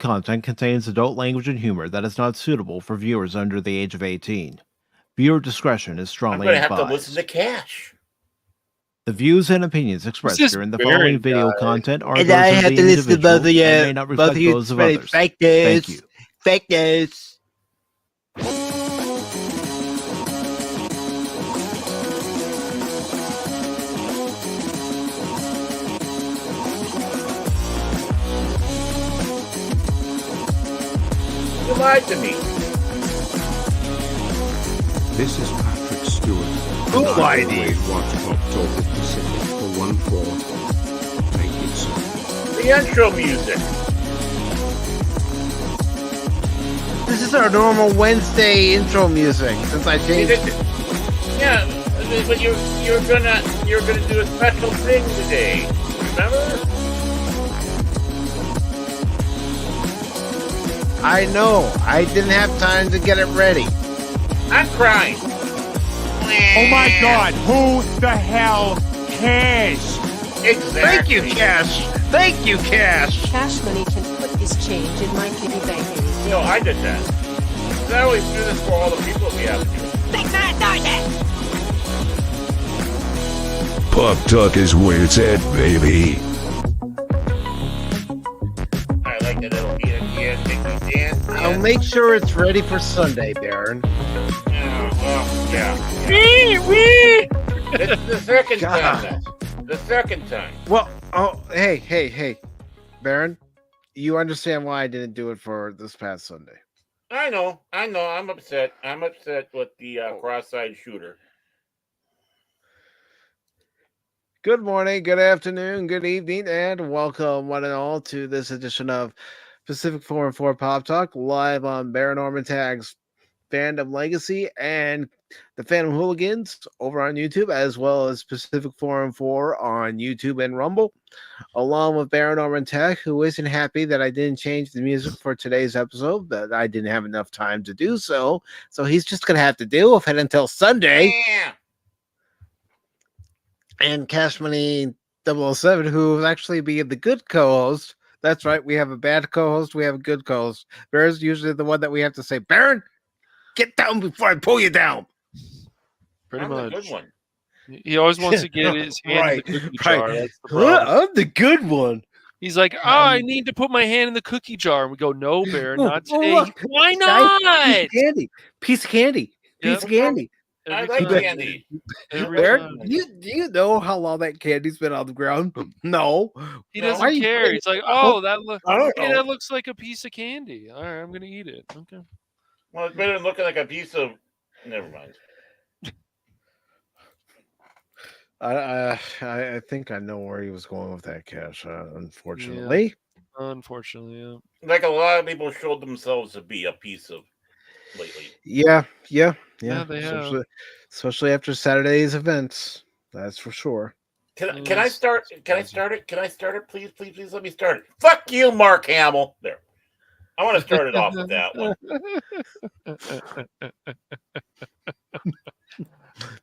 Content contains adult language and humor that is not suitable for viewers under the age of 18. Viewer discretion is I'm strongly going to have to listen advised. to Cash. The views and opinions Who's expressed this during the Baron following video guy? content are And those I of have the to listen to individual both of and may you. not Both reflect of you those of spreading others. fake Thank news. you. Fake news. You lied to me. This is Patrick Stewart. Who and lied I to you? always watch Pop Talk with Pacific for 1/4. Thank you, sir. The intro music. This is our normal Wednesday intro music since I changed it. Yeah, but you're gonna do a special thing today. Remember? I know. I didn't have time to get it ready. I'm crying. Oh my God, who the hell cares? Exactly. Thank you, Cash. Thank you, Cash. Cash Money can put his change in my piggy bank any day. No, I did that. 'Cause I always do this for all the people we have to do. Pop Talk is where it's at, baby. I like that little beat again, Mickey dance. I'll make sure it's ready for Sunday, Baron. Yeah. It's the second time now. The second time. Well, hey, Baron, you understand why I didn't do it for this past Sunday. I know. I'm upset. I'm upset with the cross-eyed shooter. Good morning, good afternoon, good evening, and welcome one and all to this edition of Pacific 4 and 4 Pop Talk, live on Baron Norman Tag's Fandom Legacy and the Phantom Hooligans over on YouTube, as well as Pacific 4 and 4 on YouTube and Rumble, along with Baron Norman Tag, who isn't happy that I didn't change the music for today's episode, but I didn't have enough time to do so. So he's just going to have to deal with it until Sunday. Yeah. And Cash Money 007, who will actually be the good co-host. That's right, we have a bad co-host, we have a good co-host. Baron's usually the one that we have to say, Baron, get down before I pull you down. Pretty I'm much. the good one. He always wants to get his hand Right, in the cookie right. jar. That's the problem. I'm the good one. He's like, I need to put my hand in the cookie jar. And we go, no, Bear, not today. Look, Why Nice not? Piece of candy. Yep. Piece of candy. I Every like time. candy. Every Baron, time. do you know how long that candy's been on the ground? No. He No. doesn't Why are you care. putting- He's like, I don't hey, know. that looks like a piece of candy. All right, I'm going to eat it. Okay. Well, it's better than looking like a piece of. Never mind. I think I know where he was going with that, Cash. Unfortunately. Unfortunately, yeah. Like a lot of people showed themselves to be a piece of lately. Yeah. Yeah, they Especially after Saturday's events. That's for sure. Can I Yes. start? Can I start it? Can I start it? Please let me start it. Fuck you, Mark Hamill. There. I want to start it off with that one.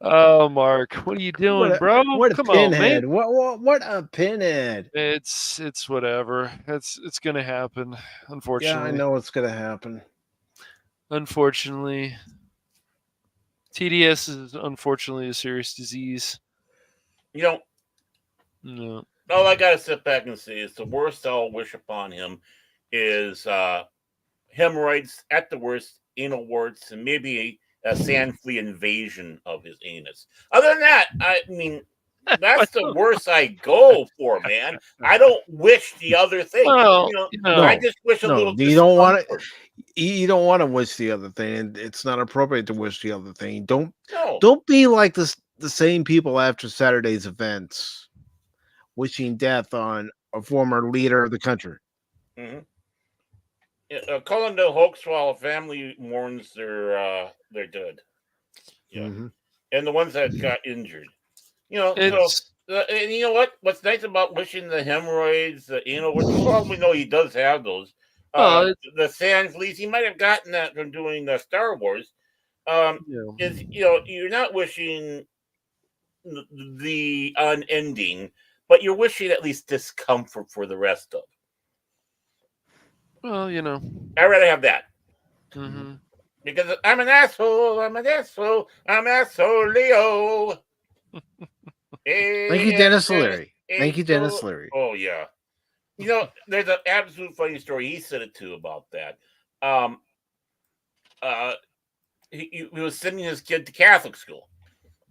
Oh, Mark, what are you doing, bro? What a Come on, pinhead. man. What a pinhead. It's whatever. It's gonna happen. Unfortunately, Yeah, I know what's gonna happen. Unfortunately, TDS is unfortunately a serious disease. You know, No. all I gotta sit back and say is the worst I'll wish upon him is hemorrhoids, at the worst, anal warts, and maybe a sand flea invasion of his anus. Other than that, I mean, that's the worst I go for, man. I don't wish the other thing. Well, I just wish a No, little. you don't want discomfort. to. You don't want to wish the other thing, and it's not appropriate to wish the other thing. No. Don't be like the same people after Saturday's events, wishing death on a former leader of the country. Mm-hmm. Calling the hoax while a family mourns their dead. Yeah, Mhm. and the ones that got injured. You know, It's and you know what? What's nice about wishing the hemorrhoids, the anal, which we know he does have those. The sand fleas, he might have gotten that from doing the Star Wars. Is you're not wishing the unending, but you're wishing at least discomfort for the rest of. Well, you know. I'd rather have that. Hmm. Because I'm an asshole. I'm an asshole. I'm asshole Leo. Thank you, Dennis Leary. Thank you, Dennis Leary. Oh yeah. You know, there's an absolute funny story. He said it too about that. He was sending his kid to Catholic school,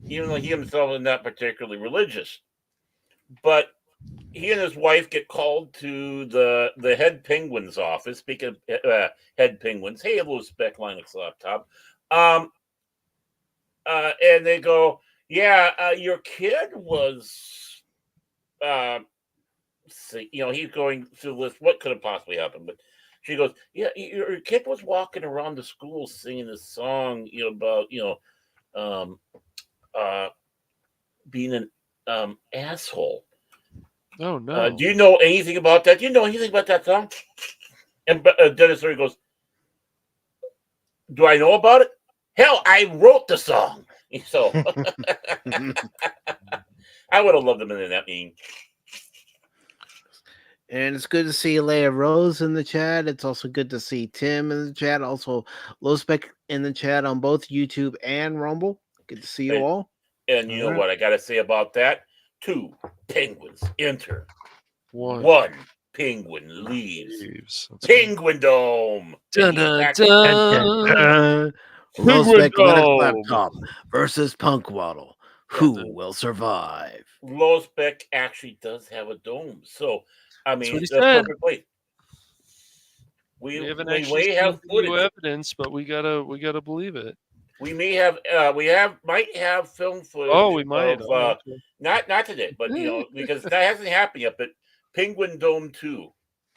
even though he himself is not particularly religious. But he and his wife get called to the head penguin's office. Speaking of head penguins, hey, hello, Spec Linux laptop. And they go, yeah, your kid was, he's going through this. What could have possibly happened? But she goes, yeah, your kid was walking around the school singing this song, about, being an asshole. Oh no! Do you know anything about that? Do you know anything about that song? And Dennis Leary goes, do I know about it? Hell, I wrote the song. So I would have loved them in that meeting. And it's good to see Leia Rose in the chat. It's also good to see Tim in the chat. Also, Lowspec in the chat on both YouTube and Rumble. Good to see you all. And you know what I got to say about that? 2 penguins enter. 1 penguin leaves. That's Penguin Dome. Dun, dun, dun. Lowspec Dome. Linux laptop versus Punk Waddle. Who will survive? Lowspec actually does have a dome. So, I mean, what he that's said. perfect way. We We haven't may actually have seen video footage. evidence, but we gotta believe it. We may have might have film footage. Oh, we might. of, not today, but because that hasn't happened yet. But Penguin Dome 2.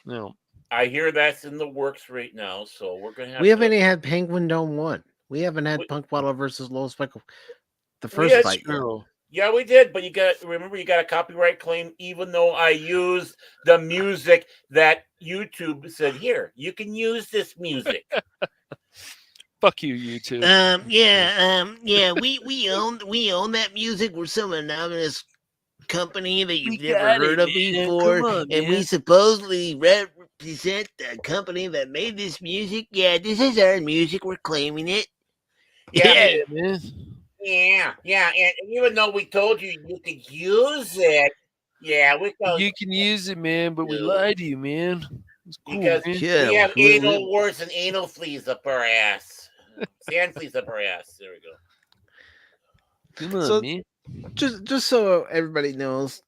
No. I hear that's in the works right now, so we're gonna have. We haven't even had Penguin Dome 1. We haven't had Punk Waddle versus Lowspec the first had fight. True. Yeah, we did, but you got a copyright claim, even though I used the music that YouTube said, here, you can use this music. Fuck you, YouTube. We own that music. We're some anonymous company that you've We never got heard it, of man. before, Come on, and we man. supposedly represent the company that made this music. Yeah, this is our music. We're claiming it. Yeah, man. yeah, and even though we told you could use it, yeah, we told You can use it, man, but we lied to you, man. It's cool, because man. we have anal warts and anal fleas up our ass. Sand fleas up our ass. There we go. Come on, So- man. Just so everybody knows,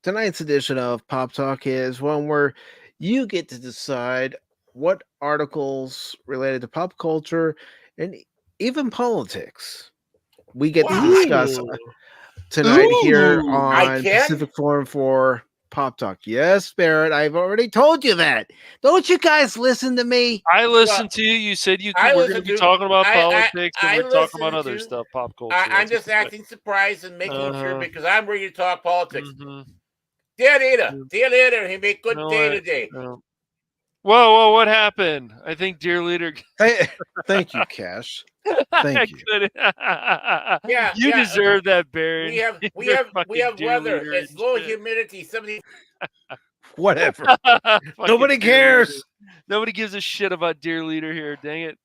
tonight's edition of Pop Talk is one where you get to decide what articles related to pop culture and even politics we get to discuss tonight here Ooh. on Pacific Forum for Pop Talk. Yes, Barrett, I've already told you that. Don't you guys listen to me? I listened to you. You said we're going to listened be to- talking about I- politics I and we're talking about listened other to- stuff, pop culture. I'm That's just okay. acting surprised and making sure Uh-huh. because I'm ready to talk politics. Mhm. See you later. He made good No, day I- today. No. Whoa, what happened? I think Dear Leader. Thank you, Cash. I Thank you. couldn't- Yeah, you yeah. deserve that, Barry. We have You're fucking Dear weather. Leader It's and low shit. humidity, 70. Whatever. Fucking Nobody Dear cares. Leader. Nobody gives a shit about Dear Leader here. Dang it.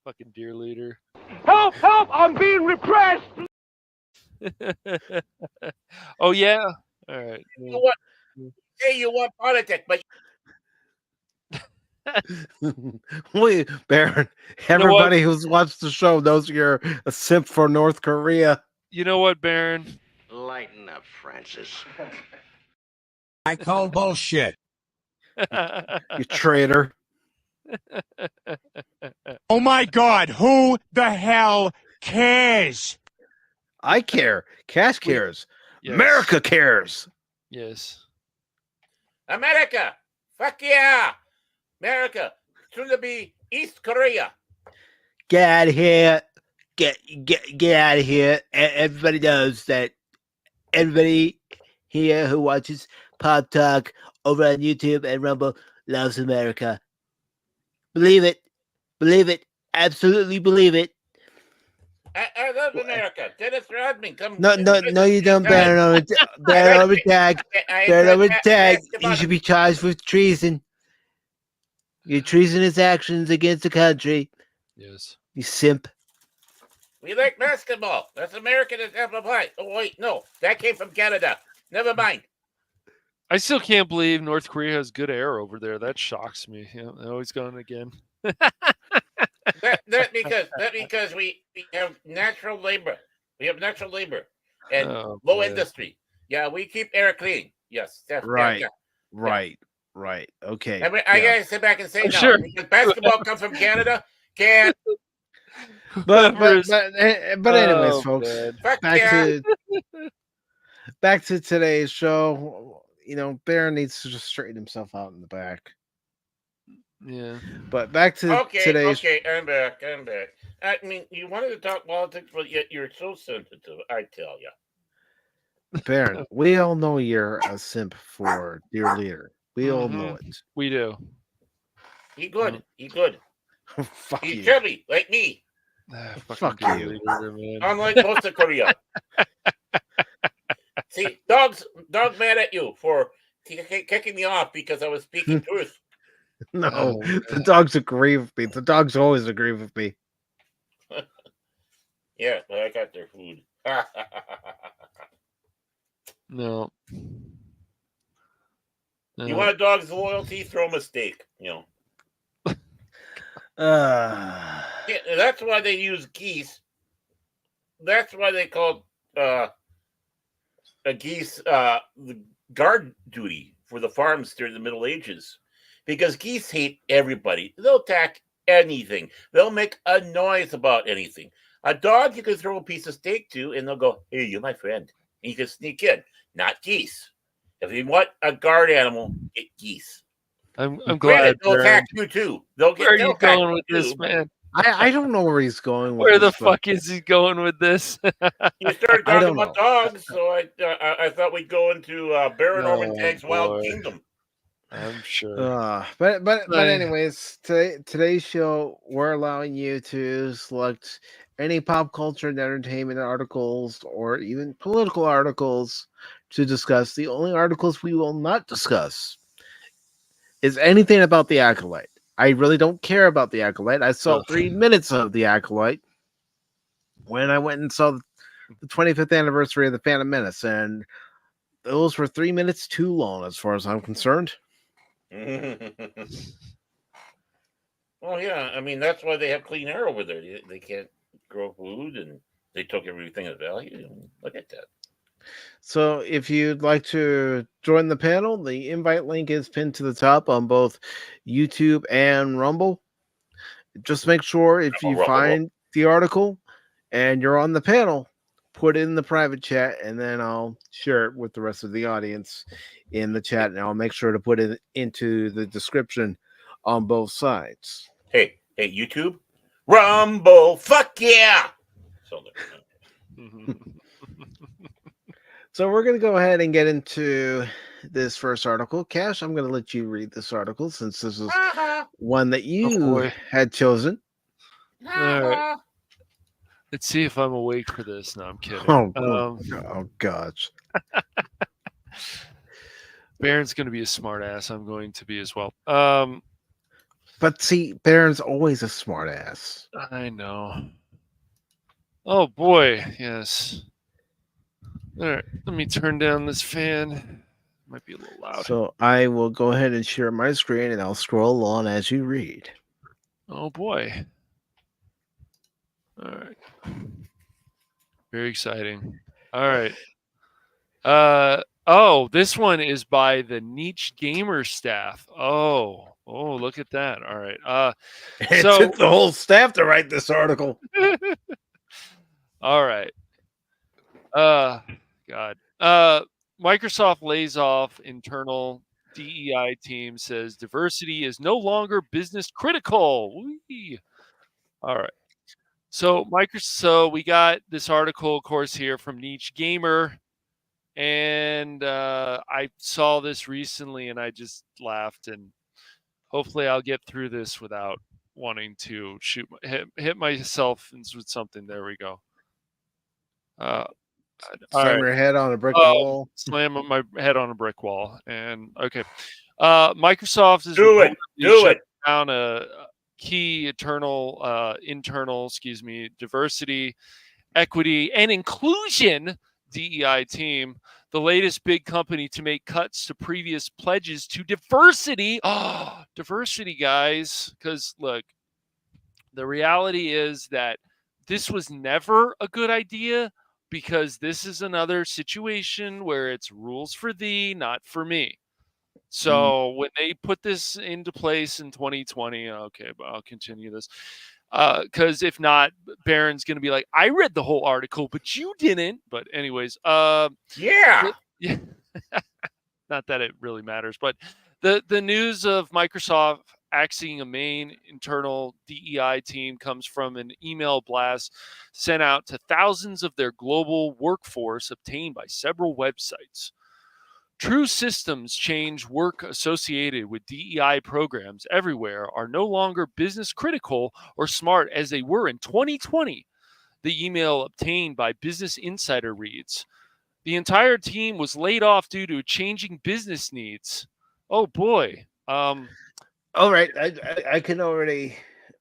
Fucking Dear Leader. Help! I'm being repressed! Oh, yeah? All right. You know what? Say you want politics, but Wait, Baron, know what? everybody who's watched the show knows you're a simp for North Korea. You know what, Baron? Lighten up, Francis. I call bullshit. You traitor. Oh my god, who the hell cares? I care. Cash cares. Yes. America cares. Yes. America, fuck yeah, America, soon to be East Korea. Get out of here. Get out of here. Everybody knows that everybody here who watches Pop Talk over on YouTube and Rumble loves America. Believe it. Believe it. Absolutely believe it. I love America. Dennis Rodman, come. No, you don't. Baron over tag. Baron over tag. You should be charged with treason. Your treasonous actions against the country. Yes. You simp. We like basketball. That's American as apple pie. Oh wait, no, that came from Canada. Never mind. I still can't believe North Korea has good air over there. That shocks me. Yeah, oh, he's gone again. That because we have natural labor. We have natural labor and Oh, low man. industry. Yeah, we keep air clean. Yes, Right. Yeah. Right. Okay. I gotta sit back and say no. Sure. Because basketball comes from Canada. Can But Whoever's- anyways, Oh, folks, man. fuck back yeah. to today's show. You know, Bear needs to just straighten himself out in the back. Yeah. But back to today's. Okay, I'm back. I mean, you wanted to talk politics, but yet you're so sensitive. I tell you. Baron, we all know you're a simp for dear leader. We all know it. We do. He good. He good. Fuck He's you. chubby like me. Fucking Fuck good you. leader, man. Unlike most of Korea. See, dog's mad at you for kicking me off because I was speaking truth. No, Oh, the dogs agree with me. The dogs always agree with me. Yeah, but I got their food. No. You want a dog's loyalty? Throw him a steak. You know. Uh, Yeah, that's why they use geese. That's why they called a geese the guard duty for the farms during the Middle Ages, because geese hate everybody. They'll attack anything. They'll make a noise about anything. A dog you can throw a piece of steak to, and they'll go, "Hey, you're my friend," and you can sneak in. Not geese. If you want a guard animal, get geese. I'm glad. Granted, they'll Baron. attack you too. Where Where are you going with this, man? I don't know where he's going with Where the this, but- fuck is he going with this? You started I talking don't about dogs, so I thought we'd go into Baron No, Norman Tank's Wild boy. Kingdom. I'm sure. But Right. anyways, today's show we're allowing you to select any pop culture and entertainment articles or even political articles to discuss. The only articles we will not discuss is anything about the Acolyte. I really don't care about the Acolyte. I saw Ugh. 3 minutes of the Acolyte when I went and saw the 25th anniversary of the Phantom Menace, and those were 3 minutes too long as far as I'm concerned. Well, yeah, I mean that's why they have clean air over there. They can't grow food, and they took everything of value. Look at that. So if you'd like to join the panel, the invite link is pinned to the top on both YouTube and Rumble. Just make sure if you Rumble. find the article and you're on the panel, put it in the private chat, and then I'll share it with the rest of the audience in the chat, and I'll make sure to put it into the description on both sides. Hey, YouTube, Rumble, fuck yeah! So So we're going to go ahead and get into this first article. Cash, I'm going to let you read this article since this is one that you boy. had chosen. All right. Let's see if I'm awake for this. No, I'm kidding. Oh gosh. Baron's going to be a smart ass. I'm going to be as well. But see, Baron's always a smart ass. I know. Oh boy, yes. All right, let me turn down this fan. Might be a little loud. So I will go ahead and share my screen and I'll scroll on as you read. Oh boy. All right. Very exciting. All right. Oh, this one is by the Niche Gamer staff. Oh, look at that. All right. It So- took the whole staff to write this article. All right. God. Microsoft lays off internal DEI team, says diversity is no longer business critical. Whee! All right. So we got this article, of course, here from Niche Gamer, and I saw this recently, and I just laughed. And hopefully, I'll get through this without wanting to hit myself with something. There we go. All Slam right. your head on a brick Oh, wall. Slam my head on a brick wall. And okay. Microsoft is Do it. reportedly Do it. down a key internal, diversity, equity, and inclusion DEI team, the latest big company to make cuts to previous pledges to diversity. Oh, diversity, guys. Because look, the reality is that this was never a good idea, because this is another situation where it's rules for thee, not for me. So when they put this into place in 2020, okay, but I'll continue this. Because if not, Barron's going to be like, I read the whole article, but you didn't. But anyways, Yeah. yeah, not that it really matters, but the news of Microsoft axing a main internal DEI team comes from an email blast sent out to thousands of their global workforce obtained by several websites. True systems change work associated with DEI programs everywhere are no longer business critical or smart as they were in 2020. The email obtained by Business Insider reads, the entire team was laid off due to changing business needs. Oh boy. All right, I can already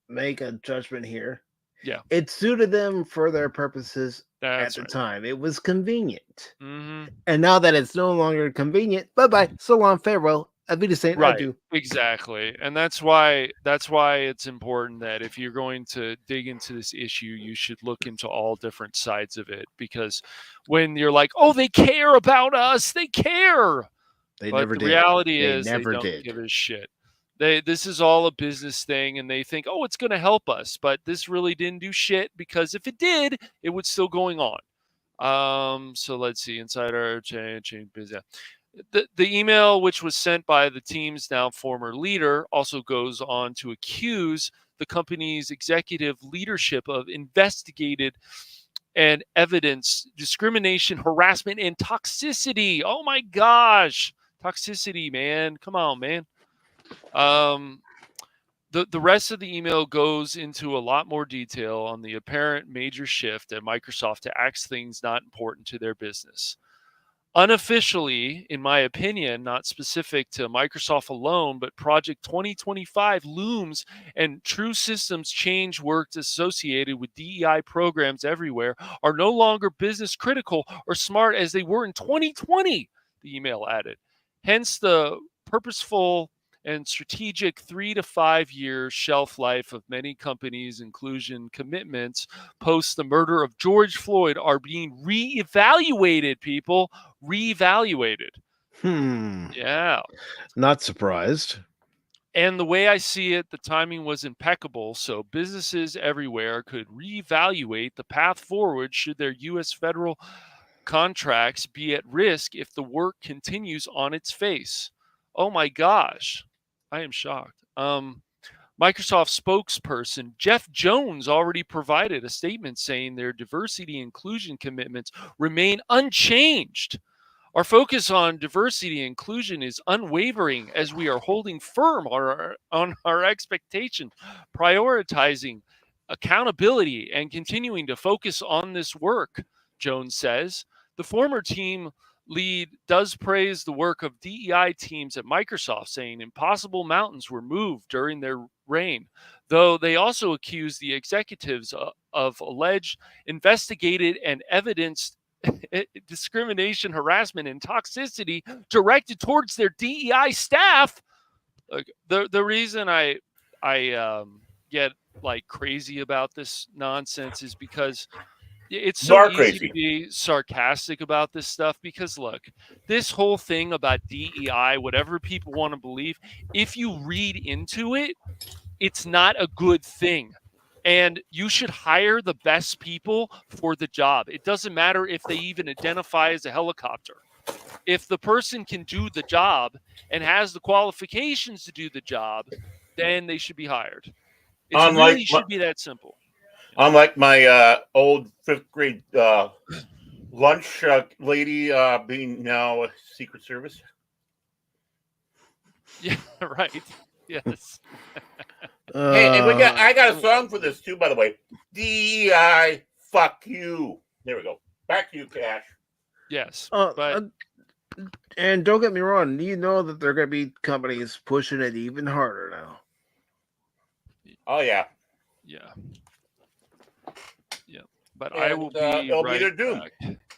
make a judgment here. Yeah. It suited them for their purposes That's at the right. time. It was convenient. Mm-hmm. And now that it's no longer convenient, bye-bye, so long, farewell, Avita Saint Right. adieu. Exactly. And that's why it's important that if you're going to dig into this issue, you should look into all different sides of it, because when you're like, oh, they care about us, they care. They But never the did. reality They is never they don't did. give a shit. This is all a business thing, and they think, oh, it's going to help us, but this really didn't do shit, because if it did, it would still going on. So let's see, insider change business. The email, which was sent by the team's now former leader, also goes on to accuse the company's executive leadership of investigated and evidence discrimination, harassment, and toxicity. Oh my gosh, toxicity, man! Come on, man. The rest of the email goes into a lot more detail on the apparent major shift at Microsoft to axe things not important to their business. Unofficially, in my opinion, not specific to Microsoft alone, but Project 2025 looms and true systems change work associated with DEI programs everywhere are no longer business critical or smart as they were in 2020, the email added. Hence the purposeful and strategic 3 to 5 year shelf life of many companies' inclusion commitments post the murder of George Floyd are being reevaluated, people. Reevaluated. Yeah. Not surprised. And the way I see it, the timing was impeccable, so businesses everywhere could reevaluate the path forward should their U.S. federal contracts be at risk if the work continues on its face. Oh my gosh. I am shocked. Microsoft spokesperson Jeff Jones already provided a statement saying their diversity inclusion commitments remain unchanged. Our focus on diversity and inclusion is unwavering as we are holding firm on our expectations, prioritizing accountability, and continuing to focus on this work, Jones says. The former team lead does praise the work of DEI teams at Microsoft, saying impossible mountains were moved during their reign, though they also accuse the executives of alleged, investigated, and evidenced discrimination, harassment, and toxicity directed towards their DEI staff. Like, the reason I get like crazy about this nonsense is because it's so easy to be sarcastic about this stuff, because look, this whole thing about DEI, whatever people want to believe, if you read into it, it's not a good thing. And you should hire the best people for the job. It doesn't matter if they even identify as a helicopter. If the person can do the job and has the qualifications to do the job, then they should be hired. It really should be that simple. Unlike my old 5th grade lunch lady being now a Secret Service. Yeah, right. Yes. Hey, I got a song for this too, by the way. DEI, fuck you. There we go. Back to you, Cash. Yes. And don't get me wrong, you know that there are going to be companies pushing it even harder now. Oh yeah. Yeah. Yeah. But I And, will be it'll be right their doom. back.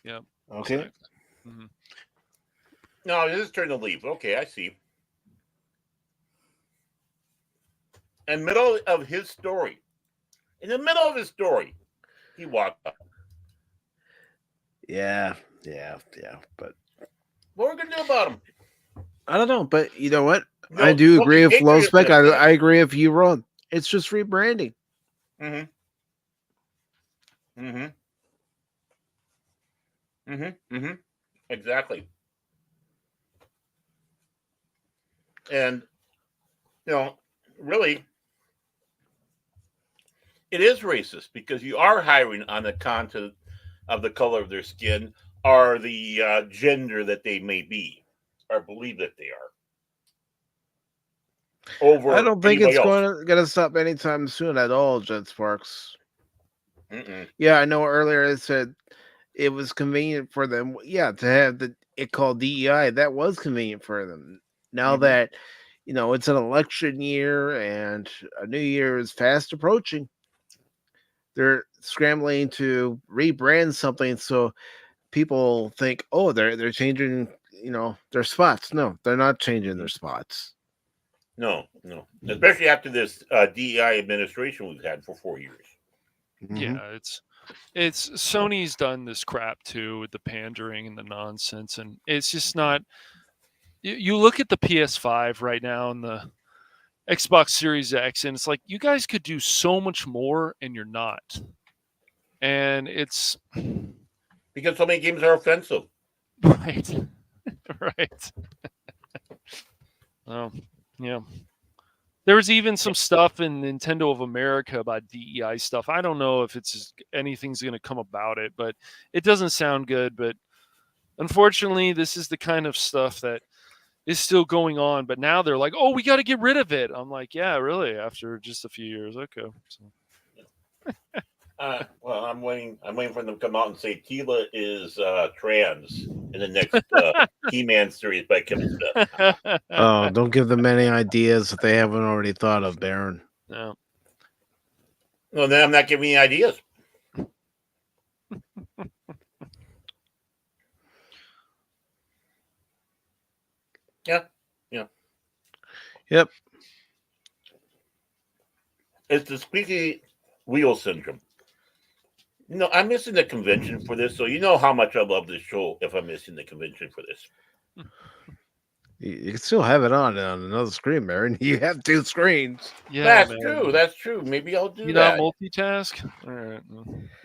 Yep. Okay. Exactly. Mhm. No, it is turn to leave. Okay, I see. In the middle of his story, he walked up. Yeah. But What are we gonna do about him? I don't know. But you know what? No, I do no agree with Low Patriots Spec. have said. I agree with you, Ron. It's just rebranding. Mm-hmm. Exactly. And really, it is racist because you are hiring on the content of the color of their skin or the gender that they may be or believe that they are. Over I don't think anybody it's else. going to stop anytime soon at all, Jet Sparks. Mm-mm. Yeah, I know earlier it said it was convenient for them. Yeah, to have it called DEI. That was convenient for them. Now Mhm. that it's an election year and a new year is fast approaching, they're scrambling to rebrand something so people think, oh, they're changing, their spots. No, they're not changing their spots. No. Especially after this DEI administration we've had for 4 years. Yeah, it's Sony's done this crap too with the pandering and the nonsense, and it's just not. You look at the PS5 right now and the Xbox Series X, and it's like you guys could do so much more, and you're not. And it's Because so many games are offensive. right, right. Oh, yeah. There was even some stuff in Nintendo of America about DEI stuff. I don't know if anything's going to come about it, but it doesn't sound good. But unfortunately, this is the kind of stuff that is still going on. But now they're like, "Oh, we got to get rid of it." I'm like, "Yeah, really?" After just a few years, okay. So. Well, I'm waiting for them to come out and say Tila is trans in the next He-Man series by Kevin Smith. Oh, don't give them any ideas that they haven't already thought of, Baron. No. Well, then I'm not giving you ideas. Yeah. Yep. It's the squeaky wheel syndrome. I'm missing the convention for this, so you know how much I love this show if I'm missing the convention for this. You can still have it on another screen, Baron. You have two screens. Yeah, that's man. true. That's true. Maybe I'll do You that. not multitask? All right.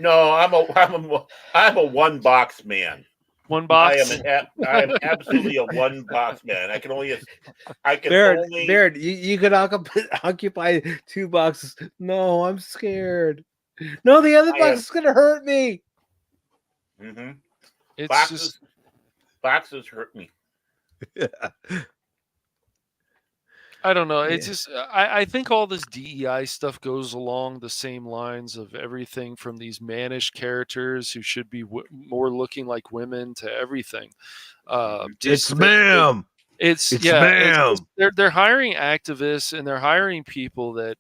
No, I'm a one box man. One box. I am absolutely a one box man. I can only. Baron, you could occupy two boxes. No, I'm scared. No, the other box is gonna hurt me. Mm-hmm. It's boxes hurt me. I don't know. It's just I think all this DEI stuff goes along the same lines of everything from these mannish characters who should be more looking like women to everything. It's ma'am. It's ma'am. They're hiring activists and they're hiring people that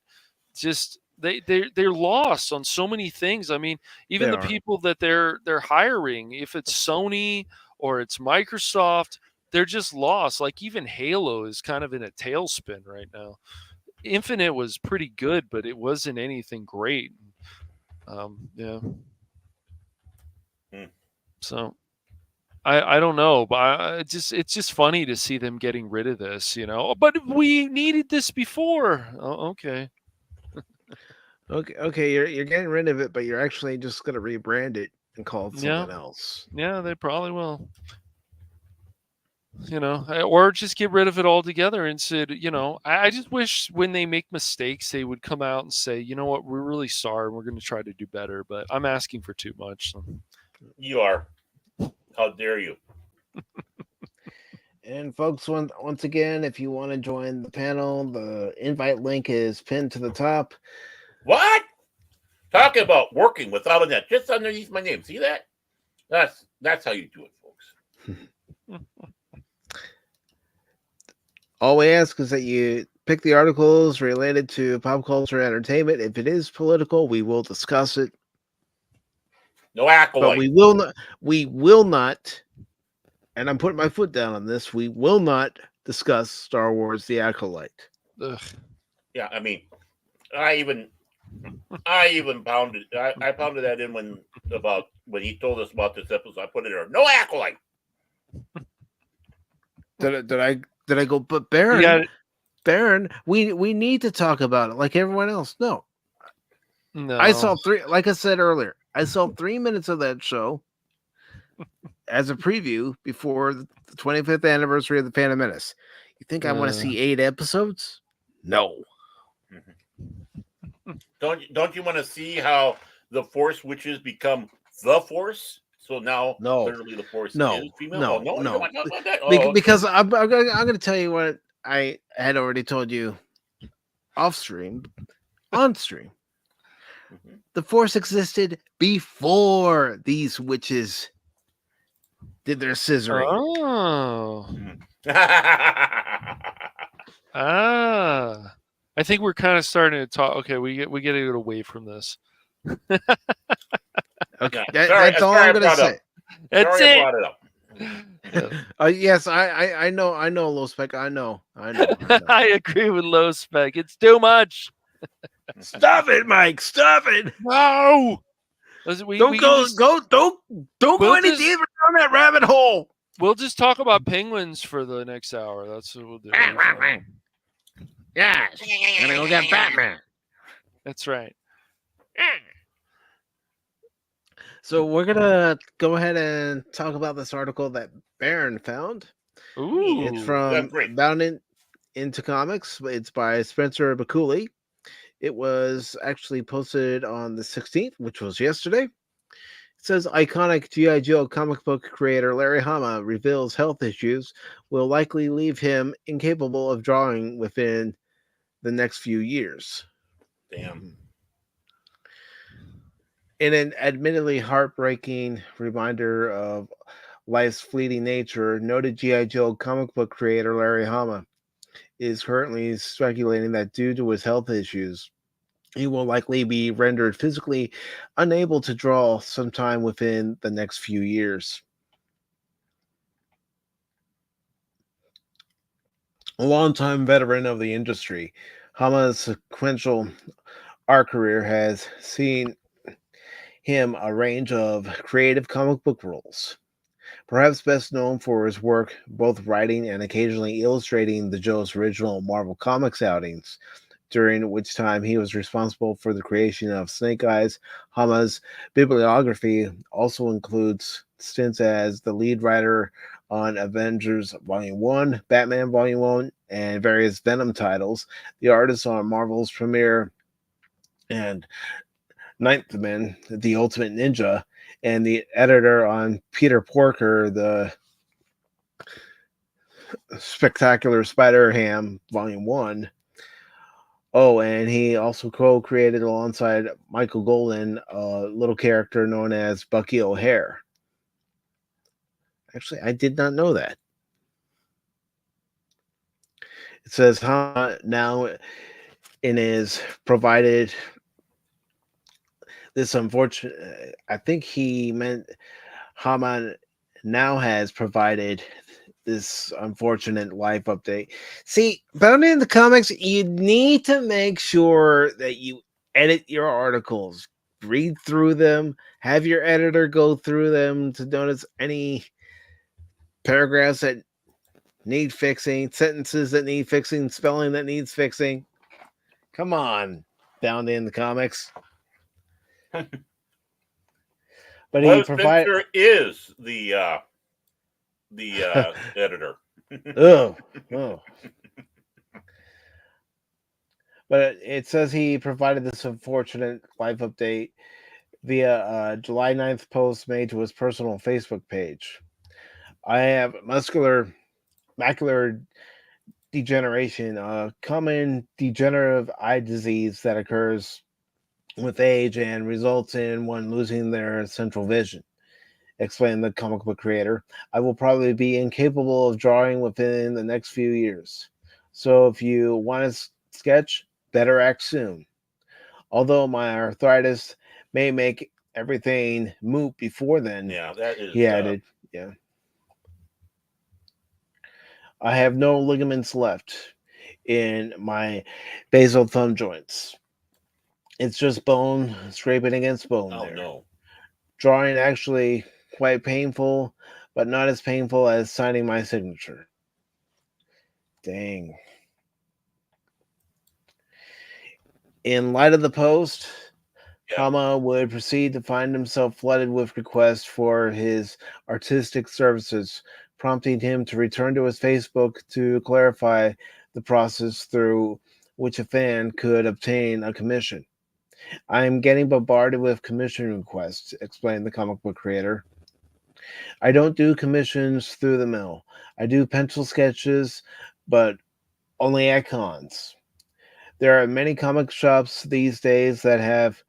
just they're lost on so many things. I mean, even the people that they're hiring, if it's Sony or it's Microsoft, they're just lost. Like even Halo is kind of in a tailspin right now. Infinite was pretty good, but it wasn't anything great. Yeah. So I don't know, but it's just funny to see them getting rid of this, But we needed this before. Oh, okay. Okay, you're getting rid of it, but you're actually just gonna rebrand it and call it something else. Yeah, they probably will. Or just get rid of it altogether and said, I just wish when they make mistakes, they would come out and say, you know what, we're really sorry. We're going to try to do better, but I'm asking for too much. So. You are. How dare you? And folks, once again, if you want to join the panel, the invite link is pinned to the top. What? Talking about working without a net, just underneath my name. See that? That's how you do it, folks. All we ask is that you pick the articles related to pop culture and entertainment. If it is political, we will discuss it. No But acolyte. we will not, and I'm putting my foot down on this, we will not discuss Star Wars The Acolyte. Ugh. Yeah, I mean, I even pounded. I pounded that in when he told us about this episode. I put it there. No acolyte. Did I go? But Baron, You got it. Baron, we need to talk about it like everyone else. No, No. I saw three. Like I said earlier, I saw 3 minutes of that show as a preview before the 25th anniversary of the Phantom Menace. You think I want to see 8 episodes? No. Don't you want to see how the Force witches become the Force? So now, No. literally, the Force No. is female. No. Oh, no, you No. don't want to talk about that? Oh, Because I'm going to tell you what I had already told you off stream, on stream. Mhm. The Force existed before these witches did their scissoring. Oh. Oh. I think we're kind of starting to talk. Okay, we get to get away from this. Okay, Yeah, that's all sorry I I'm going to brought say. up. That's Sorry I it. brought it up. Yes, I know, Low Spec. I know. I agree with Low Spec. It's too much. Stop it, Mike. Stop it. No. Listen, Don't go go we'll any just- deeper down that rabbit hole. We'll just talk about penguins for the next hour. That's what we'll do. Yes. Gonna go get Batman. That's right. So we're gonna go ahead and talk about this article that Baron found. Ooh. It's from great. Bound into Comics. It's by Spencer Bakuli. It was actually posted on the 16th, which was yesterday. It says iconic G.I. Joe comic book creator Larry Hama reveals health issues will likely leave him incapable of drawing within the next few years. Damn. In an admittedly heartbreaking reminder of life's fleeting nature, noted G.I. Joe comic book creator Larry Hama is currently speculating that due to his health issues, he will likely be rendered physically unable to draw sometime within the next few years. A longtime veteran of the industry, Hama's sequential art career has seen him a range of creative comic book roles. Perhaps best known for his work both writing and occasionally illustrating the Joe's original Marvel Comics outings, during which time he was responsible for the creation of Snake Eyes. Hama's bibliography also includes stints as the lead writer on Avengers Volume 1, Batman Volume 1, and various Venom titles, the artist on Marvel's premiere and Ninth Man, The Ultimate Ninja, and the editor on Peter Porker, the Spectacular Spider-Ham Volume 1. Oh, and he also co-created alongside Michael Golden a little character known as Bucky O'Hare. Actually, I did not know that. It says now in his provided this unfortunate, I think he meant Haman now has provided this unfortunate life update. See, Bound in the Comics, you need to make sure that you edit your articles, read through them, have your editor go through them to notice any paragraphs that need fixing, sentences that need fixing, spelling that needs fixing. Come on, Bound in the Comics. But he provided. Spencer is the editor. Oh. But it says he provided this unfortunate life update via a July 9th post made to his personal Facebook page. I have macular degeneration, a common degenerative eye disease that occurs with age and results in one losing their central vision, explained the comic book creator. I will probably be incapable of drawing within the next few years. So if you want to sketch, better act soon. Although my arthritis may make everything moot before then, Yeah, that is. he added. Yeah. I have no ligaments left in my basal thumb joints. It's just bone scraping against bone Oh there. no. Drawing actually quite painful, but not as painful as signing my signature. Dang. In light of the post, Yeah. Hama would proceed to find himself flooded with requests for his artistic services, prompting him to return to his Facebook to clarify the process through which a fan could obtain a commission. I am getting bombarded with commission requests, explained the comic book creator. I don't do commissions through the mail. I do pencil sketches, but only at cons. There are many comic shops these days that have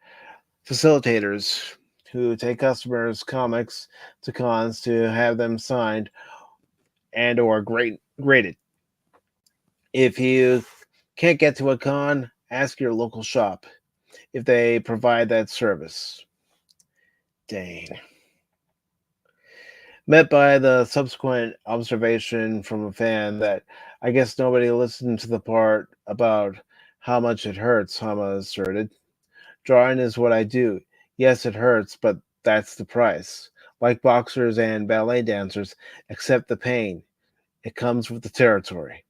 facilitators who take customers' comics to cons to have them signed and or graded. If you can't get to a con, ask your local shop if they provide that service. Dang. Met by the subsequent observation from a fan that I guess nobody listened to the part about how much it hurts, Hama asserted. Drawing is what I do. Yes, it hurts, but that's the price. Like boxers and ballet dancers, accept the pain. It comes with the territory.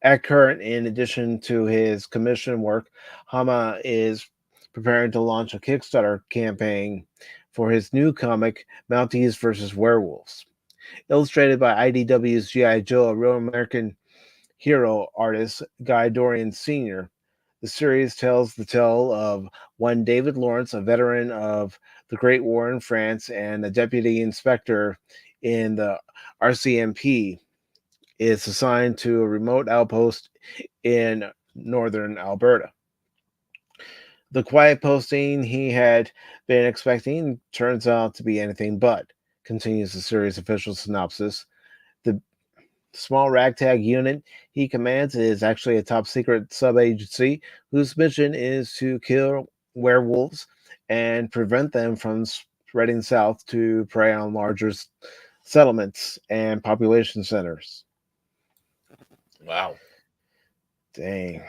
At current, in addition to his commission work, Hama is preparing to launch a Kickstarter campaign for his new comic, Mounties vs. Werewolves. Illustrated by IDW's G.I. Joe, a real American hero artist, Guy Dorian Sr., the series tells the tale of one David Lawrence, a veteran of the Great War in France and a deputy inspector in the RCMP, is assigned to a remote outpost in northern Alberta. The quiet posting he had been expecting turns out to be anything but, continues the series' official synopsis. The small ragtag unit he commands is actually a top secret sub-agency whose mission is to kill werewolves and prevent them from spreading south to prey on larger settlements and population centers. Wow. Dang.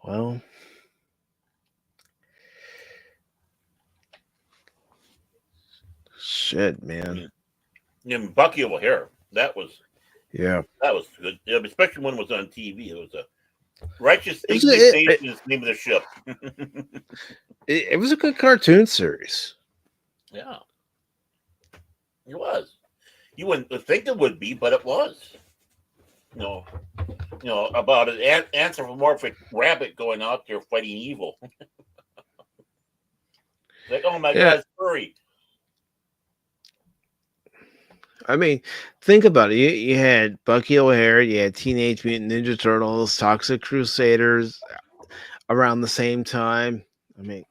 Well, shit, man. And Bucky O'Hare, that was Yeah. good. Yeah, especially when it was on TV. It was a righteous It was indignation is the name of the ship. It was a good cartoon series. Yeah, it was. You wouldn't think it would be, but it was. About an anthropomorphic rabbit going out there fighting evil. Like, oh my Yeah. God, furry. I mean, think about it. You had Bucky O'Hare, you had Teenage Mutant Ninja Turtles, Toxic Crusaders around the same time. I mean,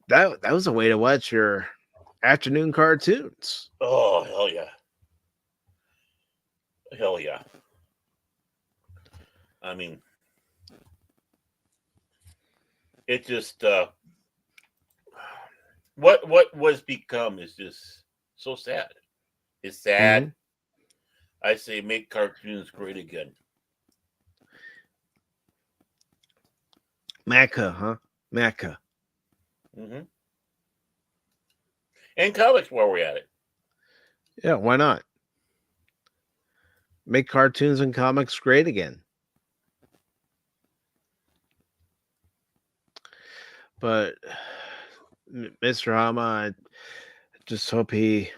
that was a way to watch your afternoon cartoons. Oh, hell yeah. Hell yeah. I mean, it just what was become is just so sad. It's sad. I say make cartoons great again. Macca, huh? Macca. Mm-hmm. And comics while we're at it. Yeah, why not? Make cartoons and comics great again. But Mr. Hama, I just hope he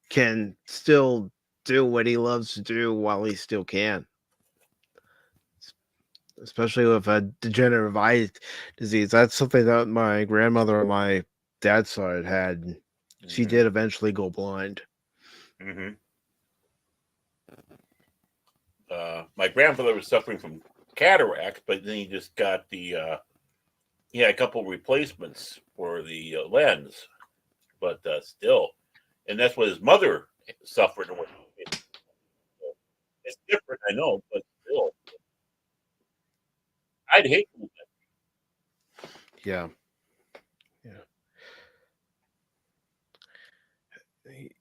can still do what he loves to do while he still can. Especially with a degenerative eye disease. That's something that my grandmother on my dad's side had. She did eventually go blind. Mm-hmm. My grandfather was suffering from cataracts, but then he just got he had a couple replacements for the lens, but still, and that's what his mother suffered. It's different, I know, but still, I'd hate to. Yeah.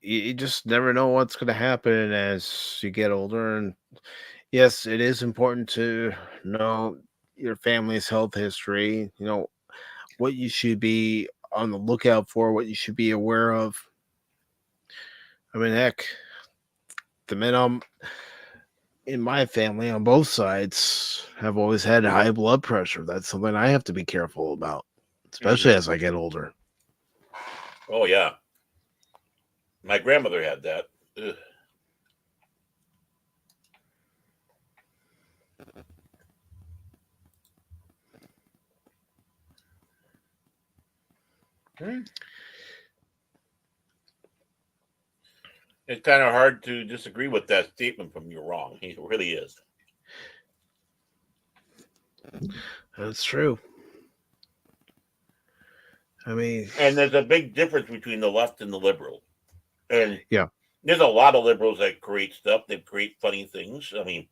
You just never know what's going to happen as you get older. And yes, it is important to know your family's health history, what you should be on the lookout for, what you should be aware of. I mean, heck, the men in my family on both sides have always had high blood pressure. That's something I have to be careful about, especially as I get older. Oh yeah, my grandmother had that. Ugh. It's kind of hard to disagree with that statement from you wrong. It really is. That's true. I mean, And there's a big difference between the left and the liberal. And yeah, there's a lot of liberals that create stuff. They create funny things. I mean,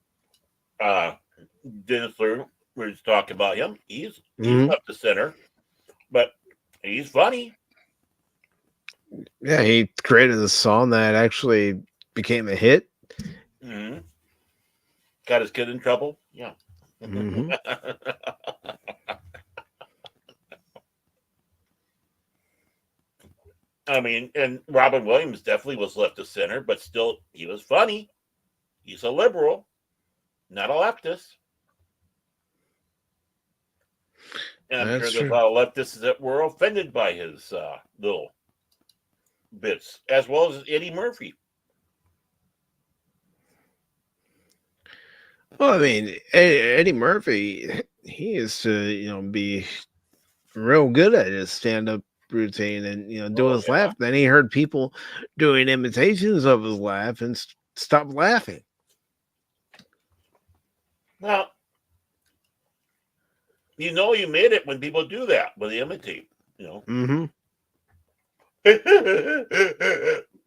Dennis Lear, we just talked about him. He's left the center, but he's funny. Yeah, he created a song that actually became a hit. Mm-hmm. Got his kid in trouble. Yeah. Mm-hmm. I mean, and Robin Williams definitely was left of center, but still, he was funny. He's a liberal, not a leftist. And I'm That's sure there's true. a lot of leftists that were offended by his little bits, as well as Eddie Murphy. Well, I mean, Eddie Murphy, he used to, be real good at his stand-up routine and, do his laugh. Then he heard people doing imitations of his laugh and stopped laughing. Now, you made it when people do that, when they imitate, Mm-hmm.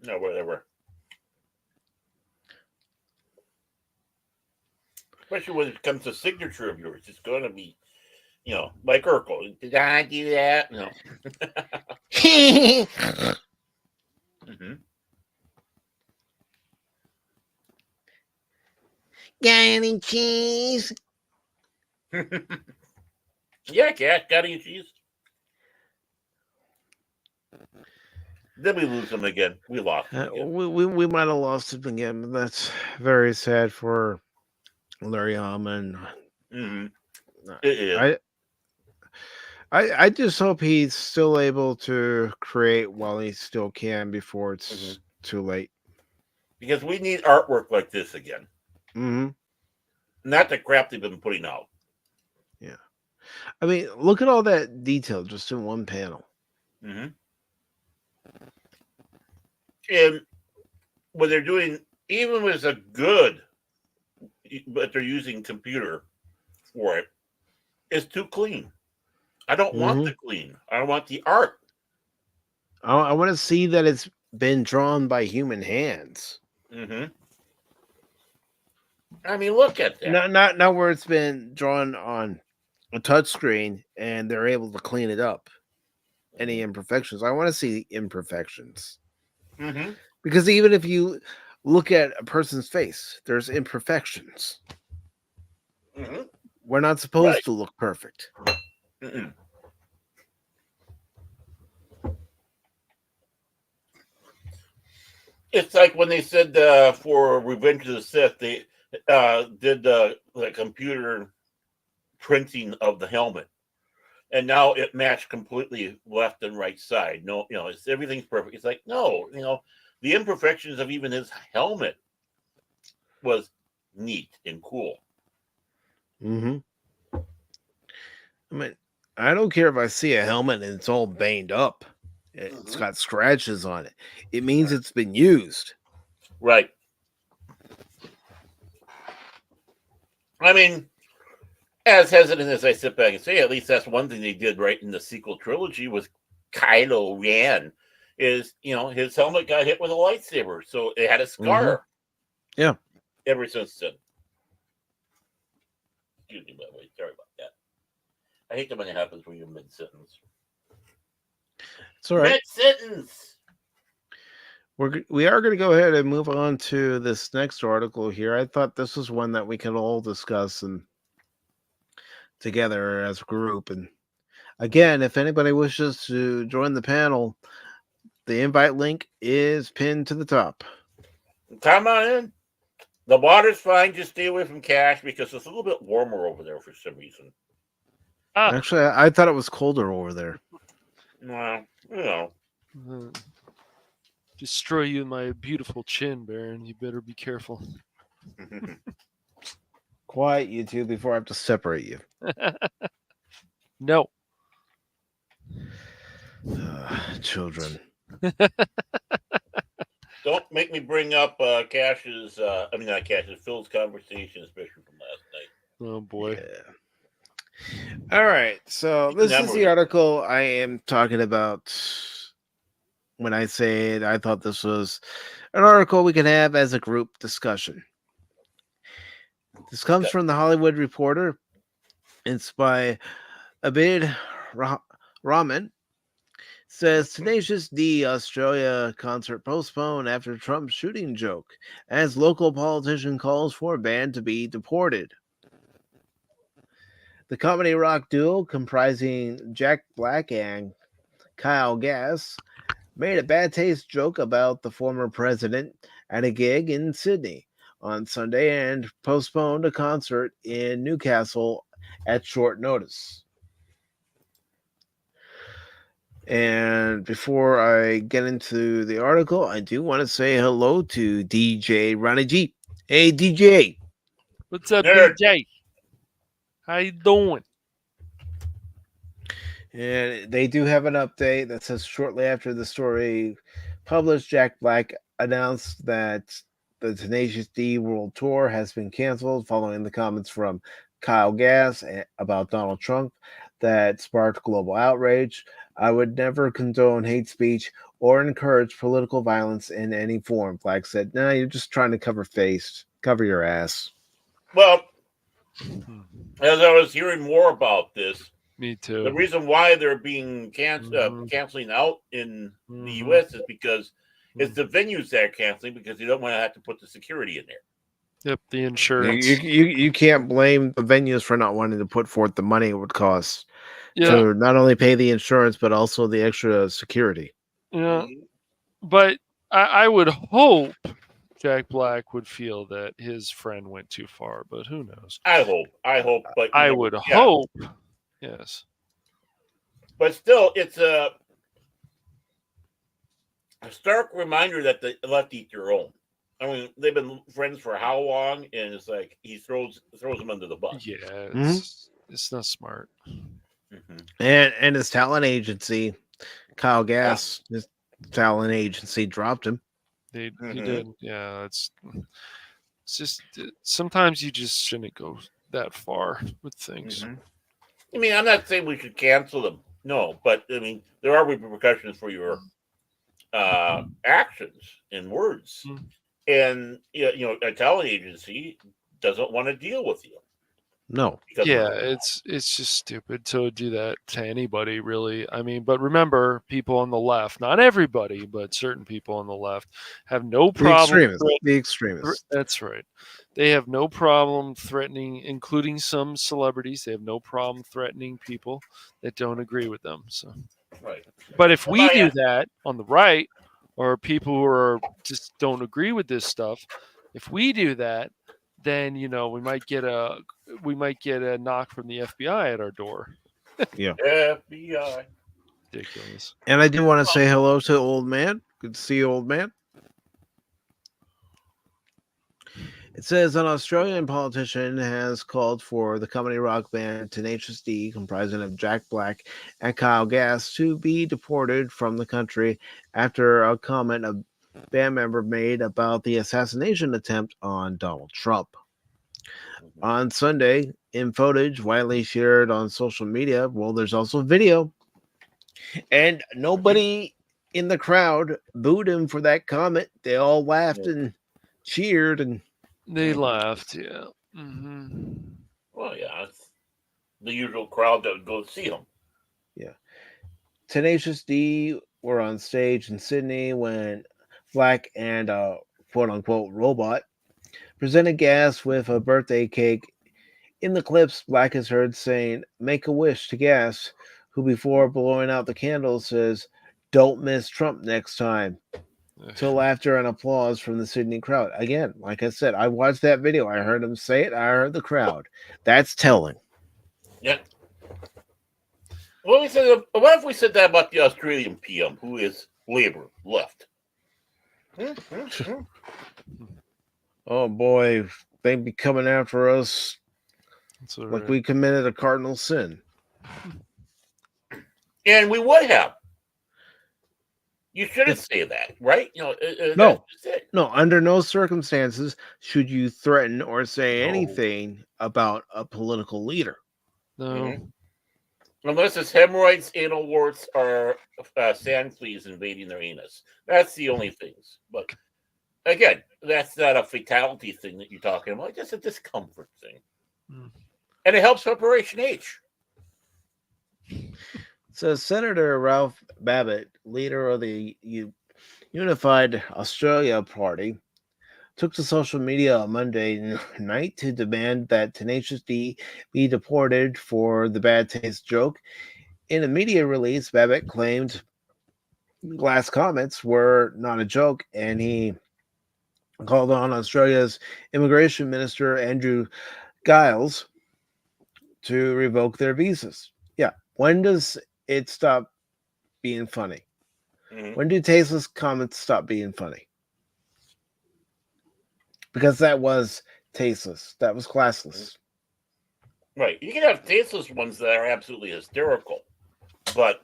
No, whatever. Especially when it comes to signature of yours, it's going to be, Mike Urkel. Did I do that? No. Mm-hmm. Got any cheese? Yeah, cat. Got any cheese? Then we lose them again. We lost them again. We might have lost him again, but that's very sad for Larry Hama. Mm-hmm. It is. I just hope he's still able to create while he still can before it's too late. Because we need artwork like this again. Mm-hmm. Not the crap they've been putting out. Yeah. I mean, look at all that detail just in one panel. Mm-hmm. And what they're doing, even with a good, but they're using computer for it, is too clean. I don't want the clean. I want the art. I want to see that it's been drawn by human hands. Mm-hmm. I mean, look at that. Not where it's been drawn on a touchscreen and they're able to clean it up. Any imperfections. I want to see the imperfections. Mm-hmm. Because even if you look at a person's face, there's imperfections. Mm-hmm. We're not supposed to look perfect. Mm-mm. It's like when they said for Revenge of the Sith, they did the computer printing of the helmet, and now it matched completely left and right side. No, it's everything's perfect. It's like no, the imperfections of even his helmet was neat and cool. Mm-hmm. I mean, I don't care if I see a helmet and it's all banged up. It's got scratches on it. It means it's been used. Right. I mean, as hesitant as I sit back and say, at least that's one thing they did right in the sequel trilogy was Kylo Ren. is, his helmet got hit with a lightsaber, so it had a scar. Yeah. Ever since then. Excuse me, by the way. Sorry about that. I hate that when it happens when you're mid-sentence. It's all right. Mid-sentence! We are going to go ahead and move on to this next article here. I thought this was one that we could all discuss and together as a group. And again, if anybody wishes to join the panel, the invite link is pinned to the top. Come on in. The water's fine. Just stay away from Cash because it's a little bit warmer over there for some reason. Actually, I thought it was colder over there. Well, Destroy you in my beautiful chin, Baron. You better be careful. Quiet, you two, before I have to separate you. No. Children. Don't make me bring up not Cash's, Phil's conversation, especially from last night. Oh, boy. Yeah. All right. So this is the article I am talking about when I said I thought this was an article we could have as a group discussion. This comes from the Hollywood Reporter. It's by Abid Rahman. Says Tenacious D Australia concert postponed after Trump shooting joke as local politician calls for band to be deported. The comedy rock duo comprising Jack Black and Kyle Gass made a bad taste joke about the former president at a gig in Sydney on Sunday and postponed a concert in Newcastle at short notice. And before I get into the article, I do want to say hello to DJ Ronnie G. Hey, DJ. What's up, Nerd. DJ? How you doing? And they do have an update that says shortly after the story published, Jack Black announced that the Tenacious D World Tour has been canceled following the comments from Kyle Gass about Donald Trump that sparked global outrage. I would never condone hate speech or encourage political violence in any form. Black said, "No, you're just trying to cover your ass." Well, as I was hearing more about this, Me too. the reason why they're being canceling out in the U.S. is because it's the venues that are canceling because you don't want to have to put the security in there. Yep, the insurance. You can't blame the venues for not wanting to put forth the money it would cost Yeah, to not only pay the insurance but also the extra security. yeah. But I would hope Jack Black would feel that his friend went too far, but who knows? I hope, but I would hope. Yes. But still, it's a stark reminder that they left each their own. I mean, they've been friends for how long? And it's like he throws them under the bus. Yeah, it's not smart. And his talent agency, Kyle Gass, his talent agency dropped him. He did. Yeah, it's just sometimes you just shouldn't go that far with things. I mean, I'm not saying we should cancel them. No, but I mean, there are repercussions for your actions and words. And a talent agency doesn't want to deal with you. No. Yeah, it's just stupid to do that to anybody, really. I mean, but remember, people on the left, not everybody, but certain people on the left have no problem. The extremists. That's right. They have no problem threatening, including some celebrities. They have no problem threatening people that don't agree with them. So, right. But if we do that on the right, or people who are just don't agree with this stuff, if we do that, then we might get a knock from the FBI at our door. Yeah. FBI. Ridiculous. And I do want to say hello to Old Man. Good to see you, Old Man. It says an Australian politician has called for the comedy rock band Tenacious D, comprising of Jack Black and Kyle Gass, to be deported from the country after a comment a band member made about the assassination attempt on Donald Trump. On Sunday, in footage widely shared on social media, well, there's also video, and nobody in the crowd booed him for that comment. They all laughed and cheered, and They laughed, yeah. Mm-hmm. Well, yeah, it's the usual crowd that would go see him. Tenacious D were on stage in Sydney when Black and quote unquote robot presented Gas with a birthday cake. In the clips, Black is heard saying, "Make a wish" to Gas, who before blowing out the candles says, "Don't miss Trump next time." To laughter and applause from the Sydney crowd. Again, like I said, I watched that video. I heard him say it. I heard the crowd. That's telling. Yeah. What if we said that about the Australian PM, who is Labor left? Oh boy, they'd be coming after us That's all like right. we committed a cardinal sin. And we would have. You shouldn't say that, right? No. That's it. No, under no circumstances should you threaten or say No. anything about a political leader. No. Mhm. Unless it's hemorrhoids, anal warts, or sand fleas invading their anus. That's the only things. But again, that's not a fatality thing that you're talking about. Just a discomfort thing. Mm. And it helps Operation H. So Senator Ralph Babbitt, leader of the Unified Australia Party, took to social media on Monday night to demand that Tenacious D be deported for the bad taste joke. In a media release, Babbitt claimed Glass comments were not a joke, and he called on Australia's Immigration Minister Andrew Giles to revoke their visas. Yeah, when does it stop being funny? Mhm. When do tasteless comments stop being funny? Because that was tasteless. That was classless. Right. You can have tasteless ones that are absolutely hysterical. But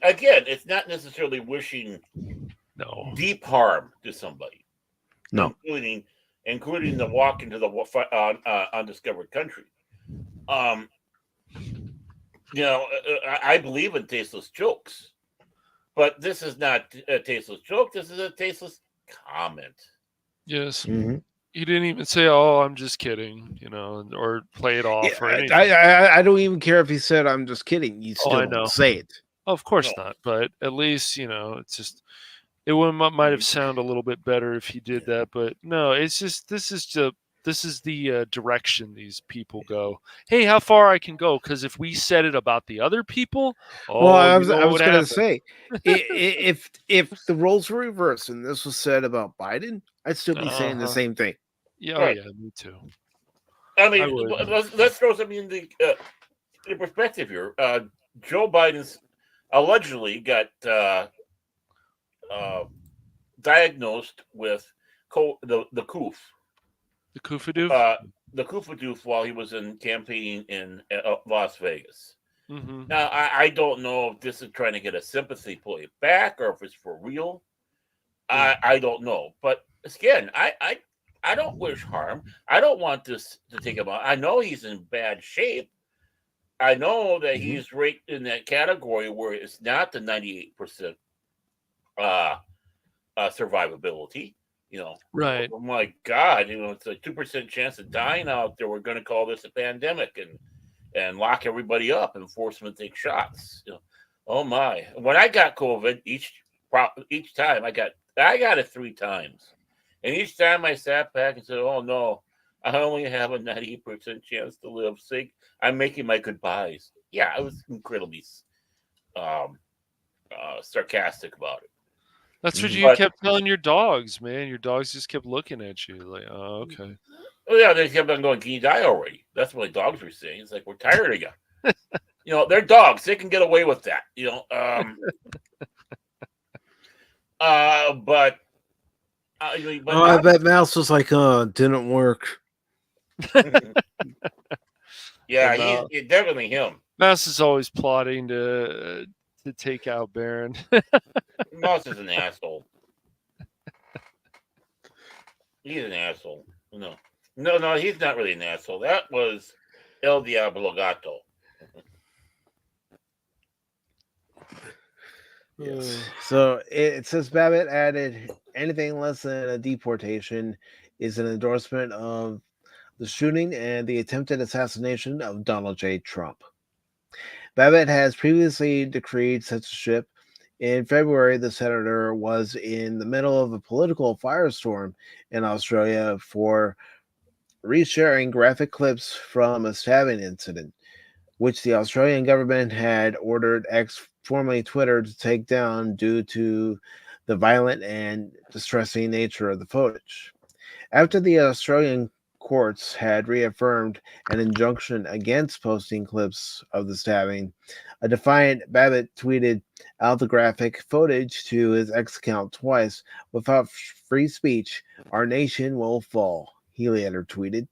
again, it's not necessarily wishing No. deep harm to somebody. No. Including the walk into the undiscovered country. I believe in tasteless jokes, but this is not a tasteless joke. This is a tasteless comment. Yes. Mm-hmm. He didn't even say, "Oh, I'm just kidding," or play it off or anything. I don't even care if he said, "I'm just kidding." You still I know. don't say it. Of course No. not, but at least it's just might have sounded a little bit better if he did that. But no, it's just this is the direction these people go. Hey, how far I can go? Because if we said it about the other people, I was what going to happened? say, if the roles were reversed and this was said about Biden, I'd still be saying the same thing. Yeah, Right. yeah, me too. I mean, I would. let's throw something in the perspective here. Joe Biden's allegedly got diagnosed with the coof. The Kufadoof. The Kufadoof while he was campaigning in Las Vegas. Mm-hmm. Now, I don't know if this is trying to get a sympathy play back or if it's for real. I don't know. But again, I don't wish harm. I don't want this to take him out. I know he's in bad shape. I know that he's right in that category where it's not the 98% survivability. Right. Oh my God, it's a 2% chance of dying out there. We're going to call this a pandemic and lock everybody up and force them to take shots. Oh my! When I got COVID, each time I got it 3 times, and each time I sat back and said, "Oh no, I only have a 98% chance to live. I'm making my goodbyes." Yeah, I was incredibly sarcastic about it. That's what you kept telling your dogs, man. Your dogs just kept looking at you like, "Oh, okay." Oh yeah, they kept on going, "Can you die already?" That's what the dogs were saying. It's like, we're tired of you. They're dogs; they can get away with that. But I bet Mouse was like, didn't work. Yeah, he's definitely him. Mouse is always plotting to take out Baron. Mouse is an asshole. He's an asshole. No, he's not really an asshole. That was El Diablo Gato. Yes. So it says Babbitt added anything less than a deportation is an endorsement of the shooting and the attempted assassination of Donald J. Trump. Babbitt has previously decreed censorship. In February, the senator was in the middle of a political firestorm in Australia for resharing graphic clips from a stabbing incident, which the Australian government had ordered X, formerly Twitter, to take down due to the violent and distressing nature of the footage. After the Australian courts had reaffirmed an injunction against posting clips of the stabbing, a defiant Babbitt tweeted out the graphic footage to his X account twice. Without free speech, our nation will fall, he later tweeted.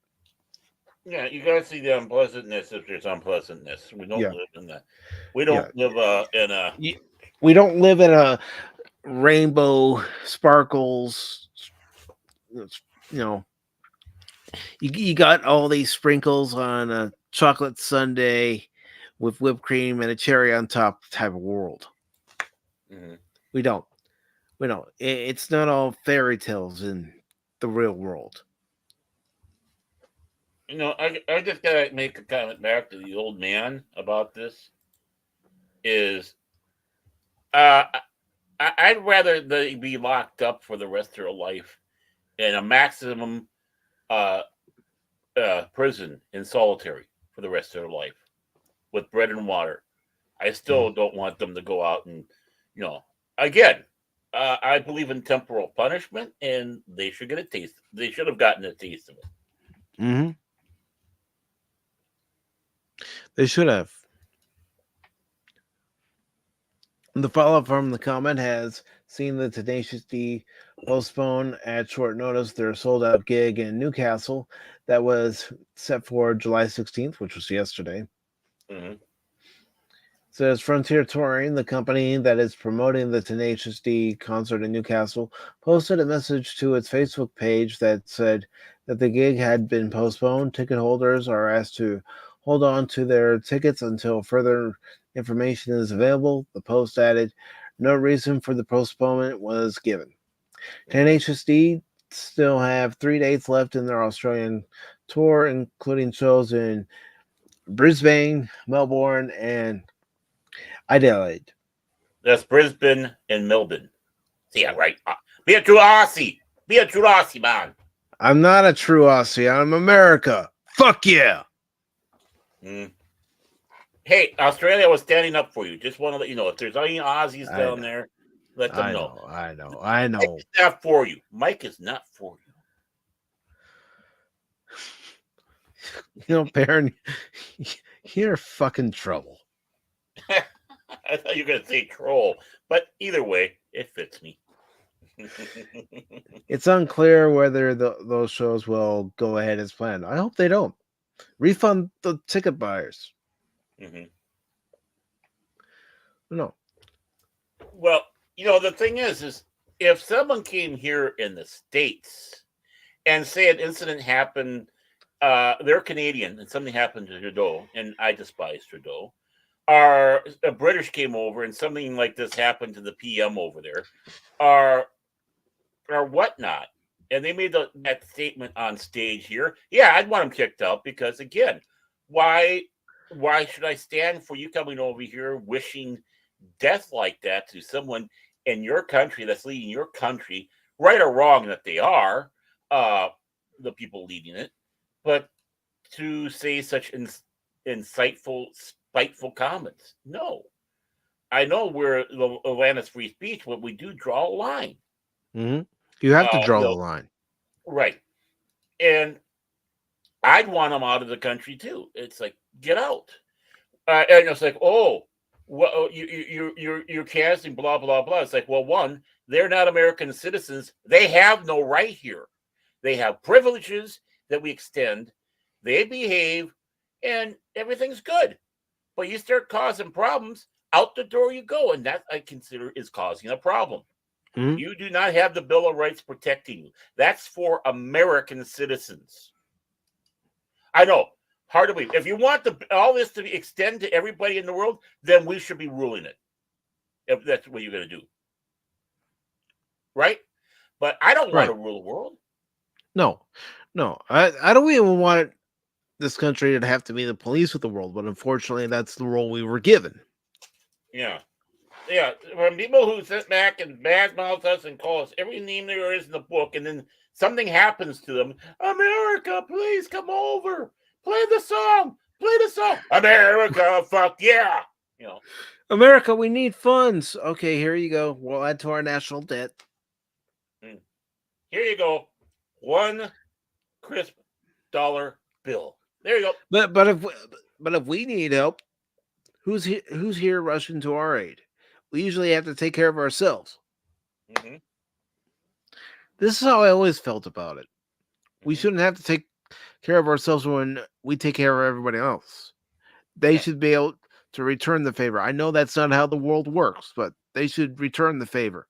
Yeah, you gotta see the unpleasantness if there's unpleasantness. We don't Yeah. live in that. We don't live in a. We don't live in a rainbow sparkles, you know. You got all these sprinkles on a chocolate sundae with whipped cream and a cherry on top type of world. Mhm. We don't. It's not all fairy tales in the real world. You know, I just gotta make a comment back to the old man about this. Is I'd rather they be locked up for the rest of their life in a maximum prison in solitary for the rest of their life with bread and water. I still don't want them to go out and, you know, again, I believe in temporal punishment, and they should get a taste. They should have gotten a taste of it. Mm-hmm. They should have. The follow-up from the comment has seen the Tenacious D postpone at short notice their sold-out gig in Newcastle that was set for July 16th, which was yesterday. Mm-hmm. Says Frontier Touring, the company that is promoting the Tenacious D concert in Newcastle, posted a message to its Facebook page that said that the gig had been postponed. Ticket holders are asked to hold on to their tickets until further information is available. The post added, no reason for the postponement was given. Tenacious D still have 3 dates left in their Australian tour, including shows in Brisbane, Melbourne, and Adelaide. That's Brisbane and Melbourne. Yeah, right. Be a true Aussie. Be a true Aussie, man. I'm not a true Aussie. I'm America. Fuck yeah. Mm. Hey, Australia was standing up for you. Just want to let you know if there's any Aussies down there, let them know. I know. Mike is not for you. Mike is not for you. You know, Baron, you're fucking trouble. I thought you were going to say troll, but either way, it fits me. It's unclear whether those shows will go ahead as planned. I hope they don't. Refund the ticket buyers. Mm-hmm. No. Well, you know, the thing is if someone came here in the States and say an incident happened, they're Canadian and something happened to Trudeau, and I despise Trudeau, or a British came over and something like this happened to the PM over there, or whatnot, and they made that statement on stage here, yeah, I'd want them kicked out because, again, why should I stand for you coming over here wishing death like that to someone in your country that's leading your country, right or wrong that they are, the people leading it, but to say such insightful, spiteful comments? No. I know we're the land of free speech, but we do draw a line. Mm-hmm. You have to draw the line. Right. And I'd want them out of the country too. It's like, get out. And it's like, oh, well, you're casting blah, blah, blah. It's like, well, one, they're not American citizens. They have no right here. They have privileges that we extend. They behave and everything's good. But you start causing problems, out the door you go. And that I consider is causing a problem. Mm-hmm. You do not have the Bill of Rights protecting you. That's for American citizens. I know, hard to believe. If you want all this to extend to everybody in the world, then we should be ruling it. if that's what you're going to do. Right? But I don't want Right. to rule the world. No, I don't even want this country to have to be the police of the world, but unfortunately, that's the role we were given. Yeah. Yeah. From people who sit back and badmouth us and call us every name there is in the book, and then something happens to them. America, please come over. Play the song. Play the song. America, fuck yeah. You know. America, we need funds. Okay, here you go. We'll add to our national debt. Here you go. $1 crisp dollar bill. There you go. But if we need help, who's here rushing to our aid? We usually have to take care of ourselves. Mm-hmm. This is how I always felt about it. We Mm-hmm. shouldn't have to take care of ourselves when we take care of everybody else. They should be able to return the favor. I know that's not how the world works, but they should return the favor.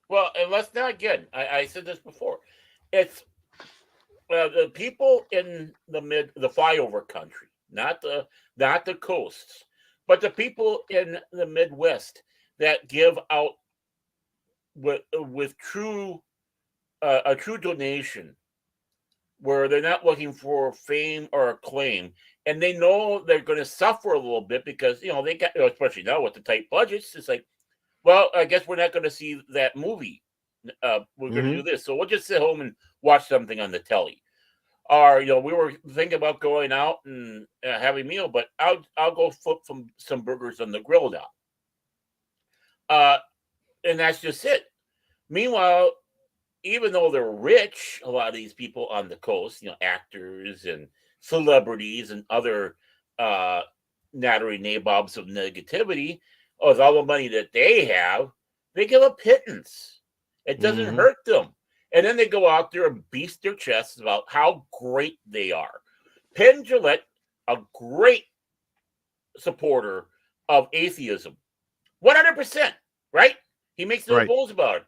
Well, and let's not again. I said this before. It's the people in the flyover country, not the coasts, but the people in the Midwest that give out with true a true donation, where they're not looking for fame or acclaim, and they know they're going to suffer a little bit because they got, especially now with the tight budgets. It's like, well, I guess we're not going to see that movie. We're going to do this, so we'll just sit home and watch something on the telly. Or we were thinking about going out and having a meal, but I'll go flip some burgers on the grill now. And that's just it. Meanwhile, even though they're rich, a lot of these people on the coast, actors and celebrities and other nattery nabobs of negativity, with all the money that they have, they give a pittance. It doesn't hurt them. And then they go out there and beast their chests about how great they are. Penn Jillette, a great supporter of atheism, 100%, right? He makes no bones about it.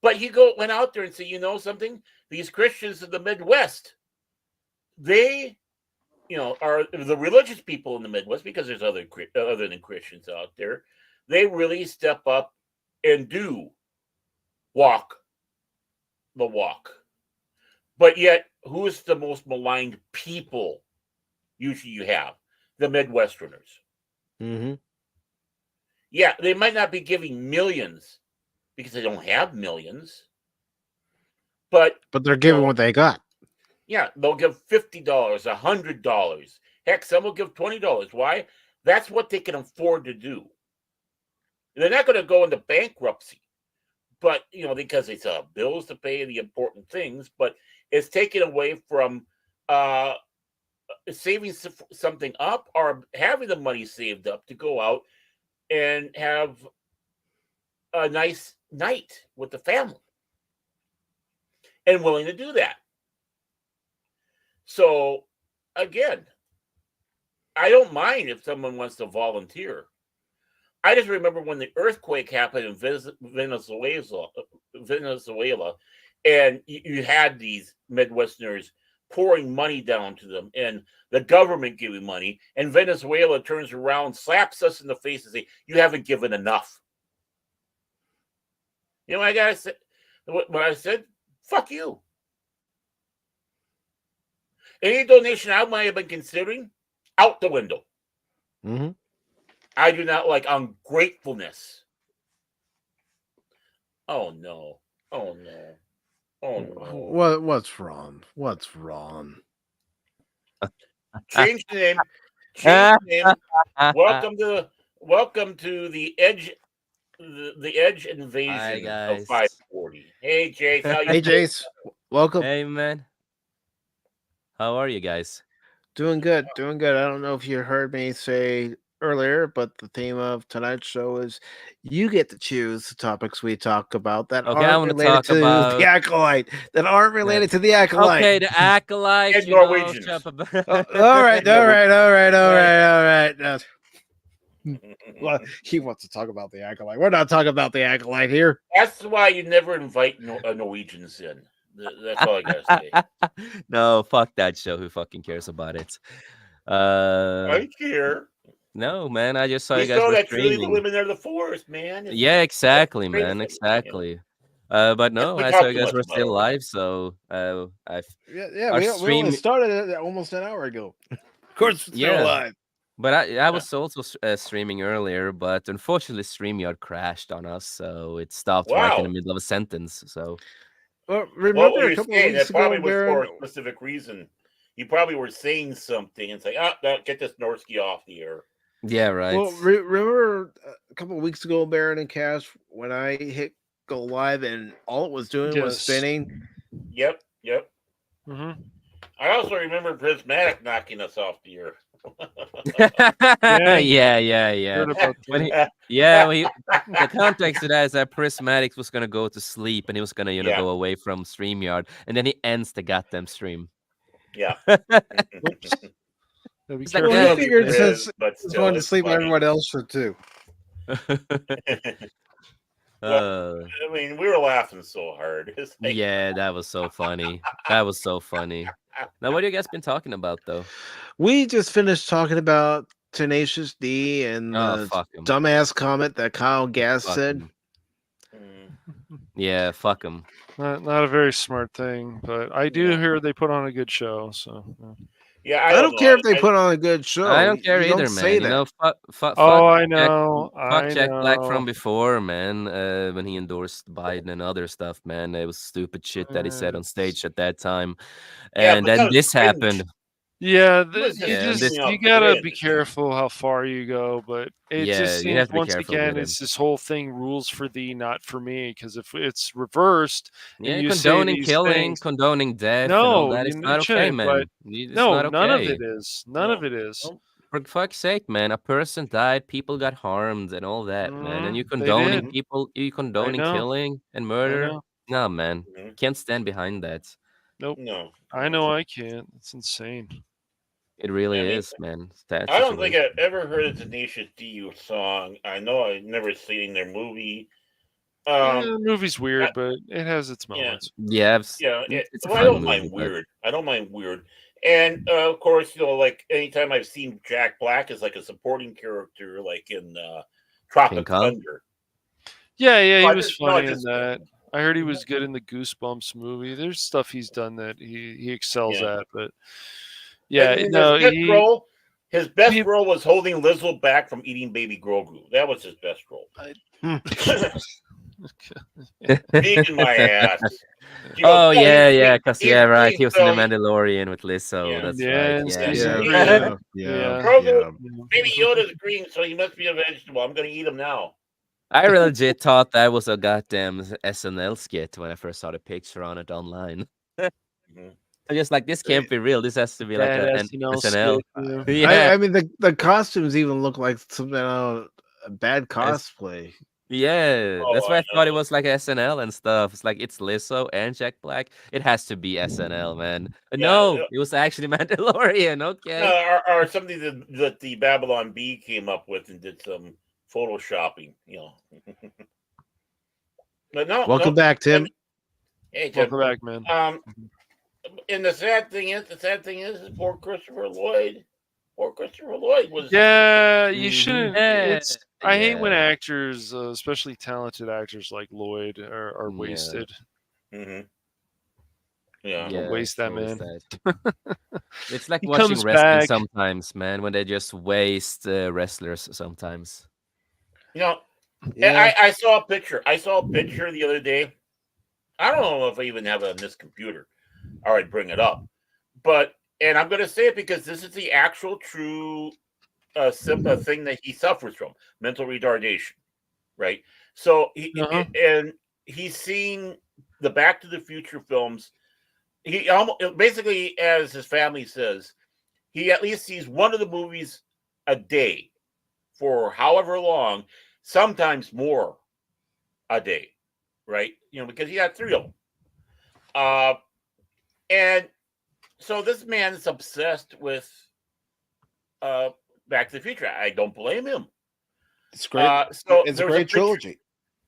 But he went out there and said, something? These Christians in the Midwest, they, are the religious people in the Midwest, because there's other than Christians out there. They really step up and do walk the walk. But yet, who is the most maligned people usually you have? The Midwesterners. Mm-hmm. Yeah, they might not be giving millions because they don't have millions. But they're giving what they got. Yeah, they'll give $50, $100. Heck, some will give $20. Why? That's what they can afford to do. They're not going to go into bankruptcy. But, because it's bills to pay, the important things, but it's taken away from saving something up or having the money saved up to go out and have a nice night with the family and willing to do that. So, again, I don't mind if someone wants to volunteer. I just remember when the earthquake happened in Venezuela, and you had these Midwesterners pouring money down to them, and the government giving money, and Venezuela turns around, slaps us in the face, and say, "You haven't given enough." You know what I gotta say? What I said? Fuck you. Any donation I might have been considering, out the window. Mm-hmm. I do not like ungratefulness. Oh no. Oh no. Oh no. What's wrong? What's wrong? Change the name. Change the name. Welcome to the Edge. The Edge invasion of 540. Hey Jace, how you Hey doing? Jace, welcome. Hey man, how are you guys? Doing good, doing good. I don't know if you heard me say earlier, but the theme of tonight's show is you get to choose the topics we talk about that Okay, I aren't wanna related talk to about- the acolyte. That aren't related to the acolyte. Okay, the acolyte. And Norwegians. All right. No. Well, he wants to talk about the acolyte. We're not talking about the acolyte here. That's why you never invite Norwegians in. That's all I gotta say. No, fuck that show. Who fucking cares about it? I care. No, man. I just saw We you guys saw were that truly the streaming. women are the force, man. Yeah, exactly, great man. thing, Exactly. But no, we I saw talked you too guys much were about still it. live, so Yeah. our We only stream. started it almost an hour ago. Of course, it's still Yeah, live. but I was also streaming earlier, but unfortunately, StreamYard crashed on us, so it stopped right in the Wow. middle of a sentence. So Well, What remember were a you couple of saying? weeks That probably ago, was Baron? for a specific reason. You probably were saying something and say, no, get this Norsky off the air. yeah, right. Well, remember a couple of weeks ago, Baron and Cash, when I hit go live and all it was doing was Yes. spinning. Yep. Hmm. I also remember Prismatic knocking us off the air. yeah. Heard about When he, that. the context of that is that Prismatic was gonna go to sleep and he was gonna, Yeah. go away from StreamYard, and then he ends the goddamn stream. Yeah. Whoops. Gotta be It's like, careful. Well, yeah, he figured It since is, but he was still, going to it's sleep, funny. everyone else should too. Uh, I mean, we were laughing so hard. It's like, yeah, that was so funny. That was so funny. Now, what have you guys been talking about, though? We just finished talking about Tenacious D and Oh, the fuck him. dumbass comment that Kyle Gass Fuck said. 'em. mm, Yeah, fuck him. Not a very smart thing, but I do hear they put on a good show. So yeah, I don't care if they put on a good show. I don't care You either, don't say man. that. Fuck oh, I Jack, know, fuck I Jack Black know. from before, man. When he endorsed Biden and other stuff, man, it was stupid shit that he said on stage at that time. Yeah, And but that then was this cringe. happened. Yeah, was you Yeah, and just this- you gotta be cringe. careful how far you go, but it Yeah, just you have seems to be once careful again with it's him. this whole thing rules for thee, not for me. Because if it's reversed Yeah, and you say condoning these killing, things, condoning death, and all no, that. you It's not okay, shouldn't. man. But It's no, not okay. none of it is. None No. of it is. Nope. For fuck's sake, man, a person died, people got harmed, and all that, man. And you They condoning did. people, you condoning know. killing and I murder. know. No, man, Mhm. can't stand behind that. Nope. No, I know I can't. It's insane. It really I mean, is, man. That's I don't think I've ever heard a Tenacious D song. I know I've never seen their movie. Yeah, the movie's weird, but it has its yeah. moments. Yeah, Yeah, it's a well, I fun don't mind movie, but weird. I don't mind weird. And of course, like anytime I've seen Jack Black as like a supporting character, like in Tropic King Kong? Thunder. Yeah, No, I he was just- no, I funny in just- that. I heard he was good in the Goosebumps movie. There's stuff he's done that he excels Yeah. at, but yeah, His no, best he- role was holding Lizzo back from eating baby Grogu. That was his best role. Beating my ass. You know, oh yeah, because he- yeah, right. he- He was in the so- Mandalorian with Lizzo. Yeah. That's Yeah, right. and Yeah, season yeah. three. Yeah. Grogu, Baby Yoda's green, so he must be a vegetable. I'm gonna eat him now. I legit thought that was a goddamn SNL skit when I first saw the picture on it online. Mhm. I'm just like, this can't be real. This has to be like That an SNL SNL. skit, Yeah, I mean, the costumes even look like something out of a bad cosplay. yeah. Oh, That's why I I thought it know. was like SNL and stuff. It's like it's Lizzo and Jack Black. It has to be SNL, man. Yeah, No, yeah. it was actually Mandalorian. Okay. Or something that the Babylon Bee came up with and did some photoshopping, But no. Welcome back, Tim. Hey, Tim. Welcome back, man. And the sad thing is poor Christopher Lloyd. Poor Christopher Lloyd was. Yeah, you Mhm. shouldn't. Yeah, I hate when yeah. actors, especially talented actors like Lloyd, are Yeah. wasted. Mhm. Yeah. Don't waste that, always man. that. It's like He watching comes wrestling back. sometimes, man, when they just waste wrestlers sometimes. Yeah. I saw a picture. I saw a picture the other day. I don't know if I even have it on this computer, or I'd bring it up. And I'm going to say it because this is the actual true thing that he suffers from, mental retardation, right? So he's seen the Back to the Future films. He basically, as his family says, he at least sees one of the movies a day for however long, sometimes more a day, right? Because he had 3 of them. And so this man is obsessed with Back to the Future. I don't blame him. It's great. So it's a there's great picture- trilogy.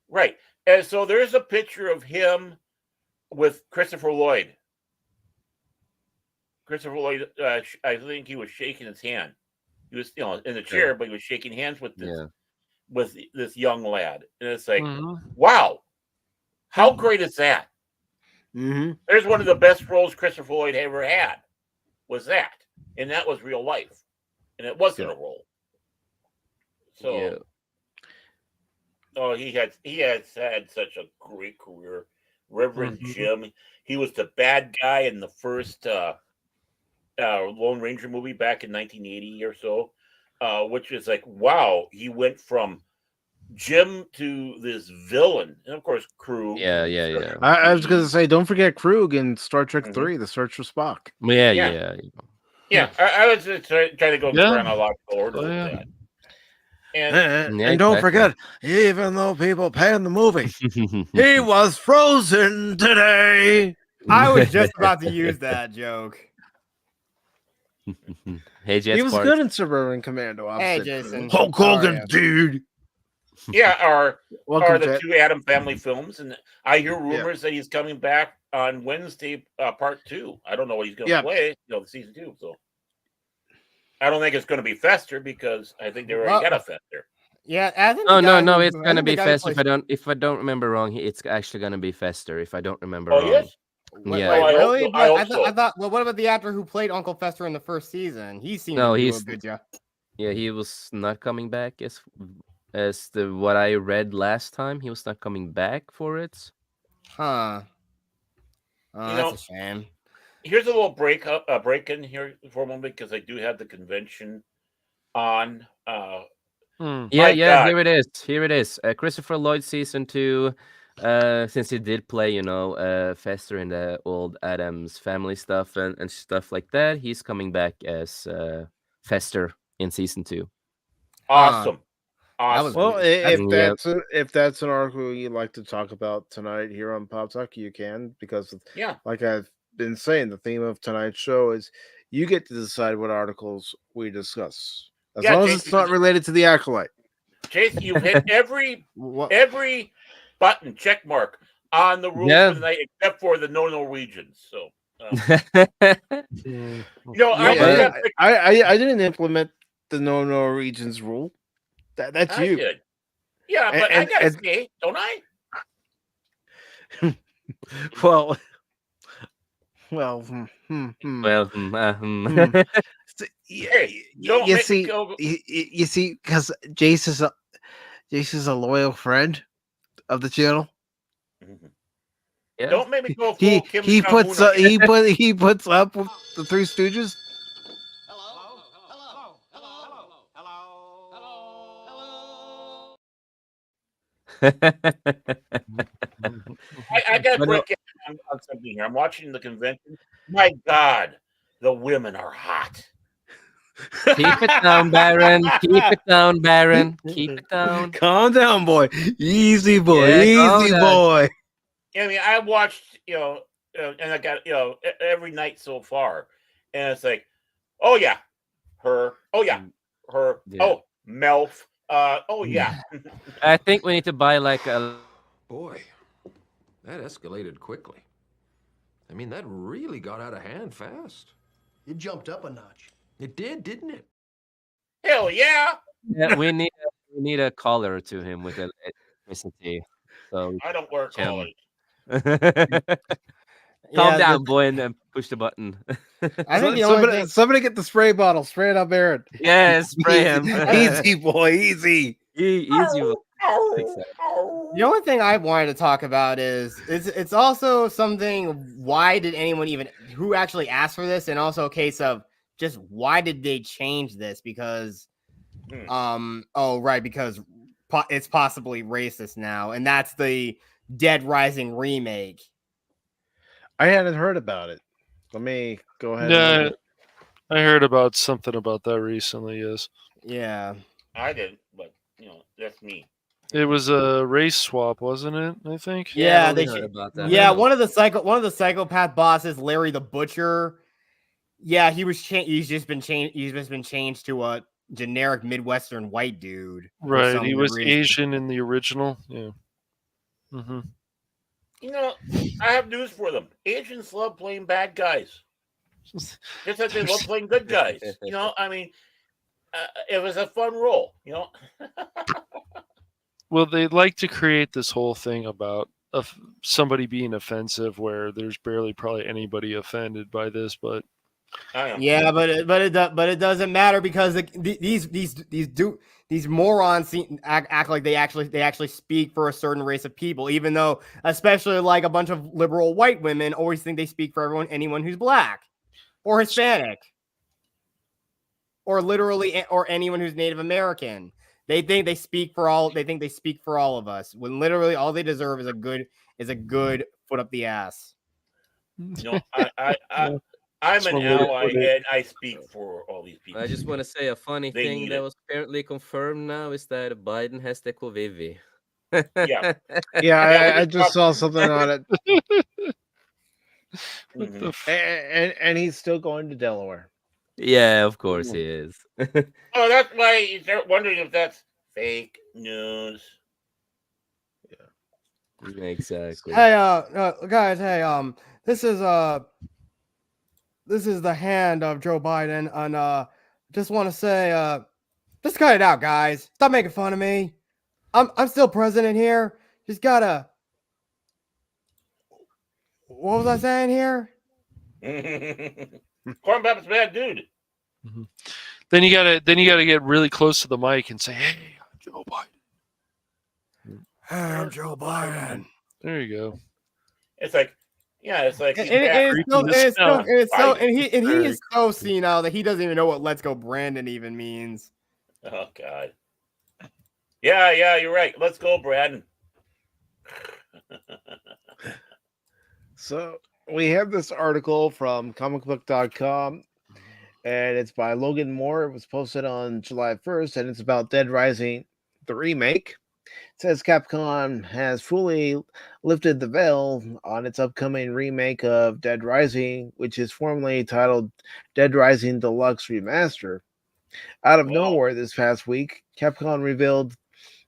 Right. And so there's a picture of him with Christopher Lloyd. Christopher Lloyd, I think he was shaking his hand. He was, in the chair, but he was shaking hands with this young lad, and it's like, wow, how great is that? There's one of the best roles Christopher Lloyd ever had. Was that, and that was real life, and it wasn't a role. So, he has had such a great career. Reverend Jim, he was the bad guy in the first Lone Ranger movie back in 1980 or so, which is like, wow, he went from Jim to this villain, and of course, Krug. Yeah. I was going to say, don't forget Krug in Star Trek 3, The Search for Spock. Yeah. I was just trying to go chronological order with that. And don't forget, even though people pan the movie, he was frozen today. I was just about to use that joke. Hey, Jess, he was good in Suburban Commando. Hey, Jason. Hulk Hogan, dude. Yeah, or the Jet. two Adam Family films, and I hear rumors that he's coming back on Wednesday, part 2. I don't know what he's going to play, the season 2. So I don't think it's going to be Fester because I think they already got a Fester. Yeah, no, it's going to be Fester. If I don't remember wrong, it's actually going to be Fester. If I don't remember wrong. Yes? Really? I thought. Well, what about the actor who played Uncle Fester in the first season? He seemed to do a good job. Yeah, he was not coming back as what I read last time. He was not coming back for it. Huh. Oh, that's a shame. Here's a little break in here for a moment because I do have the convention on. Here it is. Christopher Lloyd season 2. Since he did play, Fester in the old Addams Family stuff and stuff like that, he's coming back as Fester in season 2. Awesome. Well, if that's an article you'd like to talk about tonight here on Pop Talk, you can, because like I've been saying, the theme of tonight's show is you get to decide what articles we discuss, as long as it's not related to the Acolyte. Jason, you've hit every button check mark on the rules for the night, except for the no Norwegians. So, I didn't implement the no Norwegians rule. That's you. Did. Yeah, but I gotta say, don't I? Well. You see, because Jace is a loyal friend of the channel. Yeah. Don't make me go. He puts up with the Three Stooges. I got to break on something here. I'm watching the convention. My God, the women are hot. Keep it down, Baron. Keep it down, Baron. Keep it down. Calm down, boy. Easy, boy. Easy, boy. I mean, I watched, and I got, every night so far, and it's like, oh yeah, her. Oh yeah, her. Yeah. Oh, Melf. Oh yeah. I think we need to buy like a. Boy, that escalated quickly. I mean, that really got out of hand fast. It jumped up a notch. It did, didn't it? Hell yeah! Yeah, we need a collar to him with electricity. So I don't wear collars. Calm down, boy, and then push the button. I think somebody get the spray bottle. Spray it up, Aaron. Yeah, spray him. Easy, boy. Easy. Easy. The only thing I wanted to talk about is it's also something. Why did anyone who actually asked for this, and also a case of just why did they change this? Because, because it's possibly racist now, and that's the Dead Rising remake. I hadn't heard about it. Let me go ahead. Yeah, I heard about something about that recently. Yes. Yeah. I didn't, but that's me. It was a race swap, wasn't it? I think. Yeah, they heard about that. Yeah, one of the psychopath bosses, Larry the Butcher. Yeah, he's just been changed to a generic Midwestern white dude. Right, he was Asian in the original. Yeah. Mm-hmm. I have news for them. Asians love playing bad guys. Just like they love playing good guys. I mean, it was a fun role, you know. Well, they like to create this whole thing about somebody being offensive, where there's barely probably anybody offended by this, but Yeah, but it doesn't matter because these morons act like they actually speak for a certain race of people, even though especially like a bunch of liberal white women always think they speak for anyone who's black or Hispanic or literally or anyone who's Native American. They think they speak for all. They think they speak for all of us when literally all they deserve is a good foot up the ass. You know, I'm an ally and I speak for all these people. I just want to say a funny They thing need that it. was apparently confirmed now is that Biden has the Covivi. Yeah. Yeah, I just saw something on it. And he's still going to Delaware. Yeah, of course he is. Oh, that's why they're wondering if that's fake news. Exactly. Hey, guys, hey, this is the hand of Joe Biden, and just want to say, just cut it out, guys. Stop making fun of me. I'm still president here. Just gotta. What was I saying here? Corn Pepper's a bad dude. then you gotta get really close to the mic and say, "Hey, I'm Joe Biden." Hey, I'm Joe Biden. There you go. It's like, yeah, it's like And he's back. he is so senile that he doesn't even know what "Let's Go Brandon" even means. Oh God. Yeah, you're right. Let's go, Braden. So we have this article from comicbook.com, and it's by Logan Moore. It was posted on July 1st, and it's about Dead Rising, the remake. It says Capcom has fully lifted the veil on its upcoming remake of Dead Rising, which is formerly titled Dead Rising Deluxe Remaster. Out of nowhere this past week, Capcom revealed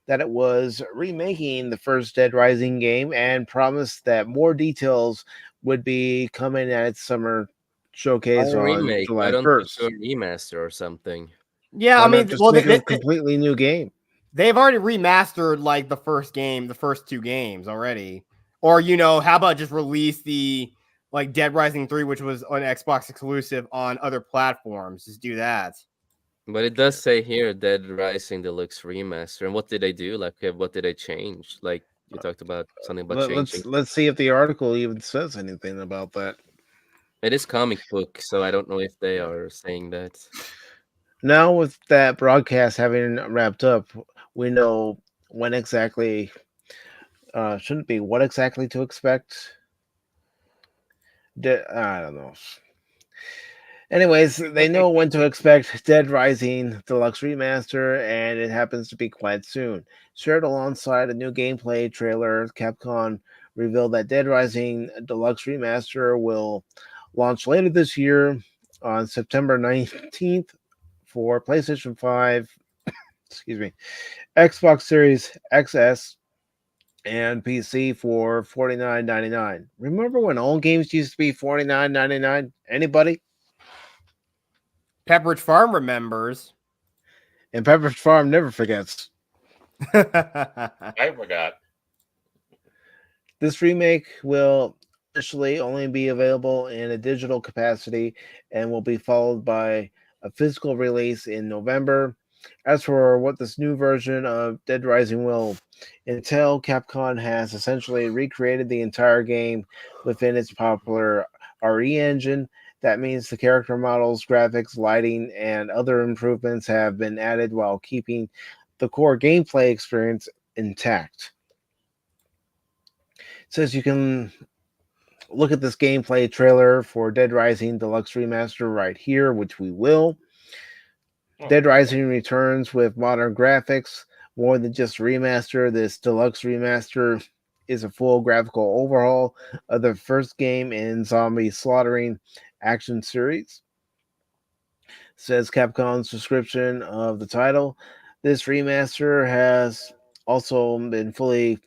that it was remaking the first Dead Rising game and promised that more details would be coming at its summer showcase on Remake. July I don't 1st. prefer remaster or something. Yeah, Why I mean, not just well, make a completely new game. They've already remastered like the first two games already. Or how about just release the like Dead Rising 3, which was an Xbox exclusive on other platforms? Just do that. But it does say here Dead Rising Deluxe Remaster. And what did they do? Like, what did they change? Like, you talked about something about changing. Let's see if the article even says anything about that. It is comic book, so I don't know if they are saying that. Now, with that broadcast having wrapped up, we know when exactly shouldn't be what exactly to expect. I don't know. Anyways, they know when to expect Dead Rising Deluxe Remaster, and it happens to be quite soon. Shared alongside a new gameplay trailer, Capcom revealed that Dead Rising Deluxe Remaster will launch later this year on September 19th for PlayStation 5, excuse me, Xbox Series XS, and PC for $49.99. Remember when all games used to be $49.99? Anybody? Pepperidge Farm remembers. And Pepperidge Farm never forgets. I forgot. This remake will initially only be available in a digital capacity and will be followed by a physical release in November. As for what this new version of Dead Rising will entail, Capcom has essentially recreated the entire game within its popular RE engine. That means the character models, graphics, lighting, and other improvements have been added while keeping the core gameplay experience intact. It says you can look at this gameplay trailer for Dead Rising Deluxe Remaster right here, which we will. Dead Rising returns with modern graphics. More than just remaster, this Deluxe Remaster is a full graphical overhaul of the first game in zombie slaughtering action series. Says Capcom's description of the title. This remaster has also been fully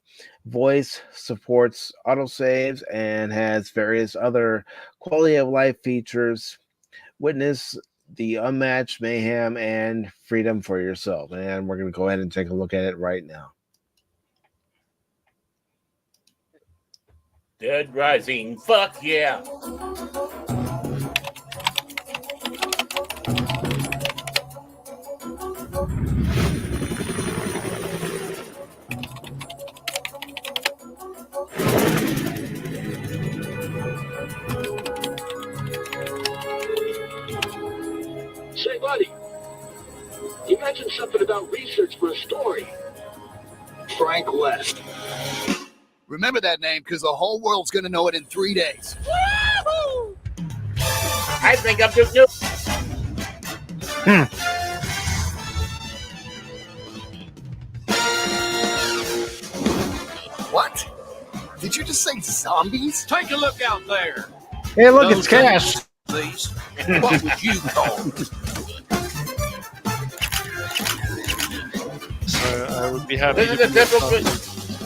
voice, supports autosaves, and has various other quality of life features. Witness the Unmatched Mayhem and Freedom for Yourself. And we're going to go ahead and take a look at it right now. Dead Rising. Fuck yeah. Say, buddy, you mentioned something about research for a story. Frank West. Remember that name, because the whole world's going to know it in 3 days. Woo-hoo! I think I'm just new. What? Did you just say zombies? Take a look out there. Hey, look, it's Cash. These. What would you call them? I would be happy. This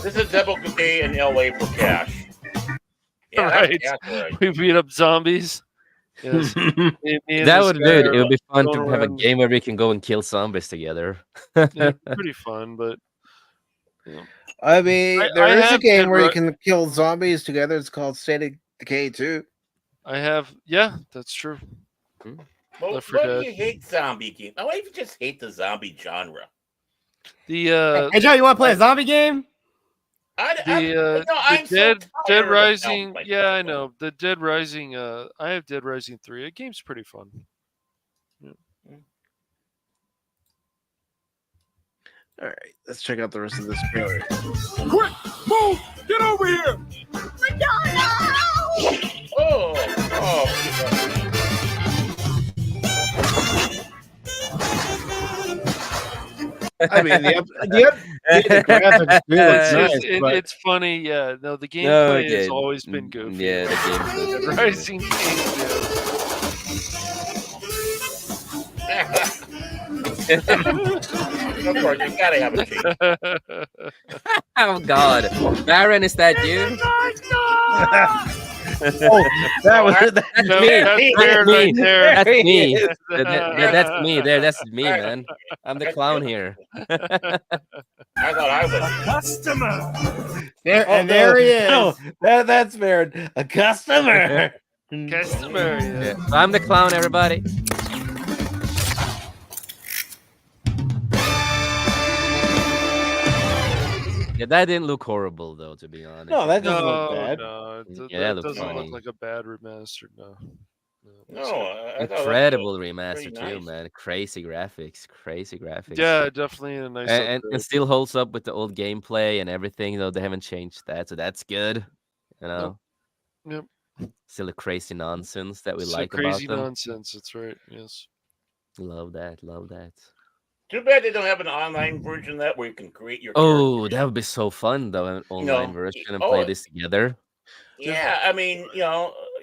is a typical day in LA for Cash. Yeah, right. that's right. We beat up zombies. Yes. That would be good. It would be fun to have a game where we can go and kill zombies together. Yeah, pretty fun, but I mean, I there is a have game Dead where you Ri- can kill zombies together. It's called State of Decay 2. I have. Yeah, that's true. Well, Left 4 why do Dead. you hate zombie games? Why do you just hate the zombie genre? The Hey, Joe, you want to play a zombie game? I'm so Dead tired of Rising. zombie Yeah, I know the Dead Rising. I have Dead Rising 3. The game's pretty fun. All right, let's check out the rest of this trailer. Quick, move! Get over here! I mean, the graphics do look nice, but It's funny. Yeah, no, the gameplay has always been goofy. Yeah, the gameplay. Dead Rising Of course, you gotta have a change. Oh God, Baron, is that you? Oh, that's me. Baron right there. That's me. That's me. That's me, man. I'm the clown here. I thought I was. Customer. There he is. No, that's Baron. A customer. Customer. Yeah. So I'm the clown, everybody. Yeah, that didn't look horrible, though, to be honest. No, that doesn't look bad. No, Yeah, that that looks doesn't funny. look like a bad remastered. No. No, I thought that Incredible was remaster pretty too, nice. man. Crazy graphics. Yeah, definitely a nice. and upgrade. still holds up with the old gameplay and everything, though they haven't changed that, so that's good. You know, Yep. still the crazy nonsense that we Still like crazy about them. nonsense. That's right. Yes. Love that. Too bad they don't have an online version of that where you can create your. Oh, that would be so fun, though, an online version and play this together. Yeah, I mean,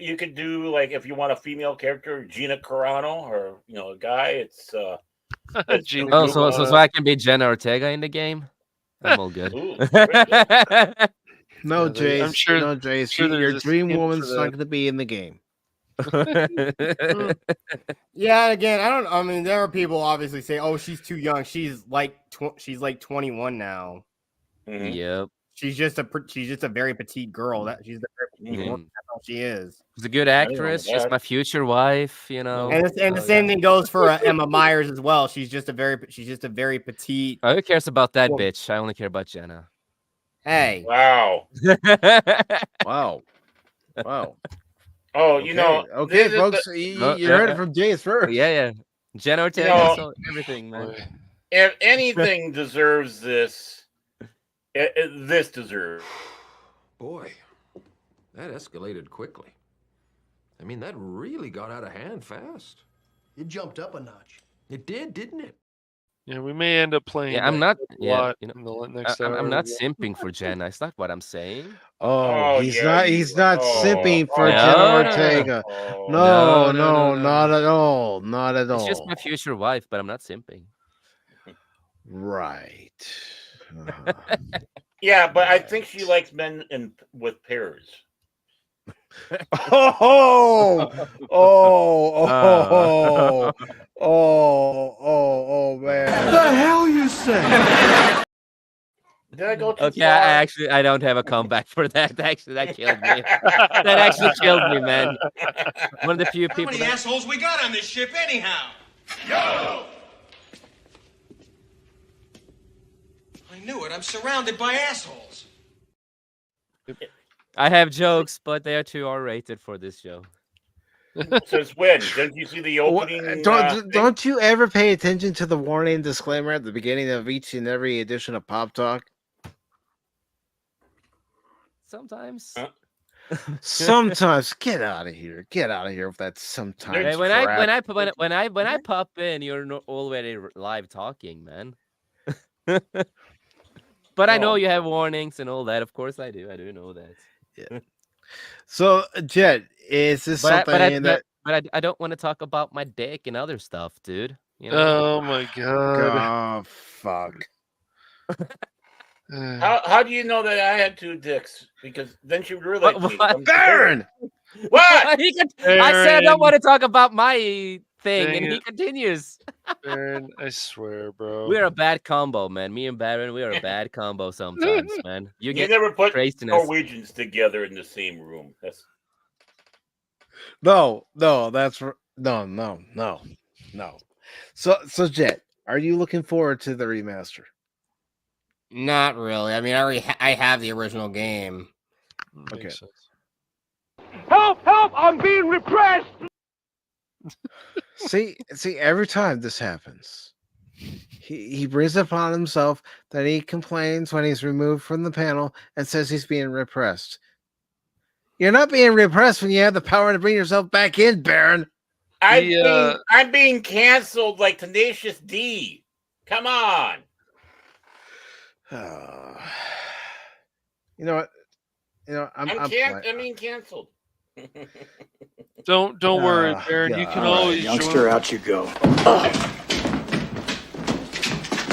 you could do like if you want a female character, Gina Carano, or a guy. It's Gina Oh, so I can be Jenna Ortega in the game. I'm all good. Ooh, No, Yeah, Jace. I'm sure- No, Jace. sure Your there's a dream skin for woman's not that. going to be in the game. Yeah, again, I mean, there are people obviously say, "Oh, she's too young. She's like 21 now. Mhm. Yep. She's just a very petite girl. She's a very petite woman. That's all she is." She's a good didn't know actress. She's that. my future wife, you know. And the same thing goes for Emma Myers as well. She's just a very petite. Who cares about that Well- bitch? I only care about Jenna. Hey, Wow. Wow. Wow. Oh, Okay, this is folks. the- You heard it from Jace first. Yeah. Jenna Ortega, know- everything, man. if anything deserves this, this deserves. Boy, that escalated quickly. I mean, that really got out of hand fast. It jumped up a notch. It did, didn't it? Yeah, we may end up playing. Yeah, I'm not. a Yeah, lot you know, in the next I'm hour. not simping for Jenna. It's not what I'm saying. Oh, he's not. He's not oh, simping for oh, Jenna no, Ortega. Oh, No, no. not at all. Not at It's all. just my future wife, but I'm not simping. Right. Uh-huh. Yeah, but I think she likes men with pairs. Man. The hell you say? Did I go too Okay, far? I don't have a comeback for that. Actually, that killed me. That actually killed me, man. One of the few How people. many assholes we got on this ship anyhow? Yo! I knew it. I'm surrounded by assholes. I have jokes, but they are too R-rated for this show. Since when? Didn't you see the opening? thing? Don't you ever pay attention to the warning disclaimer at the beginning of each and every edition of Pop Talk? Sometimes. Sometimes, get out of here! Get out of here with that. Sometimes. Hey, crap. when I pop in, you're already live talking, man. But I know you have warnings and all that. Of course, I do. I do know that. Yeah. So, Jet, is this something that? But I don't want to talk about my dick and other stuff, dude. You know? Oh my god. Oh fuck. How do you know that I had 2 dicks? Because then she realized me. Baron! What? I said I don't want to talk about my thing, and he continues. Baron, I swear, bro. We're a bad combo, man. Me and Baron, we are a bad combo sometimes, man. You get never put craziness. Norwegians together in the same room. That's No, that's no. So Jet, are you looking forward to the remaster? Not really. I mean, I have the original game. Okay. Help! Help! I'm being repressed! See, every time this happens, he brings it upon himself that he complains when he's removed from the panel and says he's being repressed. You're not being repressed when you have the power to bring yourself back in, Baron. I'm being canceled like Tenacious D. Come on. You know what? I'm being canceled. Don't worry, Baron. You can always youngster, join. out you go.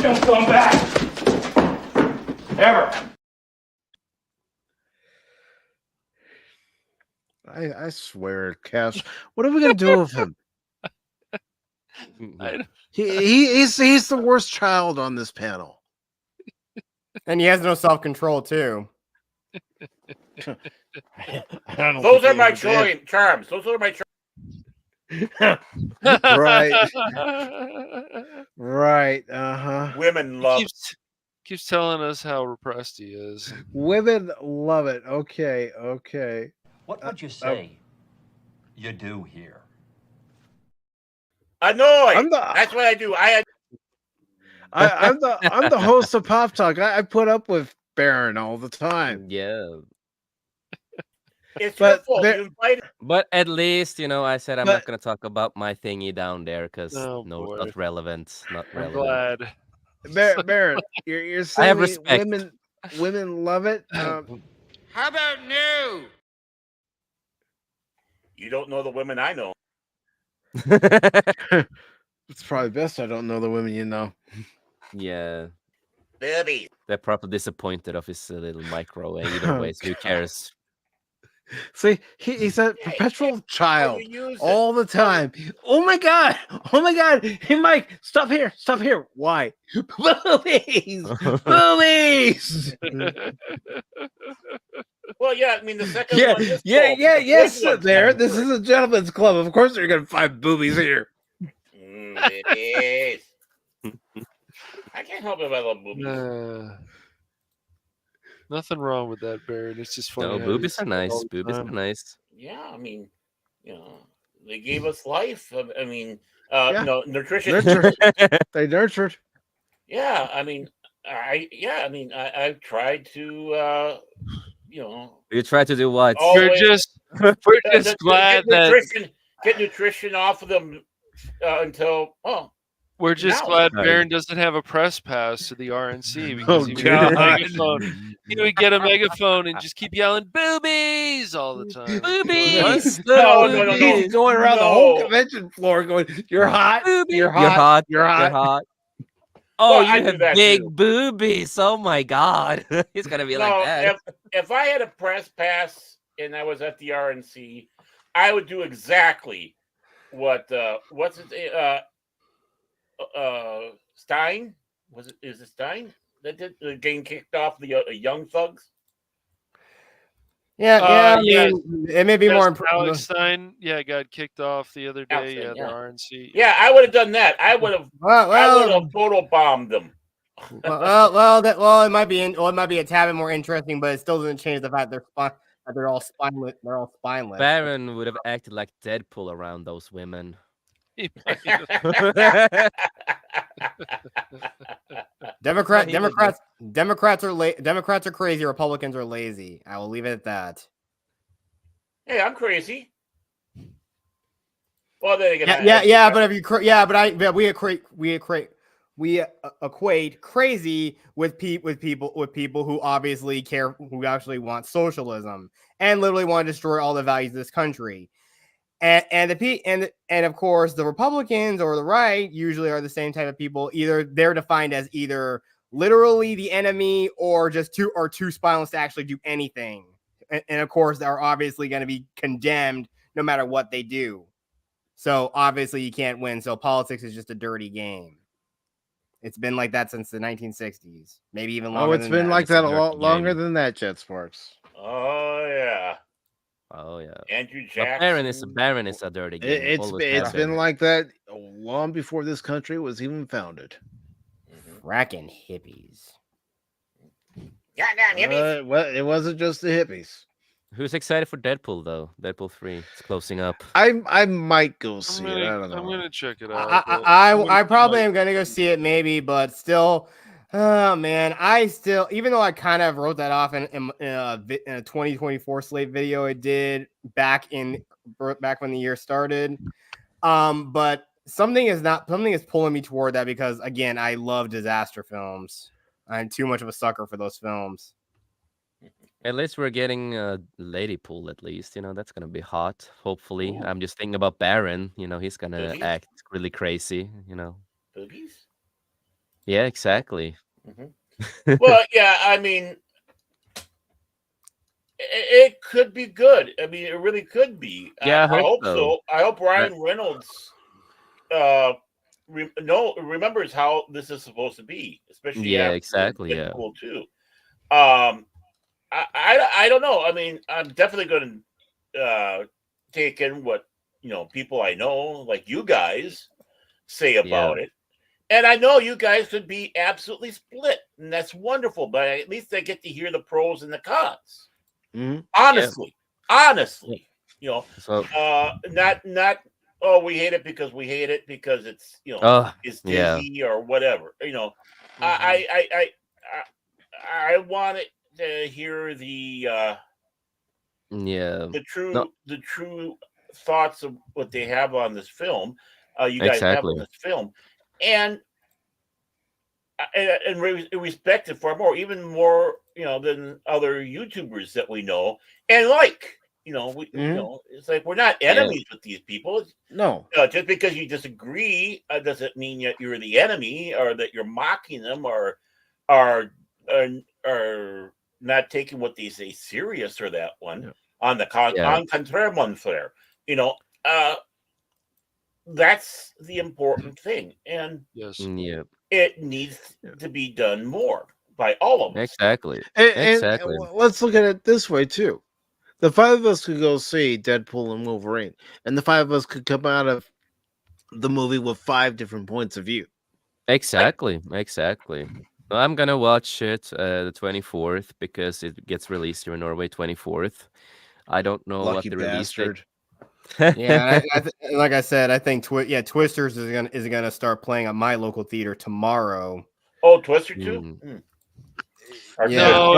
Don't come back! Ever! I swear, Cass. What are we gonna do with him? He's the worst child on this panel. And he has no self-control too. Those are my charms. Those are my charms. Right. Right. Women love. Keeps telling us how repressed he is. Women love it. Okay. What would you say you do here? Annoyed. That's what I do. I'm the host of Pop Talk. I put up with Baron all the time. Yeah. It's your fault. You invited. But at least, I said I'm not going to talk about my thingy down there because not relevant. Not relevant. Glad. Baron, you're saying I have respect. Women love it. How about no? You don't know the women I know. It's probably best I don't know the women you know. Yeah. Baby. They're probably disappointed of his little microwave. Either way, so who cares? See, he's a perpetual child all the time. Oh my god! Hey, Mike, stop here! Why? Boobies! Well, yeah. I mean, the second Yeah, one. yes. There, this is a gentleman's club. Of course, you're gonna find boobies here. It is. I can't help it if I love boobies. Nothing wrong with that, Baron. It's just funny. No, boobies are nice. Boobies are nice. Yeah, I mean, they gave us life. I mean, Yeah. nutrition. They nurtured. Yeah, I mean, I've tried to, You try to do what? We're just glad that get nutrition off of them until we're just now. glad Baron doesn't have a press pass to the RNC because Oh, he would get a God. megaphone. He would get a megaphone and just keep yelling boobies all the time. Boobies! No. He's going around the whole convention floor going, "You're hot. You're hot. You're hot." Oh, Well, I you do have that big too. boobies. Oh my god. He's gonna be like that. If I had a press pass and I was at the RNC, I would do exactly what what's his Stein? Is it Stein that did the game kicked off the Young Thugs? I mean, it may be more important. Alex Stein, got kicked off the other day. Stein, The RNC. Yeah, I would have done that. I would have photo bombed them. It might be it might be a tad bit more interesting, but it still doesn't change the fact they're all spineless. They're all spineless. Baron would have acted like Deadpool around those women. Democrats are crazy. Republicans are lazy. I will leave it at that. Hey, I'm crazy. Well, then again, but we equate crazy with people who obviously care, who actually want socialism and literally want to destroy all the values of this country. And of course the Republicans or the right usually are the same type of people. Either they're defined as either literally the enemy or just too spineless to actually do anything. And of course they're obviously going to be condemned no matter what they do. So obviously you can't win. So politics is just a dirty game. It's been like that since the 1960s, maybe even longer. Oh, it's been like that a lot longer than that, Jet Sparks. Oh yeah. Andrew Jackson. Baron is a dirty game. It's been like that long before this country was even founded. Fracking hippies. Goddamn hippies. Well, it wasn't just the hippies. Who's excited for Deadpool though? Deadpool 3. It's closing up. I might go see it. I don't know. I'm gonna check it out. I probably am gonna go see it maybe, but still, oh man, even though I kind of wrote that off in a 2024 slate video I did back when the year started, but something is pulling me toward that because again, I love disaster films. I'm too much of a sucker for those films. At least we're getting Ladypool. At least that's gonna be hot. Hopefully, ooh. I'm just thinking about Baron. He's gonna act really crazy. Boobies. Yeah, exactly. Mm-hmm. Well, yeah. I mean, it could be good. I mean, it really could be. Yeah, I hope so. I hope Ryan Reynolds remembers how this is supposed to be, especially exactly. Deadpool too. I don't know. I mean, I'm definitely going to take in what people I know, like you guys, say about it, and I know you guys could be absolutely split, and that's wonderful. But at least I get to hear the pros and the cons. Mm-hmm. Honestly, not we hate it because we hate it because it's it's Disney or whatever. Mm-hmm. I want it to hear the true thoughts of what they have on this film. You guys have on this film, and respect it far more, even more, than other YouTubers that we know and like. It's like we're not enemies with these people. No, just because you disagree doesn't mean that you're the enemy or that you're mocking them or are not taking what they say serious or that one on the contraire month there. That's the important thing, and it needs to be done more by all of us. Exactly. And let's look at it this way too. The five of us could go see Deadpool and Wolverine, and the five of us could come out of the movie with 5 different points of view. Exactly. Well, I'm gonna watch it the 24th because it gets released here in Norway 24th. I don't know what the release date. Like I said, I think Twisters is gonna start playing at my local theater tomorrow. Oh, Twister too. Yeah,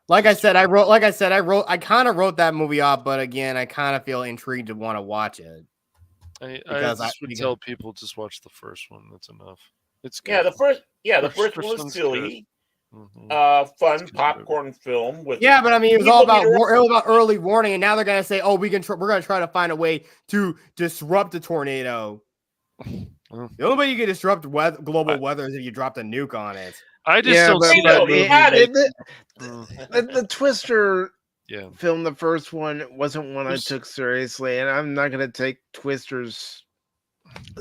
I kind of wrote that movie off, but again, I kind of feel intrigued to want to watch it. I would tell people just watch the first one. That's enough. It's good. The first one was silly, fun popcorn film with. Yeah, but I mean, it was all about early warning, and now they're gonna say, "Oh, we're gonna try to find a way to disrupt the tornado." The only way you can disrupt global weather is if you drop a nuke on it. I just don't see that movie. The Twister Yeah. filmed the first one. It wasn't one I There's- took seriously, and I'm not gonna take Twisters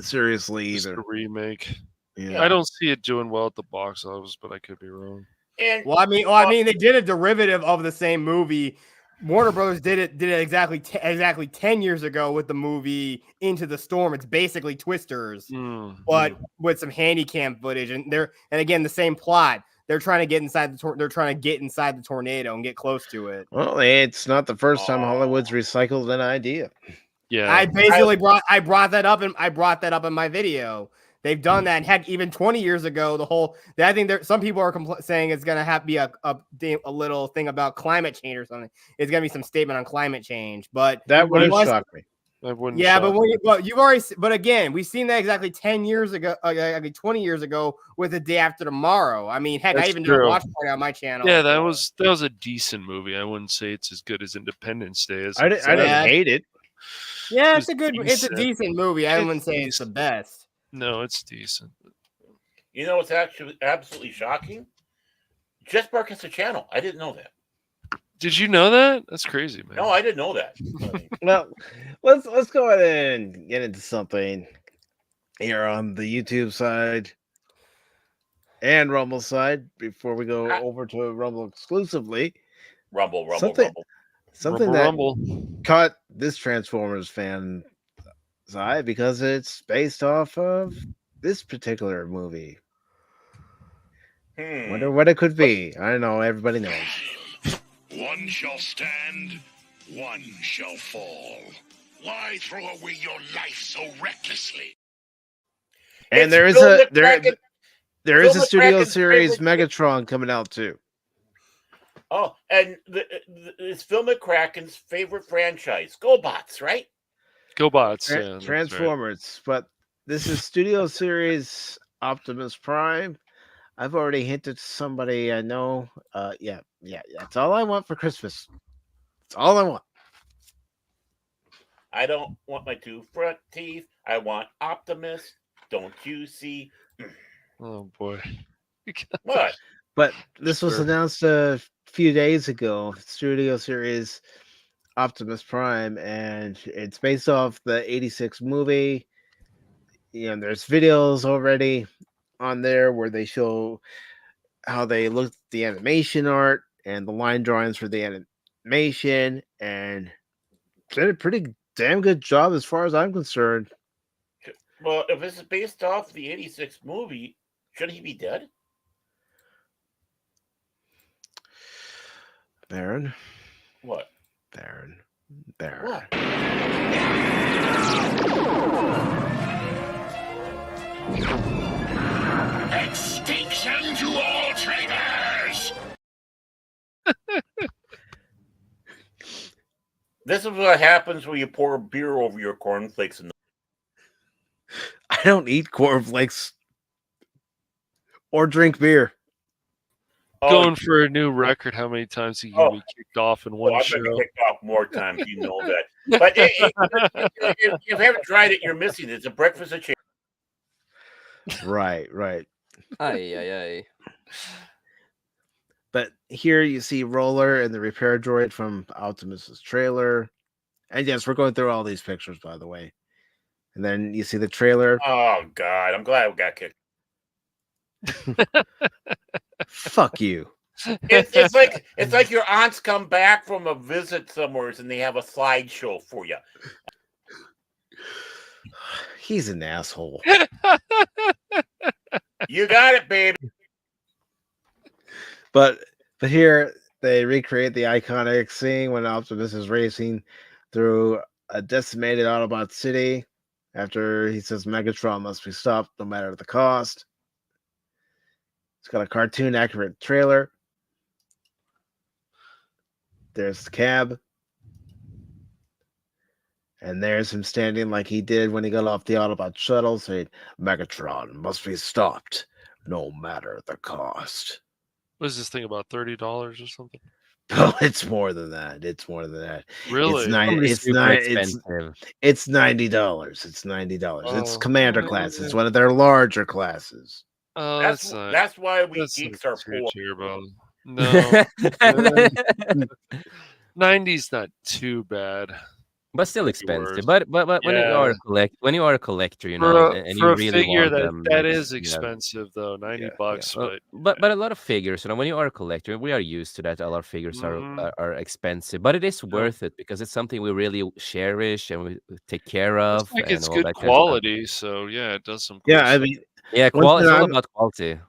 seriously Just either. a remake. Yeah. I don't see it doing well at the box office, but I could be wrong. And Well, I mean, they did a derivative of the same movie. Warner Brothers did it exactly 10 years ago with the movie Into the Storm. It's basically Twisters, but with some handycam footage, and again the same plot. They're trying to get inside the tornado and get close to it. Well, it's not the first time Hollywood's recycled an idea. Yeah, I basically brought that up in my video. They've done that. And heck, even 20 years ago, I think some people are saying it's going to have to be a little thing about climate change or something. It's going to be some statement on climate change, but that wouldn't shock me. Yeah, but again, we've seen that exactly 10 years ago, 20 years ago with The Day After Tomorrow. I mean, heck, I even did a watch party on my channel. Yeah, that was a decent movie. I wouldn't say it's as good as Independence Day. I didn't hate it. Yeah, it's a decent movie. I wouldn't say it's the best. No, it's decent. You know, it's actually absolutely shocking. Jess Bark has a channel. I didn't know that. Did you know that? That's crazy, man. No, I didn't know that. Well, let's go ahead and get into something here on the YouTube side and Rumble side before we go over to Rumble exclusively. Rumble. Something Rumble. caught this Transformers fan eye because it's based off of this particular movie. Wonder what it could be. I don't know. Everybody knows. One shall stand, one shall fall. Why throw away your life so recklessly? And there is a studio series Megatron coming out too. Oh, and it's Phil McCracken's favorite franchise, GoBots, right? GoBots, yeah, Transformers. Right. But this is studio series Optimus Prime. I've already hinted to somebody I know. Yeah. That's all I want for Christmas. That's all I want. I don't want my two front teeth. I want Optimus. Don't you see? Oh boy. What? But this was announced a few days ago. Studio series Optimus Prime, and it's based off the '86 movie. You know, there's videos already on there where they show how they looked at the animation art and the line drawings for the animation, and did a pretty damn good job as far as I'm concerned. Well, if this is based off the '86 movie, should he be dead? Baron. What? Baron. What? Extinction to all traitors! This is what happens when you pour beer over your cornflakes. I don't eat cornflakes or drink beer. Going for a new record, how many times he can be kicked off in one I've show? been kicked off more times, you know that. But if you haven't tried it, you're missing it. It's a breakfast of champions. Right. Aye. But here you see Roller and the repair droid from Optimus's trailer. And yes, we're going through all these pictures, by the way. And then you see the trailer. Oh, God. I'm glad we got kicked. Fuck you. It's like your aunts come back from a visit somewhere and they have a slideshow for you. He's an asshole. You got it, baby. But here they recreate the iconic scene when Optimus is racing through a decimated Autobot city after he says Megatron must be stopped no matter the cost. It's got a cartoon accurate trailer. There's the cab. And there's him standing like he did when he got off the Autobot shuttle, saying, Megatron must be stopped no matter the cost. What is this thing about $30 or something? Oh, it's more than that. Really? It's $90. It's $90. It's Commander class. It's one of their larger classes. Oh, that's why we geeks are poor. No. 90's not too bad. But still Could be expensive. worse. But when you are Yeah. when you are a collector, you For know, a, and for you a really figure want that them, that it's- is expensive though, $90. Well, But but a lot of figures, you know, when you are a collector, we are used to that. A lot of figures are expensive, but it is worth it because it's something we really cherish and we take care it's of like and it's all good that kind of stuff. quality, so yeah, it does some cool Yeah, I stuff. mean, Yeah, one thing it's all I'm about quality.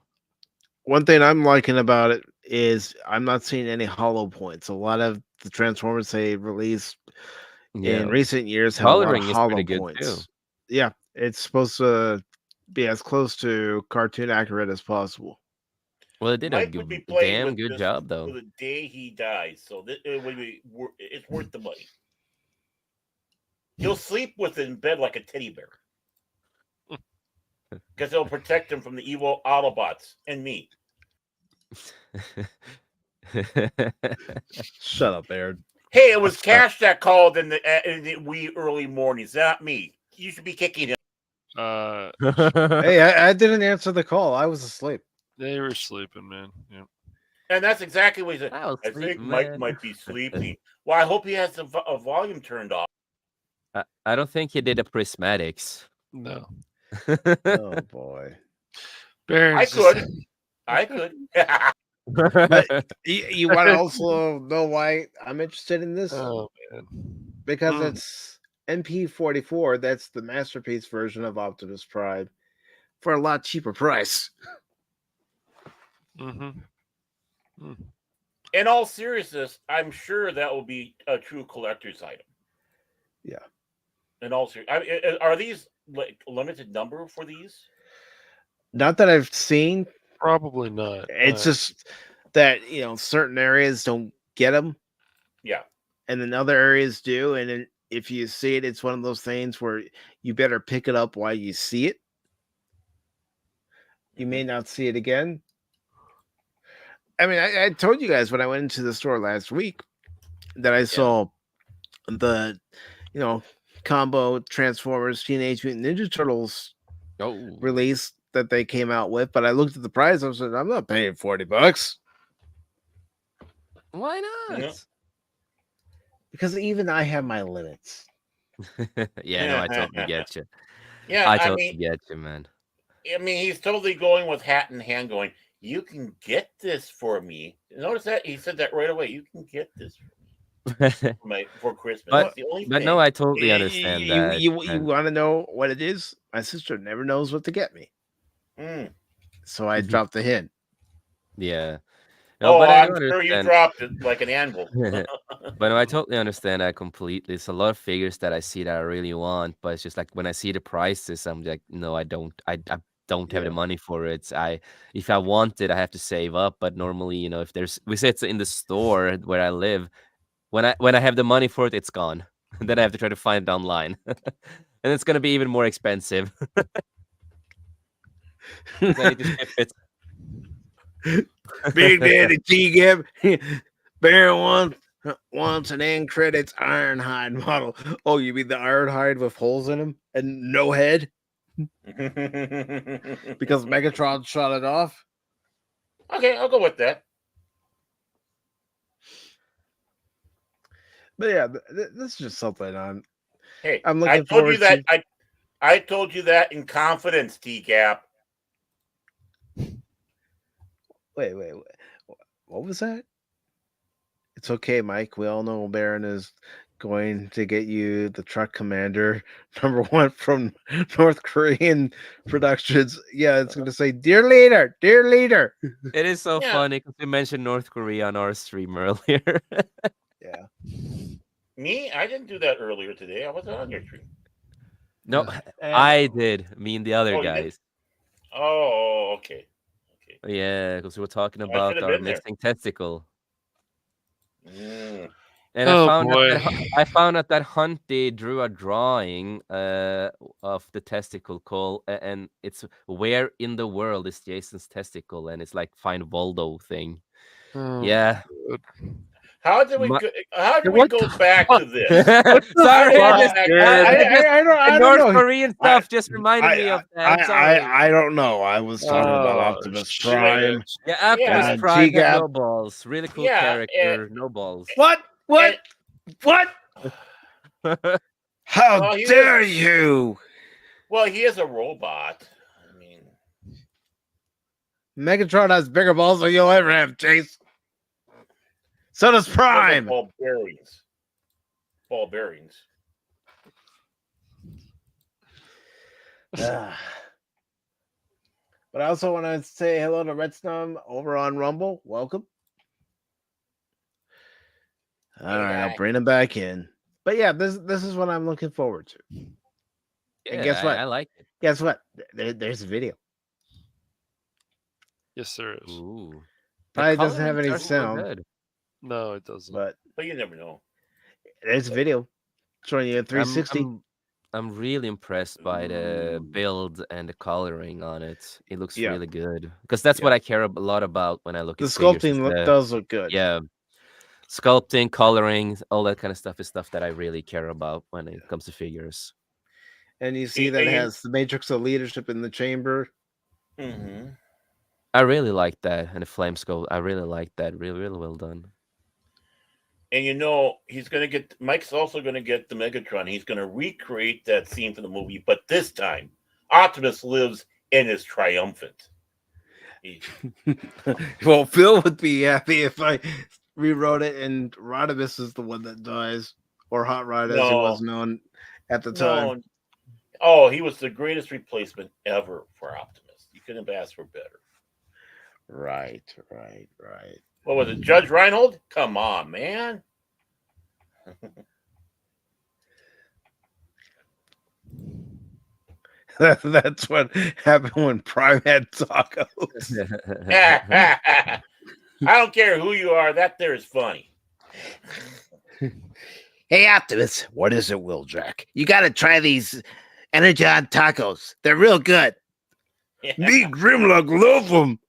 one thing I'm liking about it is I'm not seeing any hollow points. A lot of the Transformers they release Yeah, in recent years have a lot of coloring is hollow pretty good too. points. Yeah, it's supposed to be as close to cartoon accurate as possible. Well, it did a Mike would be playing damn with good this job, to though. the day he dies, so it would be it's worth the money. He'll sleep with it in bed like a teddy bear because it'll protect him from the evil Autobots and me. Shut up, Aaron. Hey, it was Cash that called in the wee early mornings, not me. You should be kicking him. Hey, I didn't answer the call. I was asleep. They were sleeping, man. Yeah. And that's exactly what he said. I was I think sleeping, Mike man. might be sleeping. Well, I hope he has a volume turned off. I don't think he did a prismatics. No. Oh boy. Baron's I just- could. I could. But you want to also know why I'm interested in this? Oh man. Because it's MP44. That's the masterpiece version of Optimus Prime for a lot cheaper price. Mm-hmm. In all seriousness, I'm sure that will be a true collector's item. Yeah. In all seriousness, are these like limited number for these? Not that I've seen. Probably not. It's just that certain areas don't get them, Yeah. and then other areas do. And then if you see it, it's one of those things where you better pick it up while you see it. You may not see it again. I mean, I told you guys when I went into the store last week that I saw the, combo Transformers Teenage Mutant Ninja Turtles release that they came out with, but I looked at the price. I said, I'm not paying $40 Why not? Yeah. because even I have my limits. Yeah, no, I totally get you. Yeah, I totally get you, man. I mean, he's totally going with hat in hand, going, "You can get this for me." Notice that he said that right away. You can get this for Christmas. But That's the only but thing. no, I totally understand that. You and- want to know what it is? My sister never knows what to get me, Mm. so I dropped the hint. Yeah. Oh, but I I'm do sure you understand. dropped it like an anvil. But no, I totally understand that completely. It's a lot of figures that I see that I really want, but it's just like when I see the prices, I'm like, no, I don't have the money for it. If I want it, I have to save up. But normally, if we say it's in the store where I live, when I have the money for it, it's gone. Then I have to try to find it online, and it's gonna be even more expensive. 'Cause I need to ship it. Big Daddy T-Gap, Baron wants an end credits Ironhide model. Oh, you mean the Ironhide with holes in him and no head? Because Megatron shot it off? Okay, I'll go with that. But yeah, this is just something Hey, I'm I looking told forward you that. to. I told you that in confidence, T-Gap. Wait. What was that? It's okay, Mike. We all know Baron is going to get you the Truck Commander #1 from North Korean Productions. Yeah, it's going to say, "Dear leader, dear leader." It is so Yeah. funny because we mentioned North Korea on our stream earlier. Yeah. Me? I didn't do that earlier today. I wasn't on your stream. No, I did. Me and the other Oh, you did? guys. Oh, okay. Yeah, because we were talking I about should have our been there. missing testicle. Mm. And Oh, I found boy. I found out that Hunty drew a drawing of the testicle call, and it's where in the world is Jason's testicle, and it's like find Voldo thing. Oh, Yeah. good. How did we My- go, how did we What go the back to this? Sorry, fuck, I just, dude? I the don't North know. Korean stuff just reminded me of that. I'm sorry. I don't know. I was talking about Oh, Optimus shit. Prime. Yeah, Optimus Yeah. Prime had T-Gap. no balls. Really cool Yeah, character, no balls. What? What? What? How Well, he dare is- you? Well, he is a robot. I mean, Megatron has bigger balls than you'll ever have, Chase. So does Prime. Ball bearings. Ball bearings. Ah. But I also want to say hello to Redstone over on Rumble. Welcome. All right, I'll bring him back in. But yeah, this is what I'm looking forward to. Yeah, And guess what? I like it. Guess what? There's a video. Yes, there is. Ooh. Probably doesn't have any sound, Good. No, it doesn't. but you never know. there's a video showing you a 360. I'm really impressed by the build and the coloring on it. It looks Yeah. really good because that's what I care a lot about when I look The at figures, is sculpting does look good. Yeah, sculpting, coloring, all that kind of stuff is stuff that I really care about when it comes to figures. And you see that it has the matrix of leadership in the chamber. Mm-hmm. I really like that, and the flame skull. I really like that. Really, really well done. And you know, he's going to get, Mike's also going to get the Megatron. He's going to recreate that scene from the movie, but this time, Optimus lives and is triumphant. Well, Phil would be happy if I rewrote it and Rodimus is the one that dies, or Hot Rod as he was known at the time. Oh, he was the greatest replacement ever for Optimus. You couldn't have asked for better. Right. What was it, Judge Reinhold? Come on, man. That's what happened when Prime had tacos. I don't care who you are. That there is funny. Hey, Optimus, what is it, Wheeljack? You got to try these Energon tacos. They're real good. Me, Grimlock, love them.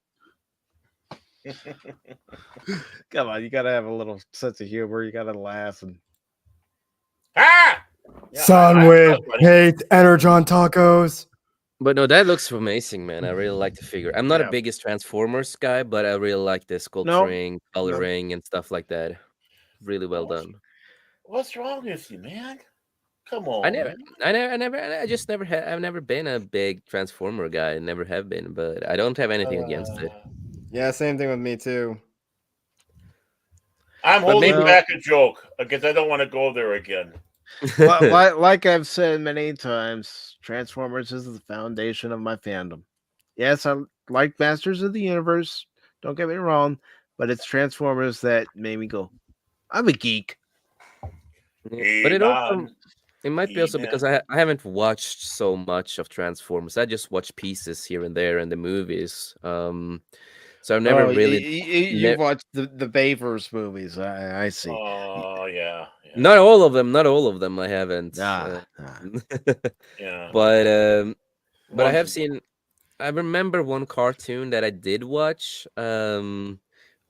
Come on, you got to have a little sense of humor. You got to laugh. And Soundwave hates Energon tacos. But no, that looks amazing, man. I really like the figure. I'm not a biggest Transformers guy, but I really like the sculpturing, coloring, and stuff like that. Really well done. What's wrong with you, man? Come on. I've never been a big Transformer guy. I never have been, but I don't have anything against it. Yeah, same thing with me too. I'm But holding maybe- back a joke because I don't want to go there again. like I've said many times, Transformers is the foundation of my fandom. Yes, I like Masters of the Universe. Don't get me wrong, but it's Transformers that made me go, I'm a geek. Yeah, but it might be also because I haven't watched so much of Transformers. I just watch pieces here and there in the movies. So I've never really. You watched the Bayverse movies. I see. Oh yeah. Not all of them. Not all of them. I haven't. Yeah. But I have seen. I remember one cartoon that I did watch.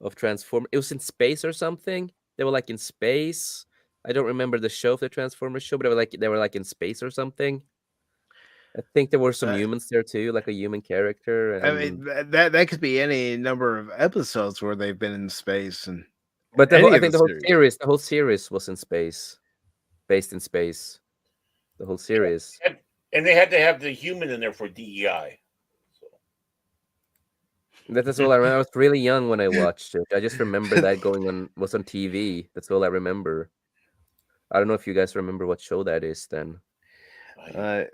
Of Transformers. It was in space or something. They were like in space. I don't remember the show of the Transformers show, but they were like in space or something. I think there were some humans there too, like a human character. I mean, that could be any number of episodes where they've been in space, and but any I of think the the whole series was in space, based in space. The whole series. And they had to have the human in there for DEI. That's all I remember. I was really young when I watched it. I just remember that was on TV. That's all I remember. I don't know if you guys remember what show that is then. I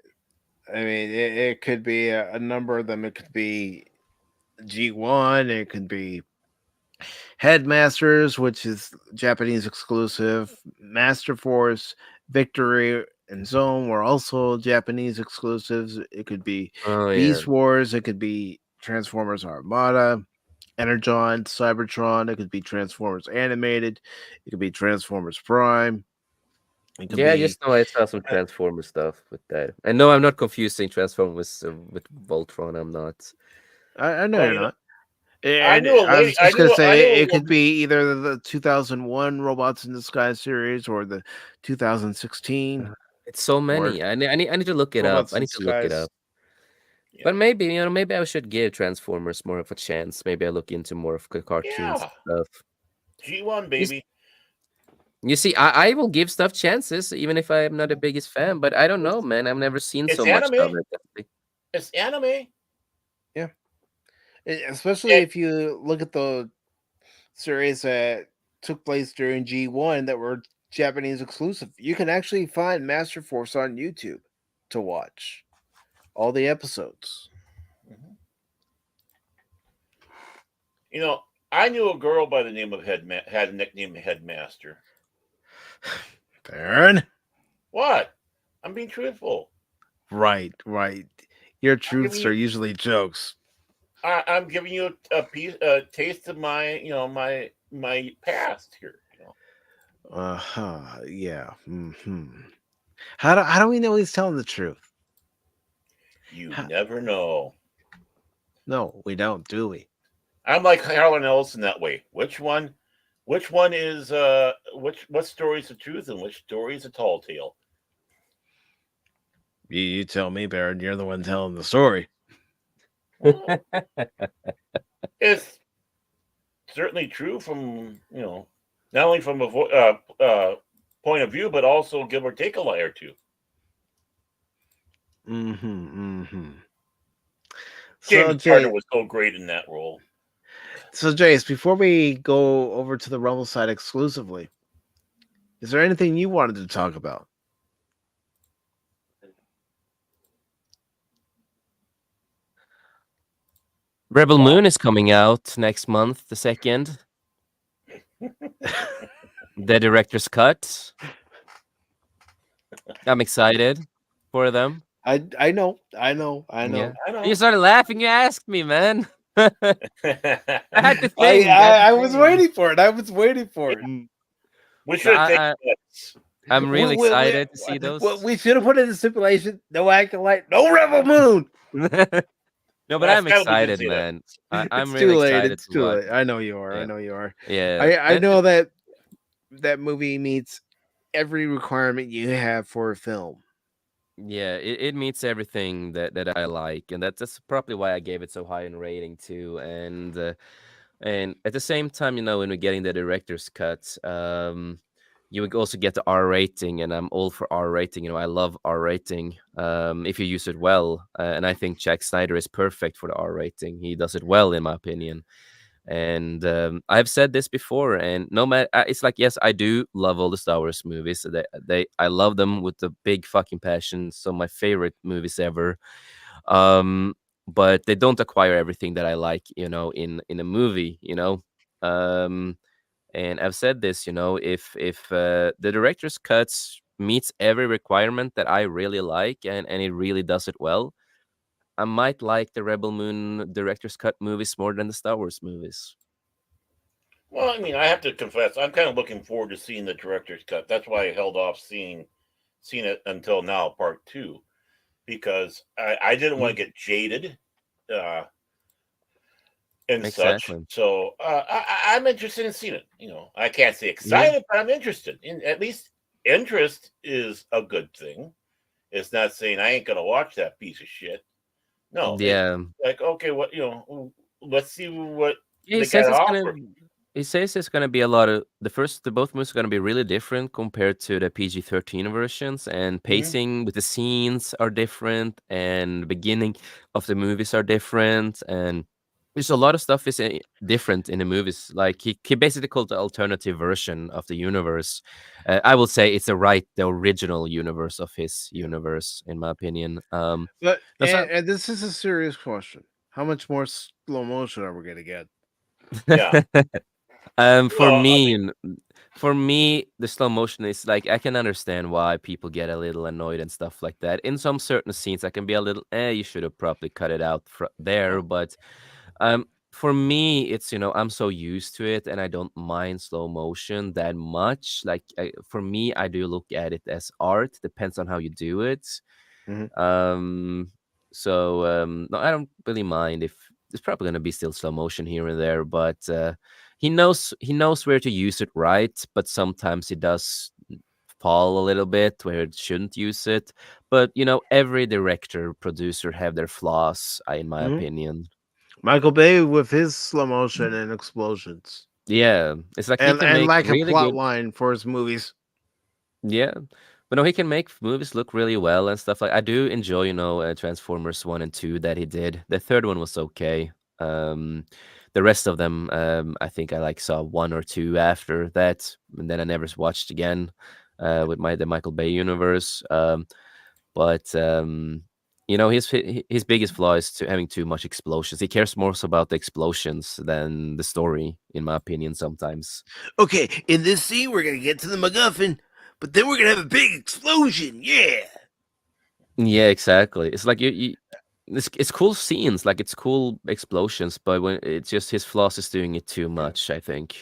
mean, it could be a number of them. It could be G1. It could be Headmasters, which is Japanese exclusive. Master Force, Victory, and Zone were also Japanese exclusives. It could be Beast Wars. It could be Transformers Armada, Energon, Cybertron. It could be Transformers Animated. It could be Transformers Prime. I just know I saw some Transformers stuff with that. And no, I'm not confusing Transformers with Voltron. I'm not. I know you're not. I knew a I was lady- just I gonna knew- I say knew a it could be either the 2001 Robots in Disguise series or the 2016. It's so many. I need to look it up. Robots I in need to look it Disguise. up. But maybe maybe I should give Transformers more of a chance. Maybe I look into more of the cartoons Yeah. stuff. G1 baby. You see, I will give stuff chances, even if I am not the biggest fan. But I don't know, man. I've never seen It's so much of anime. it. It's anime. Especially if you look at the series that took place during G1 that were Japanese exclusive. You can actually find Master Force on YouTube to watch all the episodes. You know, I knew a girl by the name of had a nickname Headmaster. Baron? What? I'm being truthful. Right. Your truths are usually jokes. I'm giving you a taste of my, my past here. Yeah. How do we know he's telling the truth? You never know. No, we don't, do we? I'm like Harlan Ellison that way. Which one is what story is the truth and which story is a tall tale? You tell me, Baron. You're the one telling the story. It's certainly true from not only from a point of view, but also give or take a lie or two. James Carter was so great in that role. So, Jace, before we go over to the Rumble side exclusively, is there anything you wanted to talk about? Rebel Moon is coming out next month, the 2nd. The director's cut. I'm excited for them. I know. Yeah. You started laughing. You asked me, man. I had to think. I was waiting for it. We should take bets. I'm really excited to see those. Well, we should have put it in stipulation. No Acolyte, no Rebel Moon. No, but I'm excited, man. I'm really excited. It's too late. I know you are. Yeah. I know that movie meets every requirement you have for a film. Yeah, it meets everything that I like, and that's probably why I gave it so high in rating too. And at the same time, when we're getting the director's cut, you would also get the R rating, and I'm all for R rating. I love R rating if you use it well, and I think Zack Snyder is perfect for the R rating. He does it well, in my opinion. And I've said this before, and no matter, it's like, yes, I do love all the Star Wars movies. I love them with a big fucking passion. Some of my favorite movies ever. But they don't acquire everything that I like, in a movie, and I've said this, if the director's cuts meets every requirement that I really like, and it really does it well, I might like the Rebel Moon director's cut movies more than the Star Wars movies. Well, I mean, I have to confess, I'm kind of looking forward to seeing the director's cut. That's why I held off seeing it until now, part 2, because I didn't want to get jaded and such. So I'm interested in seeing it. I can't say excited, but I'm interested. At least interest is a good thing. It's not saying I ain't gonna watch that piece of shit. No. Yeah. Like, okay, what let's see what he says it's offer. He says it's gonna be a lot of both movies are gonna be really different compared to the PG-13 versions, and pacing with the scenes are different, and the beginning of the movies are different, and there's a lot of stuff is different in the movies. Like he basically called the alternative version of the universe. I will say it's the original universe of his universe, in my opinion. But and this is a serious question: how much more slow motion are we gonna get? Yeah. For me, the slow motion is like, I can understand why people get a little annoyed and stuff like that. In some certain scenes, I can be a little, you should have probably cut it out there, but. For me, it's I'm so used to it, and I don't mind slow motion that much. Like for me, I do look at it as art. Depends on how you do it. No, I don't really mind if there's probably gonna be still slow motion here and there, but he knows where to use it right. But sometimes he does fall a little bit where it shouldn't use it. But every director, producer have their flaws, in my opinion. Michael Bay with his slow motion and explosions. Yeah, it's like he and can and make like a really plot good. line for his movies. Yeah, but no, he can make movies look really well and stuff. Like I do enjoy, Transformers 1 and 2 that he did. The third one was okay. Um, the rest of them, I think I like saw one or two after that, and then I never watched again. With the Michael Bay universe. But his biggest flaw is to having too much explosions. He cares more so about the explosions than the story, in my opinion. Sometimes. Okay, in this scene, we're gonna get to the MacGuffin, but then we're gonna have a big explosion. Yeah. Yeah, exactly. It's like it's cool scenes, like it's cool explosions, but when it's just his flaws is doing it too much, I think.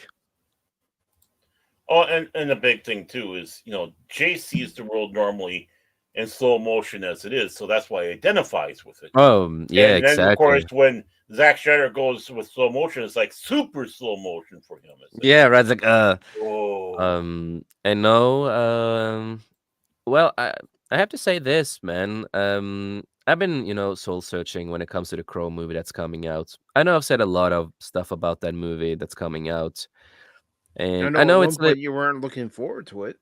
Oh, and the big thing too is, Jay sees the world normally in slow motion as it is, so that's why he identifies with it. Oh, yeah, And then, of course, exactly. when Zack Snyder goes with slow motion, it's like super slow motion for him. It's like, Yeah, right. It's like oh, and no, well, I have to say this, man. I've been, soul searching when it comes to the Crow movie that's coming out. I know I've said a lot of stuff about that movie that's coming out, I and know I at know one it's point you weren't looking forward to it.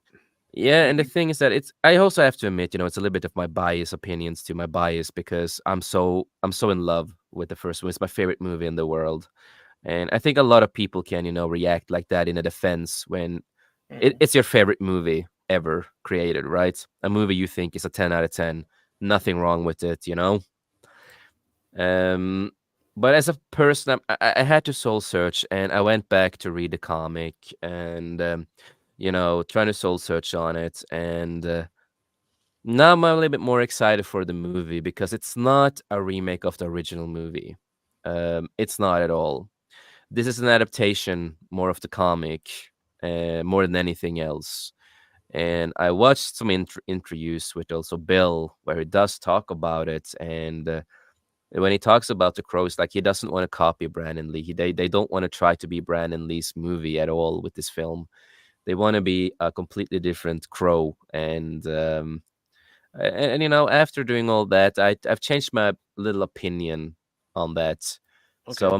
yeah, and the thing is that I also have to admit, it's a little bit of my bias opinions to my bias because I'm so in love with the first one. It's my favorite movie in the world. And I think a lot of people can, react like that in a defense when it's your favorite movie ever created, right? A movie you think is a 10 out of 10, nothing wrong with it. Um, but as a person, I had to soul search and I went back to read the comic and, trying to soul search on it. And now I'm a little bit more excited for the movie because it's not a remake of the original movie. It's not at all. This is an adaptation more of the comic, more than anything else. And I watched some interviews with also Bill where he does talk about it. And when he talks about the Crow, it's like he doesn't want to copy Brandon Lee. They don't want to try to be Brandon Lee's movie at all with this film. They want to be a completely different Crow. And after doing all that, I've changed my little opinion on that. So Okay.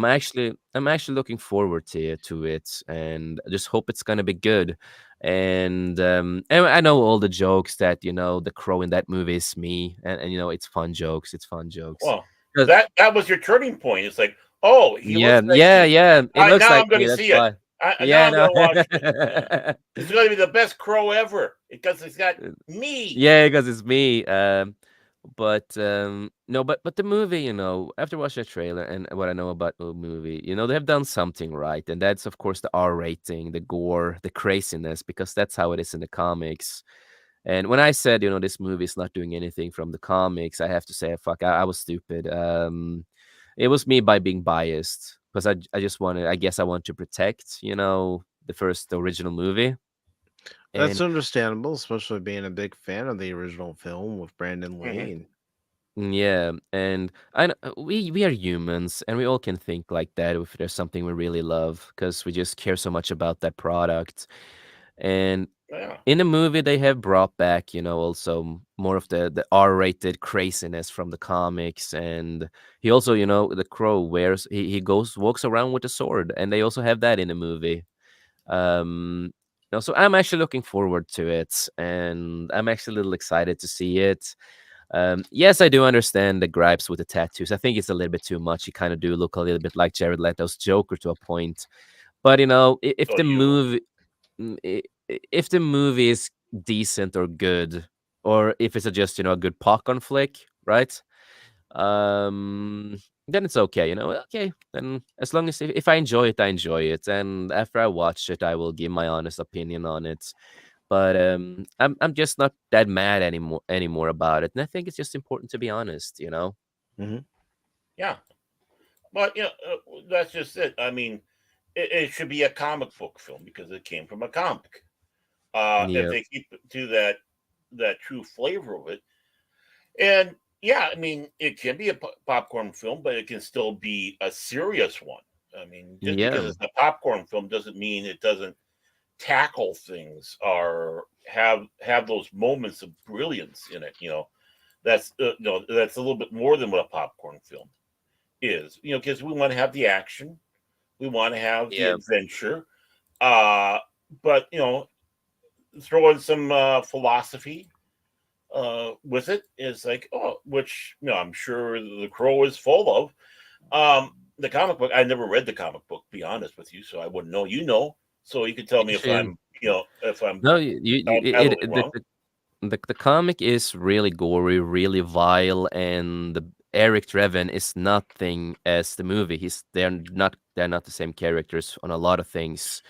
I'm actually looking forward to it, and I just hope it's gonna be good. And I know all the jokes that the Crow in that movie is me, and it's fun jokes. It's fun jokes. well, 'Cause- that was your turning point. It's like, oh, he yeah, looks like yeah, me. yeah. It looks Now like I'm going me. to That's see it. why. Now Yeah, I'm going to watch no. it. It's going to be the best Crow ever because it's got me. Yeah, because it's me. But no, but the movie, after watching the trailer and what I know about the movie, they have done something right, and that's of course the R rating, the gore, the craziness, because that's how it is in the comics. And when I said, this movie is not doing anything from the comics, I have to say, fuck, I was stupid. It was me by being biased because I guess I want to protect, the original movie. That's And understandable, especially being a big fan of the original film with Brandon Lee. yeah, and we are humans, and we all can think like that if there's something we really love, because we just care so much about that product. And Yeah. in the movie, they have brought back, also more of the R-rated craziness from the comics, and he also, the Crow he walks around with a sword, and they also have that in the movie. So I'm actually looking forward to it, and I'm actually a little excited to see it. Yes, I do understand the gripes with the tattoos. I think it's a little bit too much. You kind of do look a little bit like Jared Leto's Joker to a point. But if So the you. movie, if the movie is decent or good, or if it's just a good popcorn flick, right? Then it's okay. Okay. Then as long as if I enjoy it, I enjoy it, and after I watch it, I will give my honest opinion on it. But I'm just not that mad anymore about it, and I think it's just important to be honest. Yeah. But, that's just it. I mean, it should be a comic book film because it came from a comic. If Yeah. they keep to that true flavor of it. And yeah, I mean, it can be a popcorn film, but it can still be a serious one. I mean, just Yeah. because it's a popcorn film doesn't mean it doesn't tackle things or have those moments of brilliance in it. That's that's a little bit more than what a popcorn film is. Because we want to have the action, we want to have the Yeah. adventure, But throw in some philosophy with it is like, which I'm sure the Crow is full of. The comic book, I never read the comic book, be honest with you, so I wouldn't know. So you could tell me if I'm No, wrong. the comic is really gory, really vile, and Eric Draven is nothing as the movie. They're not the same characters on a lot of things.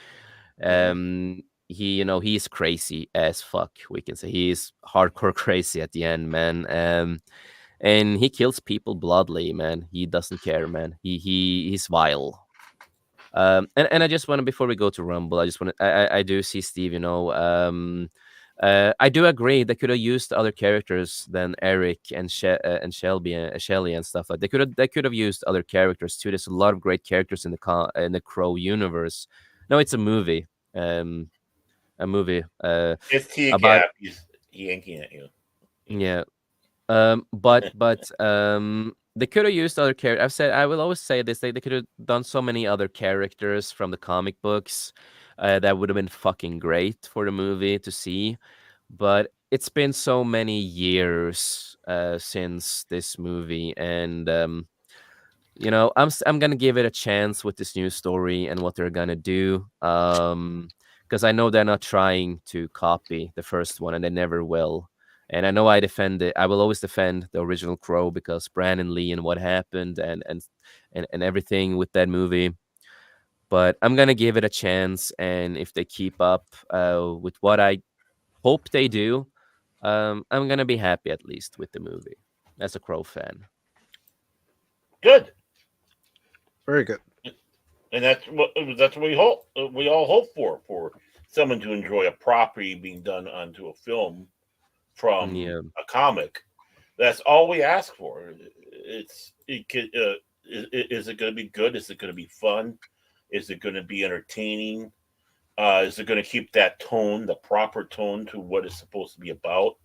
He's crazy as fuck. We can say he's hardcore crazy at the end, man. And he kills people bloodily, man. He doesn't care, man. He's vile. And I just want to, before we go to Rumble, I do see Steve. I do agree they could have used other characters than Eric and Shelby and Shelly and stuff like. They could have used other characters too. There's a lot of great characters in the Crow universe. No, it's a movie. A movie. It's T about Cap. He's yanking at you. Yeah. But they could have used other characters. I will always say this. They could have done so many other characters from the comic books. That would have been fucking great for the movie to see. But it's been so many years since this movie, and I'm gonna give it a chance with this new story and what they're gonna do. Because I know they're not trying to copy the first one, and they never will. And I know I will always defend the original Crow because Brandon Lee and what happened and everything with that movie. But I'm gonna give it a chance, and if they keep up with what I hope they do, I'm gonna be happy at least with the movie as a Crow fan. Good, very good, and that's what we hope. We all hope for someone to enjoy a property being done onto a film from a comic. That's all we ask for. Is it going to be good? Is it going to be fun? Is it going to be entertaining? Is it going to keep that tone, the proper tone to what it's supposed to be about?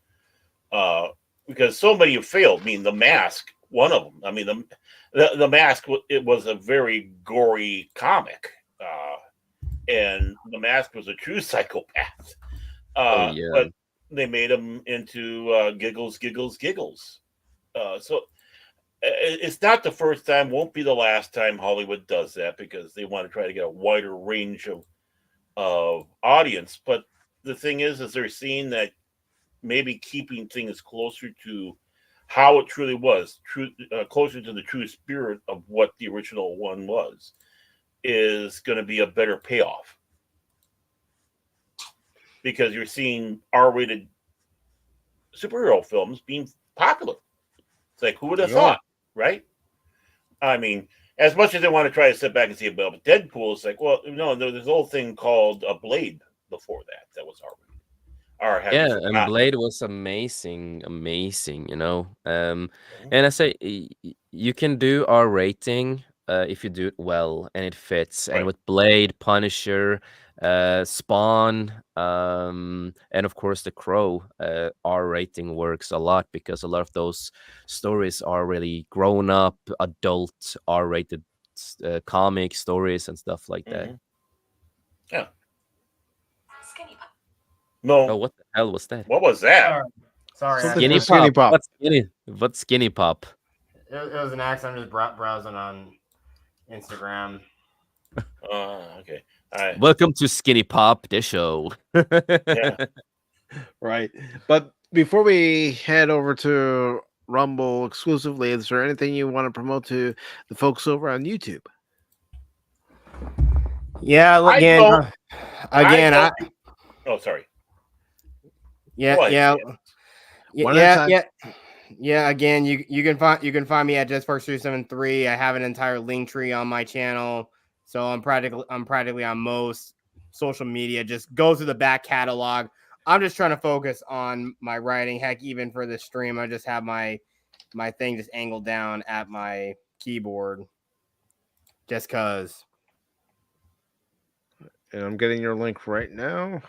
Because so many have failed. I mean, The Mask, one of them. I mean, the Mask, it was a very gory comic. And The Mask was a true psychopath. But they made him into giggles. So it's not the first time, won't be the last time Hollywood does that, because they want to try to get a wider range of audience. But the thing is they're seeing that maybe keeping things closer to how it truly was, closer to the true spirit of what the original one was, is going to be a better payoff. Because you're seeing R-rated superhero films being popular. It's like, who would have thought, right? I mean, as much as they want to try to sit back and see about Deadpool, it's like, well, no, there's a whole thing called a Blade before that was R-rated. And Blade was amazing, and I say you can do R rating if you do it well and it fits. Right. And with Blade, Punisher, Spawn, and of course the Crow, R rating works a lot because a lot of those stories are really grown up, adult R rated comic stories and stuff like that. Yeah. No. Oh, what the hell was that? What was that? Sorry. Skinny Pop. What's Skinny Pop? It was an accident. I'm just browsing on Instagram. Okay. All right. Welcome to Skinny Pop, the show. Yeah. Right. But before we head over to Rumble exclusively, is there anything you want to promote to the folks over on YouTube? Yeah, again. Oh, sorry. Yeah. Again, you can find me at JustForce373. I have an entire link tree on my channel, so I'm practically on most social media. Just go through the back catalog. I'm just trying to focus on my writing. Heck, even for this stream, I just have my thing just angled down at my keyboard, just cause. And I'm getting your link right now.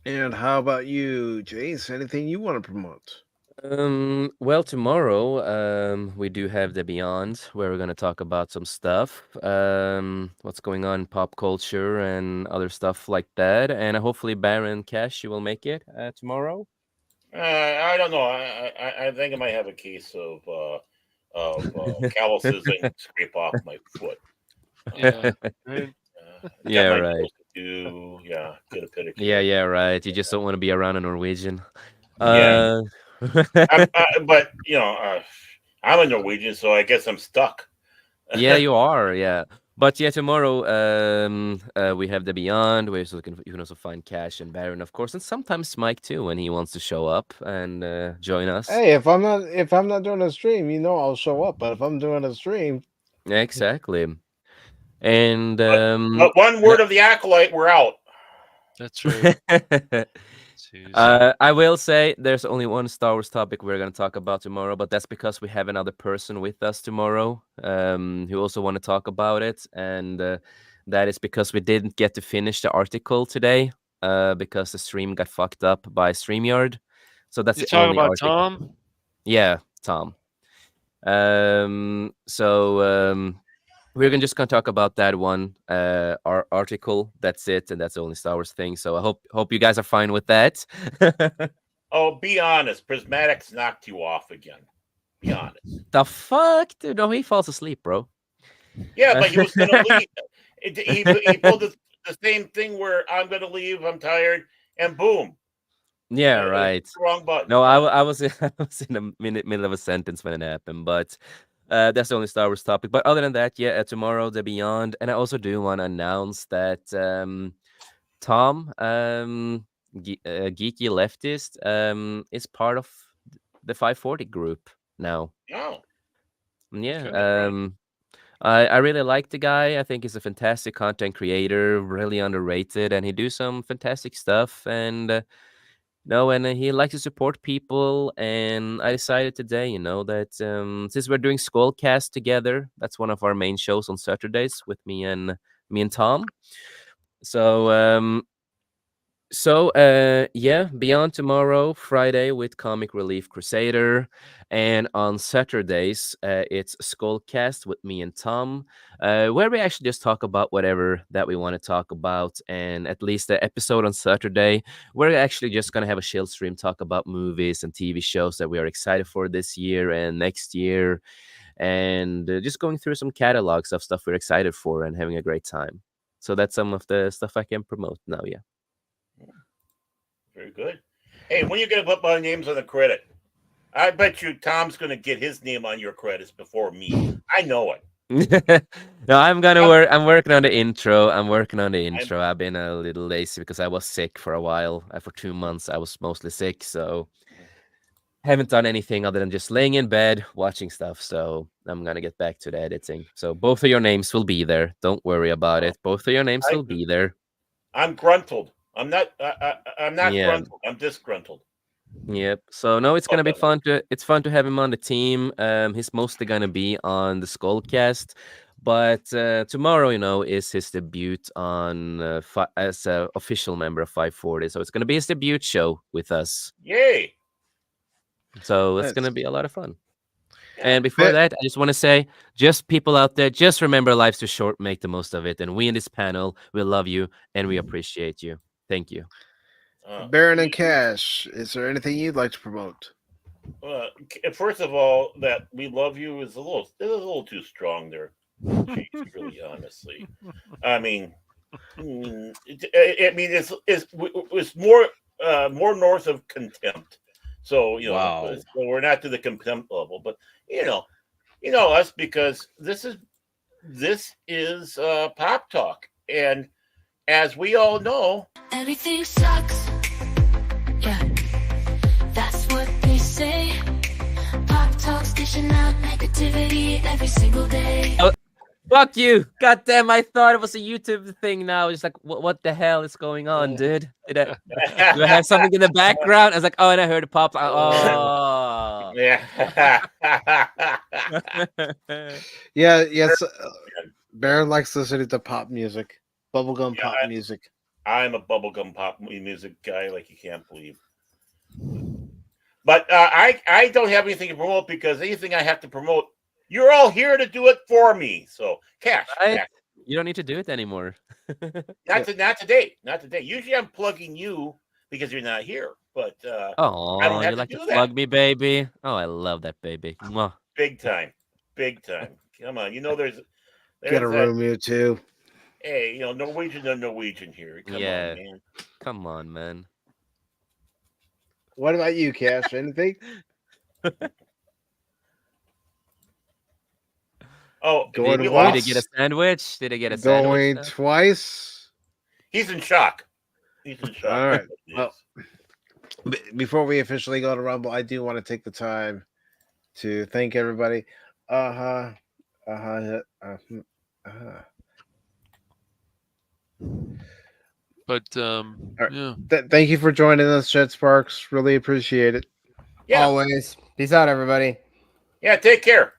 And how about you, Jace? Anything you want to promote? Well, tomorrow, we do have the Beyond, where we're gonna talk about some stuff, what's going on in pop culture and other stuff like that. And hopefully, Baron Cash, you will make it tomorrow. I don't know. I think I might have a case of calluses and scrape off my foot. Yeah. Right. Yeah, got my right. nails to do. Yeah, get a pedicure. Yeah, right. You just don't want to be around a Norwegian. Yeah. But I'm a Norwegian, so I guess I'm stuck. Yeah, you are. Yeah, but yeah, tomorrow we have the Beyond. Where you can also find Cash and Baron, of course, and sometimes Mike too when he wants to show up and join us. Hey, if I'm not doing a stream, I'll show up. But if I'm doing a stream, Exactly. And But one word of the acolyte, we're out. That's right. I will say there's only one Star Wars topic we're going to talk about tomorrow, but that's because we have another person with us tomorrow who also want to talk about it, and that is because we didn't get to finish the article today because the stream got fucked up by StreamYard. So that's You the talking only about article. Tom? Yeah, Tom. We're just gonna talk about that one our article. That's it, and that's the only Star Wars thing. So I hope you guys are fine with that. Oh, be honest. Prismatics knocked you off again. Be honest. The fuck, dude? No, he falls asleep, bro. Yeah, but he was going to leave. He pulled the same thing where I'm going to leave. I'm tired, and boom. Yeah, right. Wrong button. No, I was in the middle of a sentence when it happened, but that's the only Star Wars topic. But other than that, yeah, tomorrow the Beyond, and I also do want to announce that Tom, Geeky Leftist, is part of the 540 group now. Oh. Yeah. I really like the guy. I think he's a fantastic content creator, really underrated, and he do some fantastic stuff. And he likes to support people. And I decided today, that since we're doing Skullcast together, that's one of our main shows on Saturdays with me and Tom. So, Beyond tomorrow, Friday with Comic Relief Crusader, and on Saturdays, it's Skullcast with me and Tom, where we actually just talk about whatever that we want to talk about. And at least the episode on Saturday, we're actually just gonna have a chill stream, talk about movies and TV shows that we are excited for this year and next year, and just going through some catalogs of stuff we're excited for and having a great time. So that's some of the stuff I can promote now. Yeah. Very good. Hey, when are you going to put my names on the credit? I bet you Tom's going to get his name on your credits before me. I know it. No, I'm gonna work. I'm working on the intro. I've been a little lazy because I was sick for a while. For 2 months, I was mostly sick, so haven't done anything other than just laying in bed watching stuff. So I'm gonna get back to the editing. So both of your names will be there. Don't worry about it. Both of your names will be there. I'm gruntled. I'm not gruntled. I'm disgruntled. Yep. So no, it's gonna be fun to have him on the team. He's mostly gonna be on the Skullcast, but tomorrow, is his debut on as an official member of 540. So it's gonna be his debut show with us. Yay! So it's gonna be a lot of fun. And before that, I just want to say, just people out there, just remember life's too short. Make the most of it. And we in this panel, we love you and we appreciate you. Thank you. Baron and Cash, is there anything you'd like to promote? First of all, that we love you is a little too strong there. Jeez, really, honestly. I mean, it's more north of contempt. So so we're not to the contempt level, but us, because this is Pop Talk, and as we all know, everything sucks. Yeah, that's what they say. Pop Talk's dishing out negativity every single day. Oh, fuck you! God damn! I thought it was a YouTube thing. Now it's like, what the hell is going on, dude? Do I have something in the background? I was like, oh, and I heard it pop. Oh, yeah. Yeah. Yes. Baron likes listening to pop music. Bubblegum pop music. I'm a bubblegum pop music guy like you can't believe. But I don't have anything to promote because anything I have to promote, you're all here to do it for me. So cash. You don't need to do it anymore. Not today. Not today. Usually I'm plugging you because you're not here. But Oh, I don't have you to like do to that. plug me, baby. Oh, I love that, baby. Mwah. Big time. Big time. Come on. You know there's Get a room, you too. Hey, Norwegian to Norwegian here. Come on, man. Come on, man. What about you, Cash? Anything? Oh, going Did once? he get a sandwich? Did he get a Going sandwich? twice? He's in shock. He's in shock. All right. Well, before we officially go to Rumble, I do want to take the time to thank everybody. But right. yeah. Thank you for joining us, Jet Sparks. Really appreciate it. Yeah. Always. Peace out, everybody. Yeah, take care.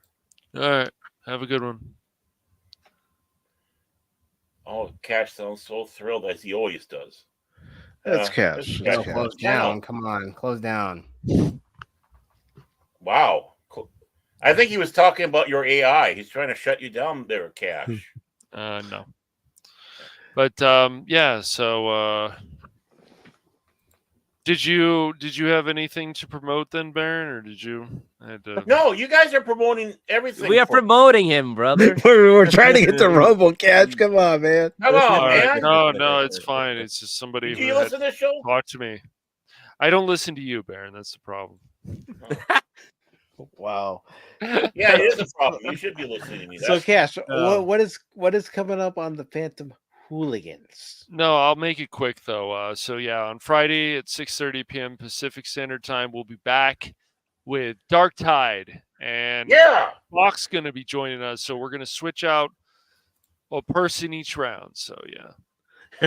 All right. Have a good one. Oh, Cash sounds so thrilled as he always does. That's Cash. No, close down. Come on. Close down. Wow. Cool. I think he was talking about your AI. He's trying to shut you down there, Cash. No. But yeah, so did you have anything to promote then, Baron, or did you No, you guys are promoting everything. We are promoting him, brother. we're trying to get the Rumble, Cash. Come on, man. Come on, All right. man. No, it's fine. It's just somebody Do who you had listen to the show? talked to me. I don't listen to you, Baron. That's the problem. Wow. Yeah, it is a problem. You should be listening to me. So, Cash, No. what is coming up on the Phantom Hooligans? No, I'll make it quick though. So yeah, on Friday at 6:30 p.m. Pacific Standard Time, we'll be back with Dark Tide, and Fox going to be joining us. So we're going to switch out a person each round. So yeah.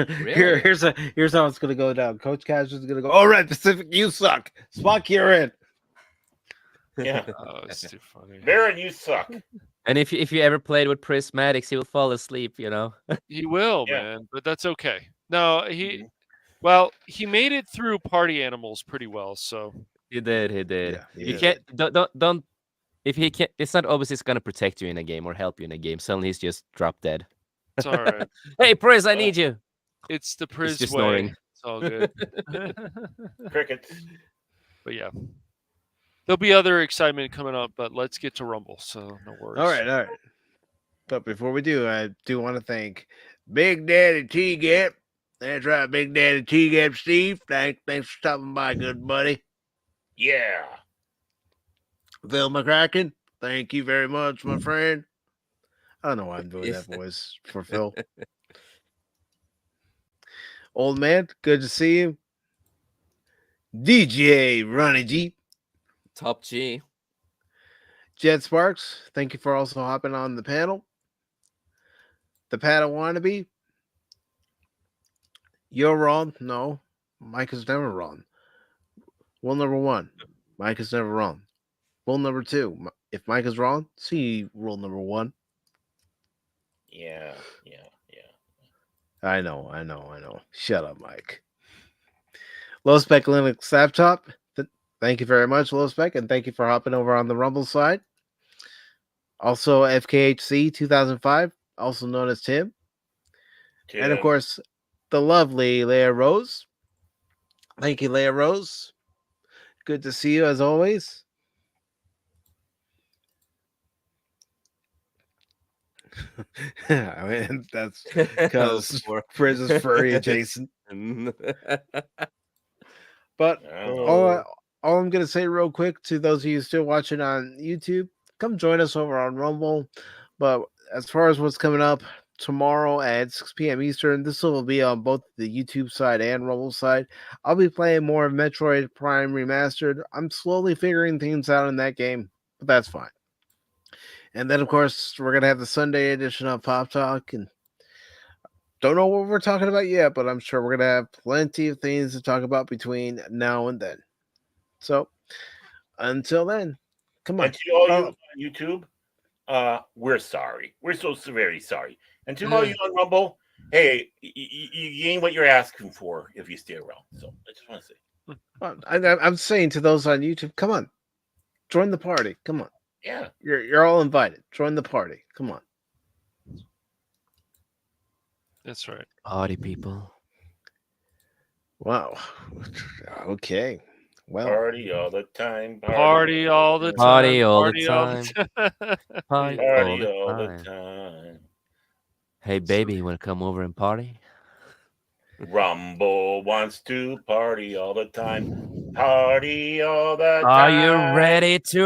Here's how it's gonna go down. Coach Cash is gonna go. All right, Pacific, you suck. Spock, you're in. Yeah. Oh, it's too funny. Baron, you suck. And if you ever played with Prismatics, he will fall asleep, you know. He will, man, but that's okay. No, he made it through Party Animals pretty well. So He did. Yeah, You can't don't if he can't. It's not obviously going to protect you in a game or help you in a game. Suddenly he's just drop dead. it's all right. Hey, Priz, I need you. It's the It's Priz just way. snoring. It's all good. Crickets. But yeah, there'll be other excitement coming up. But let's get to Rumble. So no worries. All right. But before we do, I do want to thank Big Daddy T-Gap. That's right, Big Daddy T-Gap Steve. Thanks for stopping by, good buddy. Yeah. Phil McCracken, thank you very much, my friend. I don't know why I'm doing that voice for Phil. Old man, good to see you. DJ Ronnie G. Top G. Jet Sparks, thank you for also hopping on the panel. The panel wannabe. You're wrong. No, Mike is never wrong. Rule number 1, Mike is never wrong. Rule number 2, if Mike is wrong, see rule number 1. Yeah. I know. Shut up, Mike. Low Spec Linux Laptop. Thank you very much, Low Spec, and thank you for hopping over on the Rumble side. Also, FKHC 2005, also known as Tim. And of course, the lovely Leia Rose. Thank you, Leia Rose. Good to see you as always. I mean, that's because Frizz is furry adjacent. But all I'm going to say real quick to those of you still watching on YouTube, come join us over on Rumble. But as far as what's coming up tomorrow at 6 p.m. Eastern, this will be on both the YouTube side and Rumble side. I'll be playing more of Metroid Prime Remastered. I'm slowly figuring things out in that game, but that's fine. And then, of course, we're going to have the Sunday edition of Pop Talk. And don't know what we're talking about yet, but I'm sure we're going to have plenty of things to talk about between now and then. So, until then, come on. And to all you on YouTube, we're sorry. We're so very sorry. And to all you on Rumble, hey, you gain what you're asking for if you stay around. So, I just want to say. Well, I'm saying to those on YouTube, come on, join the party. Come on. Yeah. You're all invited. Join the party. Come on. That's right. Party people. Wow. Okay. Well, Party all the time. Party all the time. Party all the Party all the time. time. Party Party all all the the time. time. Hey, baby, you want to come over and party? Rumble wants to party all the time. Party all the time. Are you ready to